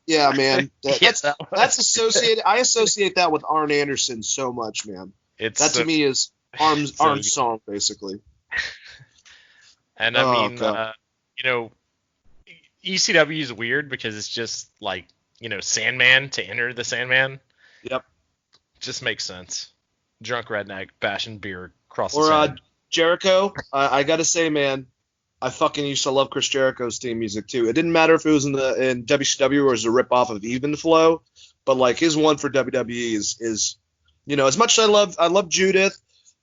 Yeah, man. That's associated. I associate that with Arn Anderson so much, man. To me is Arn's song, basically. And I mean, ECW is weird because it's just like, Sandman to enter the Sandman. Yep. Just makes sense. Drunk redneck bashing beer across the sand. Jericho. I gotta say, man, I fucking used to love Chris Jericho's theme music too. It didn't matter if it was in WCW or it was a ripoff of Even Flow, but like his one for WWE is as much as I love Judith,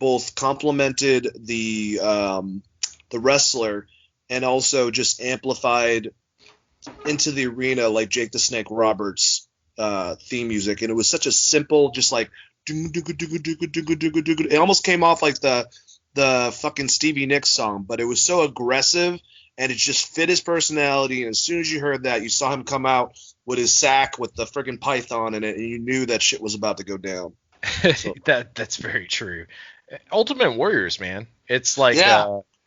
both complemented the wrestler and also just amplified into the arena like Jake the Snake Roberts theme music. And it was such a simple, just like it almost came off like the fucking Stevie Nicks song, but it was so aggressive and it just fit his personality. And as soon as you heard that, you saw him come out with his sack with the friggin' python in it, and you knew that shit was about to go down. So. That's very true. Ultimate Warriors, man. It's like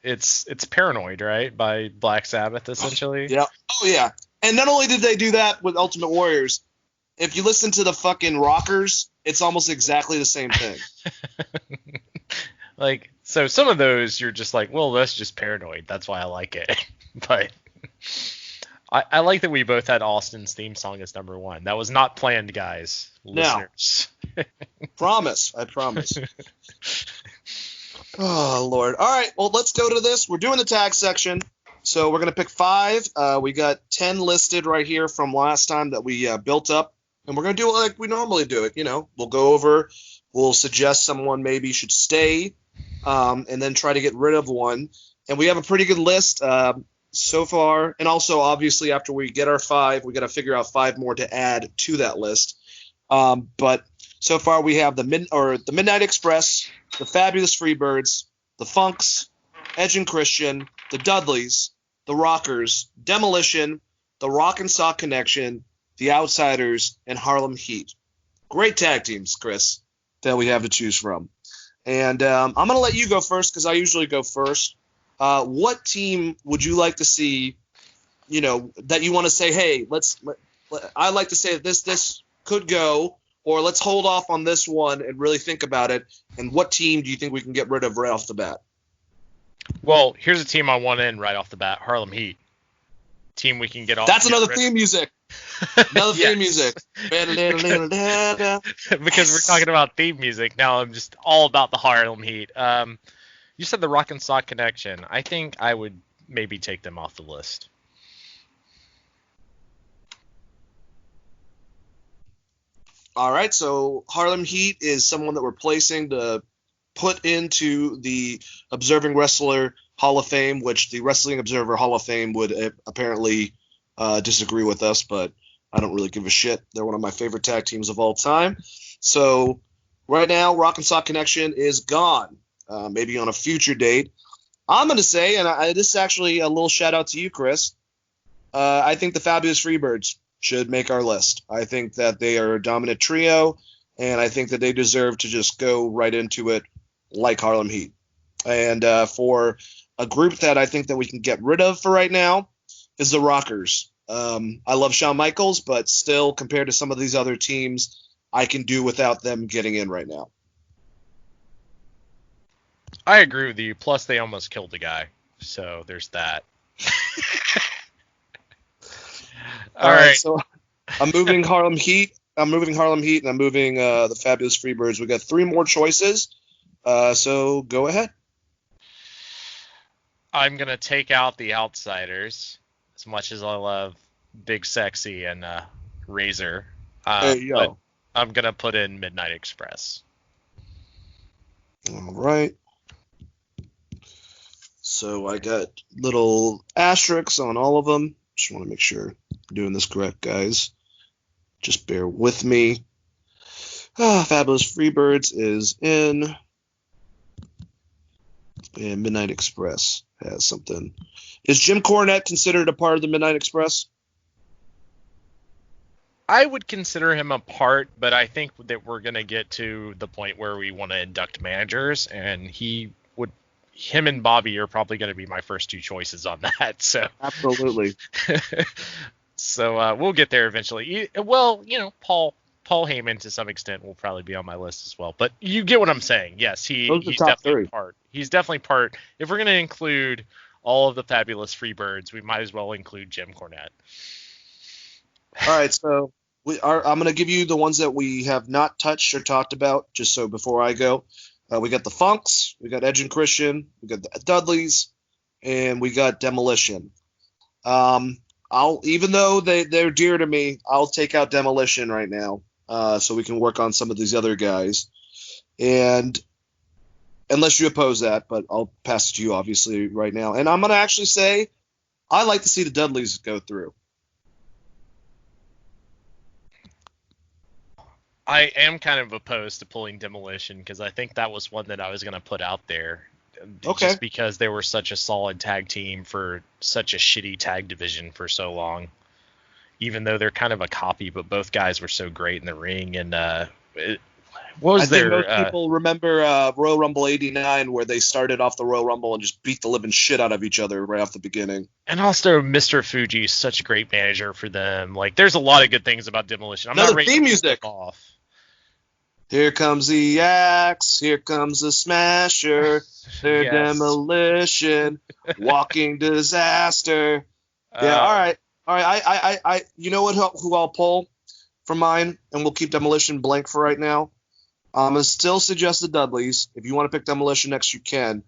it's Paranoid, right? By Black Sabbath, essentially. Yeah. Oh yeah. And not only did they do that with Ultimate Warriors, if you listen to the fucking Rockers, it's almost exactly the same thing. Like, so some of those you're just like, well, that's just Paranoid. That's why I like it. But I like that we both had Austin's theme song as number one. That was not planned, guys. Listeners. No. I promise. Oh, Lord. All right, well, let's go to this. We're doing the tag section, so we're going to pick 5. We got 10 listed right here from last time that we built up, and we're going to do it like we normally do it. You know, we'll go over, we'll suggest someone maybe should stay, and then try to get rid of one. And we have a pretty good list so far, and also, obviously, after we get our 5, we got to figure out 5 more to add to that list. But so far, we have the Midnight Express, the Fabulous Freebirds, the Funks, Edge and Christian, the Dudleys, the Rockers, Demolition, the Rock and Sock Connection, the Outsiders, and Harlem Heat. Great tag teams, Chris, that we have to choose from. And I'm going to let you go first because I usually go first. What team would you like to see, you know, that you want to say, hey, I'd like to say that this could go, or let's hold off on this one and really think about it. And what team do you think we can get rid of right off the bat? Well, here's a team I want in right off the bat, Harlem Heat. Team we can get off. That's another theme music. Another theme music. Because we're talking about theme music. Now I'm just all about the Harlem Heat. You said the Rock and Sock Connection. I think I would maybe take them off the list. All right, so Harlem Heat is someone that we're placing to put into the Observing Wrestler Hall of Fame, which the Wrestling Observer Hall of Fame would apparently disagree with us, but I don't really give a shit. They're one of my favorite tag teams of all time. So right now, Rock and Sock Connection is gone. Maybe on a future date. I'm going to say, and this is actually a little shout out to you, Chris, I think the Fabulous Freebirds should make our list. I think that they are a dominant trio, and I think that they deserve to just go right into it like Harlem Heat. And for a group that I think that we can get rid of for right now is the Rockers. I love Shawn Michaels, but still, compared to some of these other teams, I can do without them getting in right now. I agree with you. Plus, they almost killed the guy. So there's that. All right. So I'm moving Harlem Heat. And I'm moving the Fabulous Freebirds. We got 3 more choices. So go ahead. I'm going to take out the Outsiders, as much as I love Big Sexy and Razor. But I'm going to put in Midnight Express. All right. So I got little asterisks on all of them. Just want to make sure I'm doing this correct, guys. Just bear with me. Fabulous Freebirds is in. And Midnight Express has something. Is Jim Cornette considered a part of the Midnight Express? I would consider him a part, but I think that we're going to get to the point where we want to induct managers, and him and Bobby are probably going to be my first 2 choices on that. So absolutely. So we'll get there eventually. Well, you know, Paul Heyman to some extent will probably be on my list as well. But you get what I'm saying. Yes, he's definitely part. He's definitely part. If we're going to include all of the Fabulous Freebirds, we might as well include Jim Cornette. All right, so I'm going to give you the ones that we have not touched or talked about, just so before I go. We got the Funks, we got Edge and Christian, we got the Dudleys, and we got Demolition. Even though they're dear to me, I'll take out Demolition right now, so we can work on some of these other guys. And unless you oppose that, but I'll pass it to you obviously right now. And I'm going to actually say I like to see the Dudleys go through. I am kind of opposed to pulling Demolition because I think that was one that I was going to put out there. Okay. Just because they were such a solid tag team for such a shitty tag division for so long. Even though they're kind of a copy, but both guys were so great in the ring. And what was their... think most people remember Royal Rumble 89 where they started off the Royal Rumble and just beat the living shit out of each other right off the beginning. And also, Mr. Fuji is such a great manager for them. Like, there's a lot of good things about Demolition. I'm not ready theme to music off. Here comes the Axe, here comes the Smasher, their Yes. Demolition, Walking Disaster. Yeah, all right. I you know what? Who I'll pull for mine, and we'll keep Demolition blank for right now. I'm gonna still suggest the Dudleys. If you want to pick Demolition next, you can.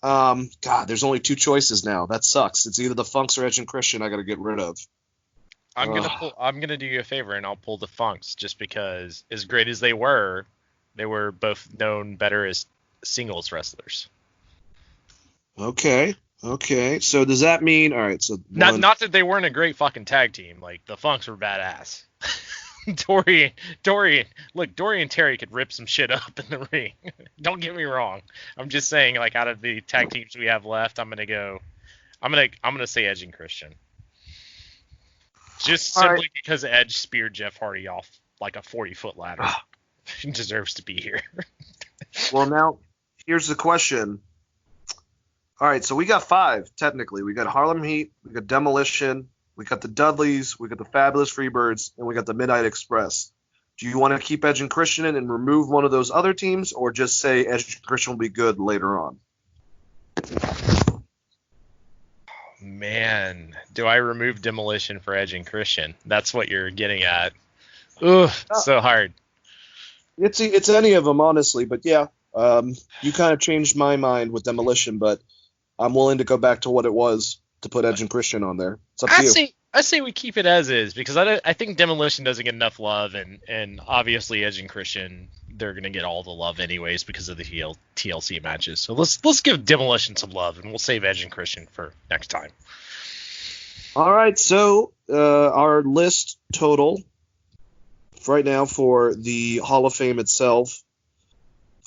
God, there's only two choices now. That sucks. It's either the Funks or Edge and Christian. I got to get rid of. I'm gonna do you a favor and I'll pull the Funks just because, as great as they were both known better as singles wrestlers. Okay. So does that mean all right? So not that they weren't a great fucking tag team. Like the Funks were badass. Dory and Terry could rip some shit up in the ring. Don't get me wrong. I'm just saying, like, out of the tag teams we have left, I'm gonna say Edge and Christian. Just simply because Edge speared Jeff Hardy off like a 40-foot ladder. He deserves to be here. Well, now here's the question. All right, so we got 5 technically. We got Harlem Heat, we got Demolition, we got the Dudleys, we got the Fabulous Freebirds, and we got the Midnight Express. Do you want to keep Edge and Christian in and remove one of those other teams, or just say Edge and Christian will be good later on? Man, do I remove Demolition for Edge and Christian? That's what you're getting at. Ugh, so hard. It's any of them, honestly, but yeah. You kind of changed my mind with Demolition, but I'm willing to go back to what it was to put Edge and Christian on there. It's up to you. I say we keep it as is because I think Demolition doesn't get enough love, and obviously Edge and Christian, they're gonna get all the love anyways because of the TLC matches. So let's give Demolition some love, and we'll save Edge and Christian for next time. All right, so our list total right now for the Hall of Fame itself.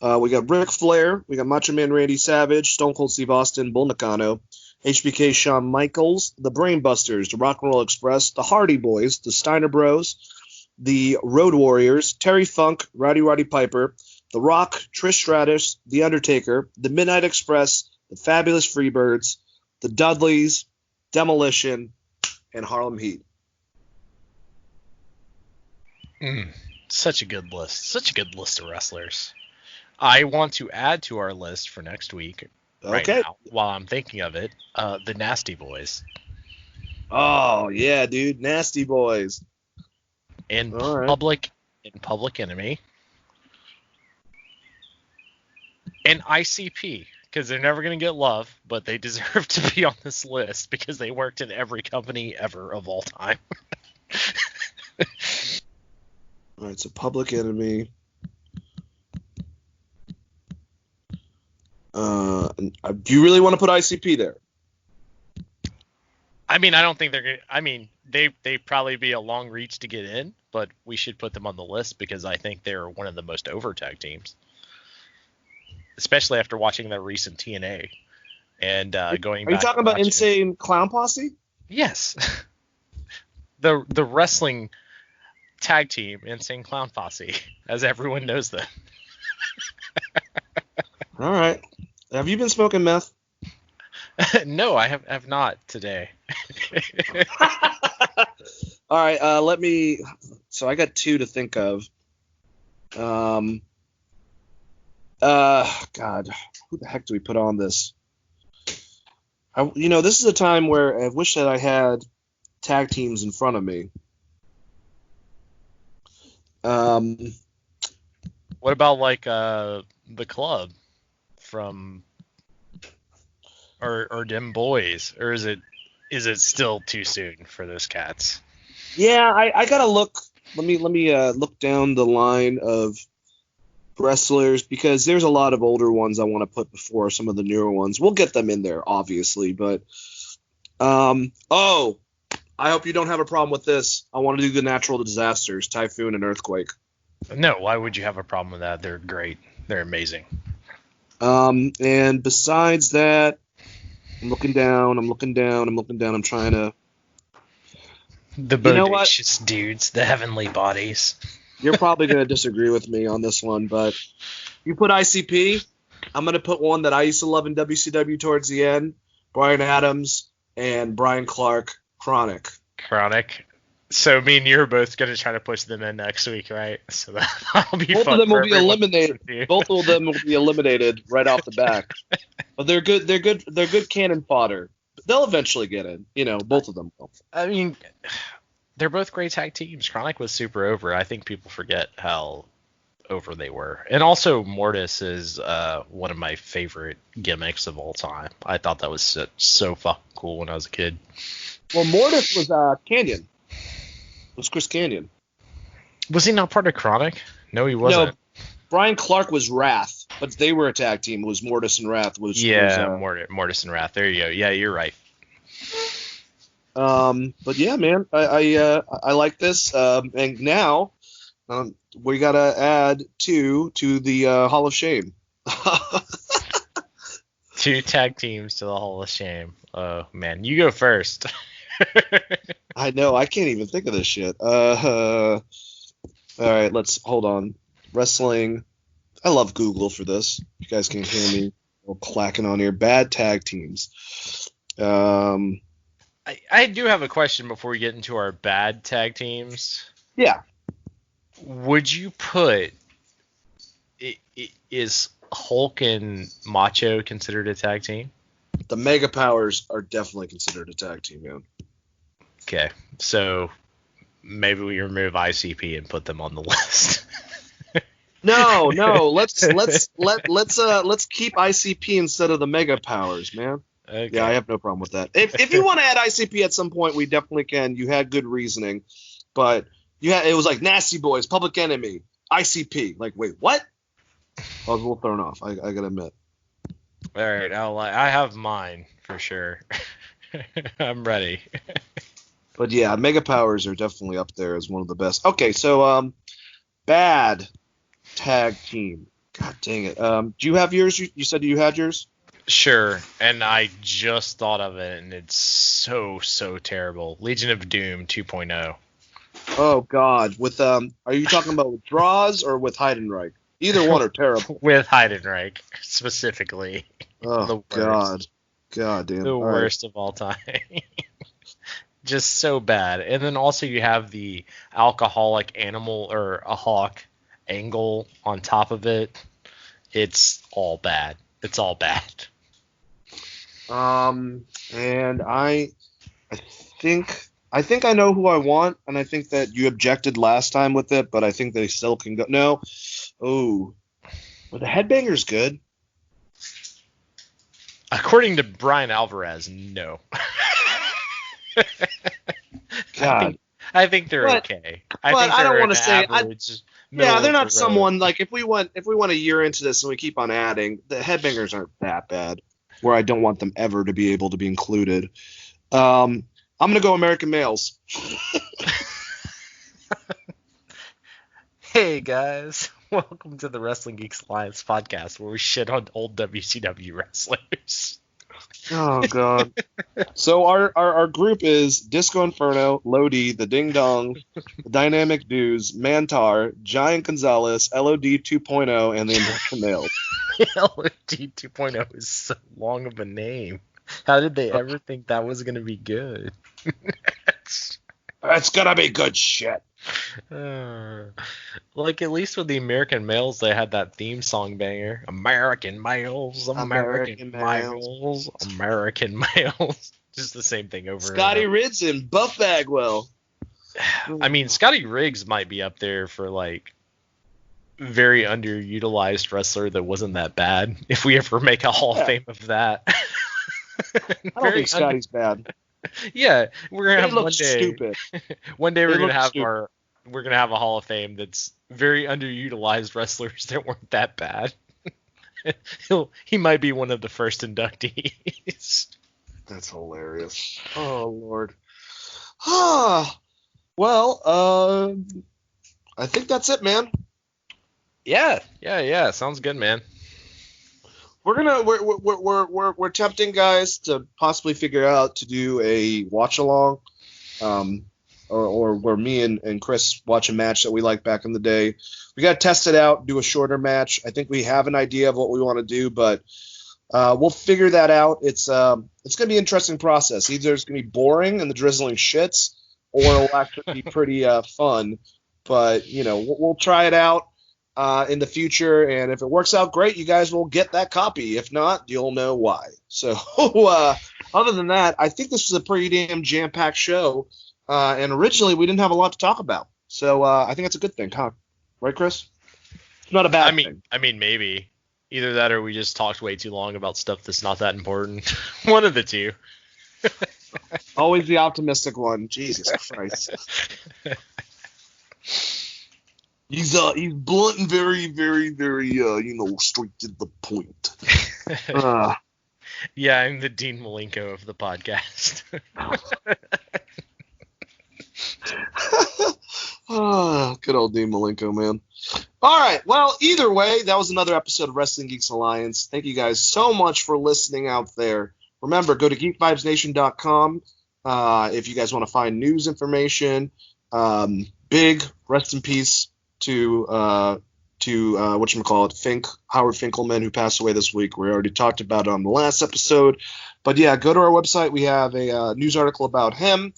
We got Ric Flair, we got Macho Man Randy Savage, Stone Cold Steve Austin, Bull Nakano, HBK Shawn Michaels, the Brainbusters, the Rock and Roll Express, the Hardy Boys, the Steiner Bros, the Road Warriors, Terry Funk, Roddy Piper, The Rock, Trish Stratus, The Undertaker, the Midnight Express, the Fabulous Freebirds, the Dudleys, Demolition, and Harlem Heat. Such a good list. Such a good list of wrestlers. I want to add to our list for next week, right now, while I'm thinking of it, the Nasty Boys. Oh, yeah, dude. Nasty Boys. In Public Enemy. And ICP, because they're never going to get love, but they deserve to be on this list because they worked in every company ever of all time. All right, so Public Enemy. Do you really want to put ICP there? I mean, I don't think they're going to... I mean, they probably be a long reach to get in, but we should put them on the list because I think they're one of the most over tag teams. Especially after watching their recent TNA and going back. Are you talking about Insane Clown Posse? Yes. The wrestling tag team, Insane Clown Posse, as everyone knows them. All right. Have you been smoking meth? No, I have not today. All right, let me. So I got 2 to think of. God, who the heck do we put on this? This is a time where I wish that I had tag teams in front of me. What about like the Club from or Dem Boys, or is it still too soon for those cats? Yeah, I gotta look. Let me look down the line of wrestlers, because there's a lot of older ones I want to put before some of the newer ones. We'll get them in there, obviously, but oh, I hope you don't have a problem with this. I want to do the natural disasters, typhoon and earthquake. No, why would you have a problem with that? They're great. They're amazing. And besides that, I'm looking down. I'm trying to. The bodacious dudes, the heavenly bodies. You're probably going to disagree with me on this one, but you put ICP. I'm going to put one that I used to love in WCW towards the end. Brian Adams and Brian Clark, Chronic. So me and you are both going to try to push them in next week, right? So that'll be Both fun. of them for will be everyone eliminated. Both of them will be eliminated right off the back. But they're good. They're good cannon fodder. They'll eventually get in. Both of them will. I mean, they're both great tag teams. Chronic was super over. I think people forget how over they were. And also, Mortis is one of my favorite gimmicks of all time. I thought that was so fucking cool when I was a kid. Well, Mortis was Canyon. It was Chris Canyon. Was he not part of Chronic? No, he wasn't. No, Brian Clark was Wrath, but they were a tag team. It was Mortis and Wrath. Mortis and Wrath. There you go. Yeah, you're right. But yeah, man, I like this. And now we gotta add two to the Hall of Shame. 2 tag teams to the Hall of Shame. Oh man, you go first. I know, I can't even think of this shit. All right, let's hold on. Wrestling. I love Google for this. You guys can hear me clacking on here. Bad tag teams. I do have a question before we get into our bad tag teams. Yeah. Would you put is Hulk and Macho considered a tag team? The Mega Powers are definitely considered a tag team, man. Okay, so maybe we remove ICP and put them on the list. No, let's keep ICP instead of the Mega Powers, man. Okay. Yeah, I have no problem with that. If you want to add ICP at some point, we definitely can. You had good reasoning, but it was like Nasty Boys, Public Enemy, ICP. Like, wait, what? I was a little thrown off. I gotta admit. All right, I have mine for sure. I'm ready. But yeah, Mega Powers are definitely up there as one of the best. Okay, so bad tag team. God dang it. Do you have yours? You said you had yours? Sure, and I just thought of it, and it's so terrible. Legion of Doom 2.0. Oh God, with are you talking about with Draws or with Heidenreich? Either one are terrible. With Heidenreich specifically. Oh God, damn. The worst of all time. Just so bad. And then also you have the alcoholic animal or a hawk angle on top of it. It's all bad. And I think I know who I want, and I think that you objected last time with it, but I think they still can go. No. Oh. Well, the Headbanger's good. According to Brian Alvarez, no. God. I think they're okay. I don't want to say they're not someone like if we went a year into this and we keep on adding, the Headbangers aren't that bad where I don't want them ever to be able to be included. I'm gonna go American Males. Hey guys, welcome to the Wrestling Geeks Alliance podcast where we shit on old WCW wrestlers. Oh God. So our group is Disco Inferno, Lodi, the Ding Dong, the Dynamic Dudes, Mantar, Giant Gonzalez, LOD 2.0, and the American Males. LOD 2.0 is so long of a name. How did they ever think that was going to be good? It's gonna be good shit. Like at least with the American Males, they had that theme song banger. American Males. Just the same thing over. Scotty Riggs and Buff Bagwell. I mean, Scotty Riggs might be up there for like very underutilized wrestler that wasn't that bad. If we ever make a Hall of Fame of that. I don't think Scotty's bad. Yeah, we're gonna have one day. Stupid. One day we're gonna have we're gonna have a Hall of Fame that's very underutilized wrestlers that weren't that bad. He might be one of the first inductees. That's hilarious. Oh Lord. Well, I think that's it, man. Yeah. Sounds good, man. We're tempting guys to possibly figure out to do a watch along, or where me and Chris watch a match that we liked back in the day. We got to test it out, do a shorter match. I think we have an idea of what we want to do, but we'll figure that out. It's going to be an interesting process. Either it's going to be boring and the drizzling shits, or it'll actually be pretty fun. But we'll try it out in the future, and if it works out great, you guys will get that copy. If not, you'll know why. So other than that, I think this was a pretty damn jam-packed show, and originally we didn't have a lot to talk about. So I think that's a good thing, huh? Right, Chris? It's not a bad thing. I mean, maybe. Either that or we just talked way too long about stuff that's not that important. One of the two. Always the optimistic one. Jesus Christ. He's blunt and very, very, very, straight to the point. Yeah, I'm the Dean Malenko of the podcast. Good old Dean Malenko, man. All right. Well, either way, that was another episode of Wrestling Geeks Alliance. Thank you guys so much for listening out there. Remember, go to geekvibesnation.com if you guys want to find news information. Big rest in peace to whatchamacallit, Howard Finkelman, who passed away this week. We already talked about it on the last episode. But yeah, go to our website. We have a news article about him.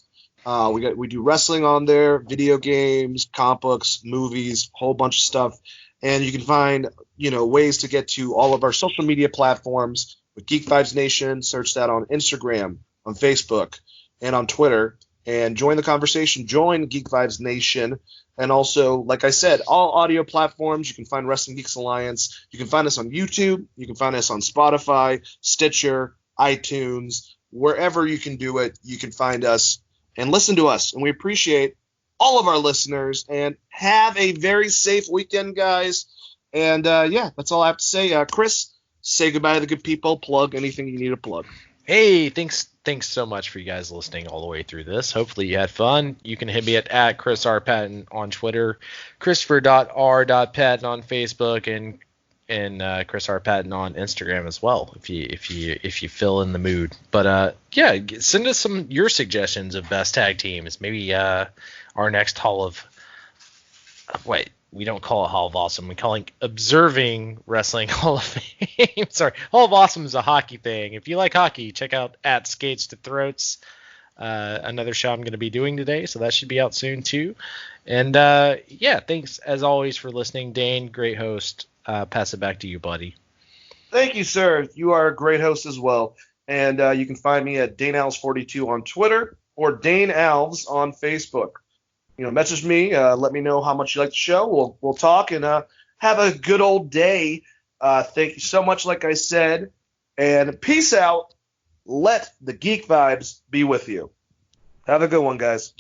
We do wrestling on there, video games, comic books, movies, whole bunch of stuff. And you can find, ways to get to all of our social media platforms with Geek Vibes Nation. Search that on Instagram, on Facebook, and on Twitter. And join the conversation. Join Geek Vibes Nation. And also, like I said, all audio platforms. You can find Wrestling Geeks Alliance. You can find us on YouTube. You can find us on Spotify, Stitcher, iTunes. Wherever you can do it, you can find us and listen to us. And we appreciate all of our listeners. And have a very safe weekend, guys. And, that's all I have to say. Chris, say goodbye to the good people. Plug anything you need to plug. Hey, thanks so much for you guys listening all the way through this. Hopefully you had fun. You can hit me at Chris R. Patton on Twitter, Christopher.R.Patton on Facebook, and Chris R. Patton on Instagram as well, if you feel in the mood. But send us your suggestions of best tag teams. Maybe our next we don't call it Hall of Awesome. We call it Observing Wrestling Hall of Fame. Sorry, Hall of Awesome is a hockey thing. If you like hockey, check out at Skates to Throats. Another show I'm going to be doing today, so that should be out soon too. And thanks as always for listening, Dane. Great host. Pass it back to you, buddy. Thank you, sir. You are a great host as well. And you can find me at DaneAlves42 on Twitter or Dane Alves on Facebook. Message me. Let me know how much you like the show. We'll talk and have a good old day. Thank you so much, like I said. And peace out. Let the geek vibes be with you. Have a good one, guys.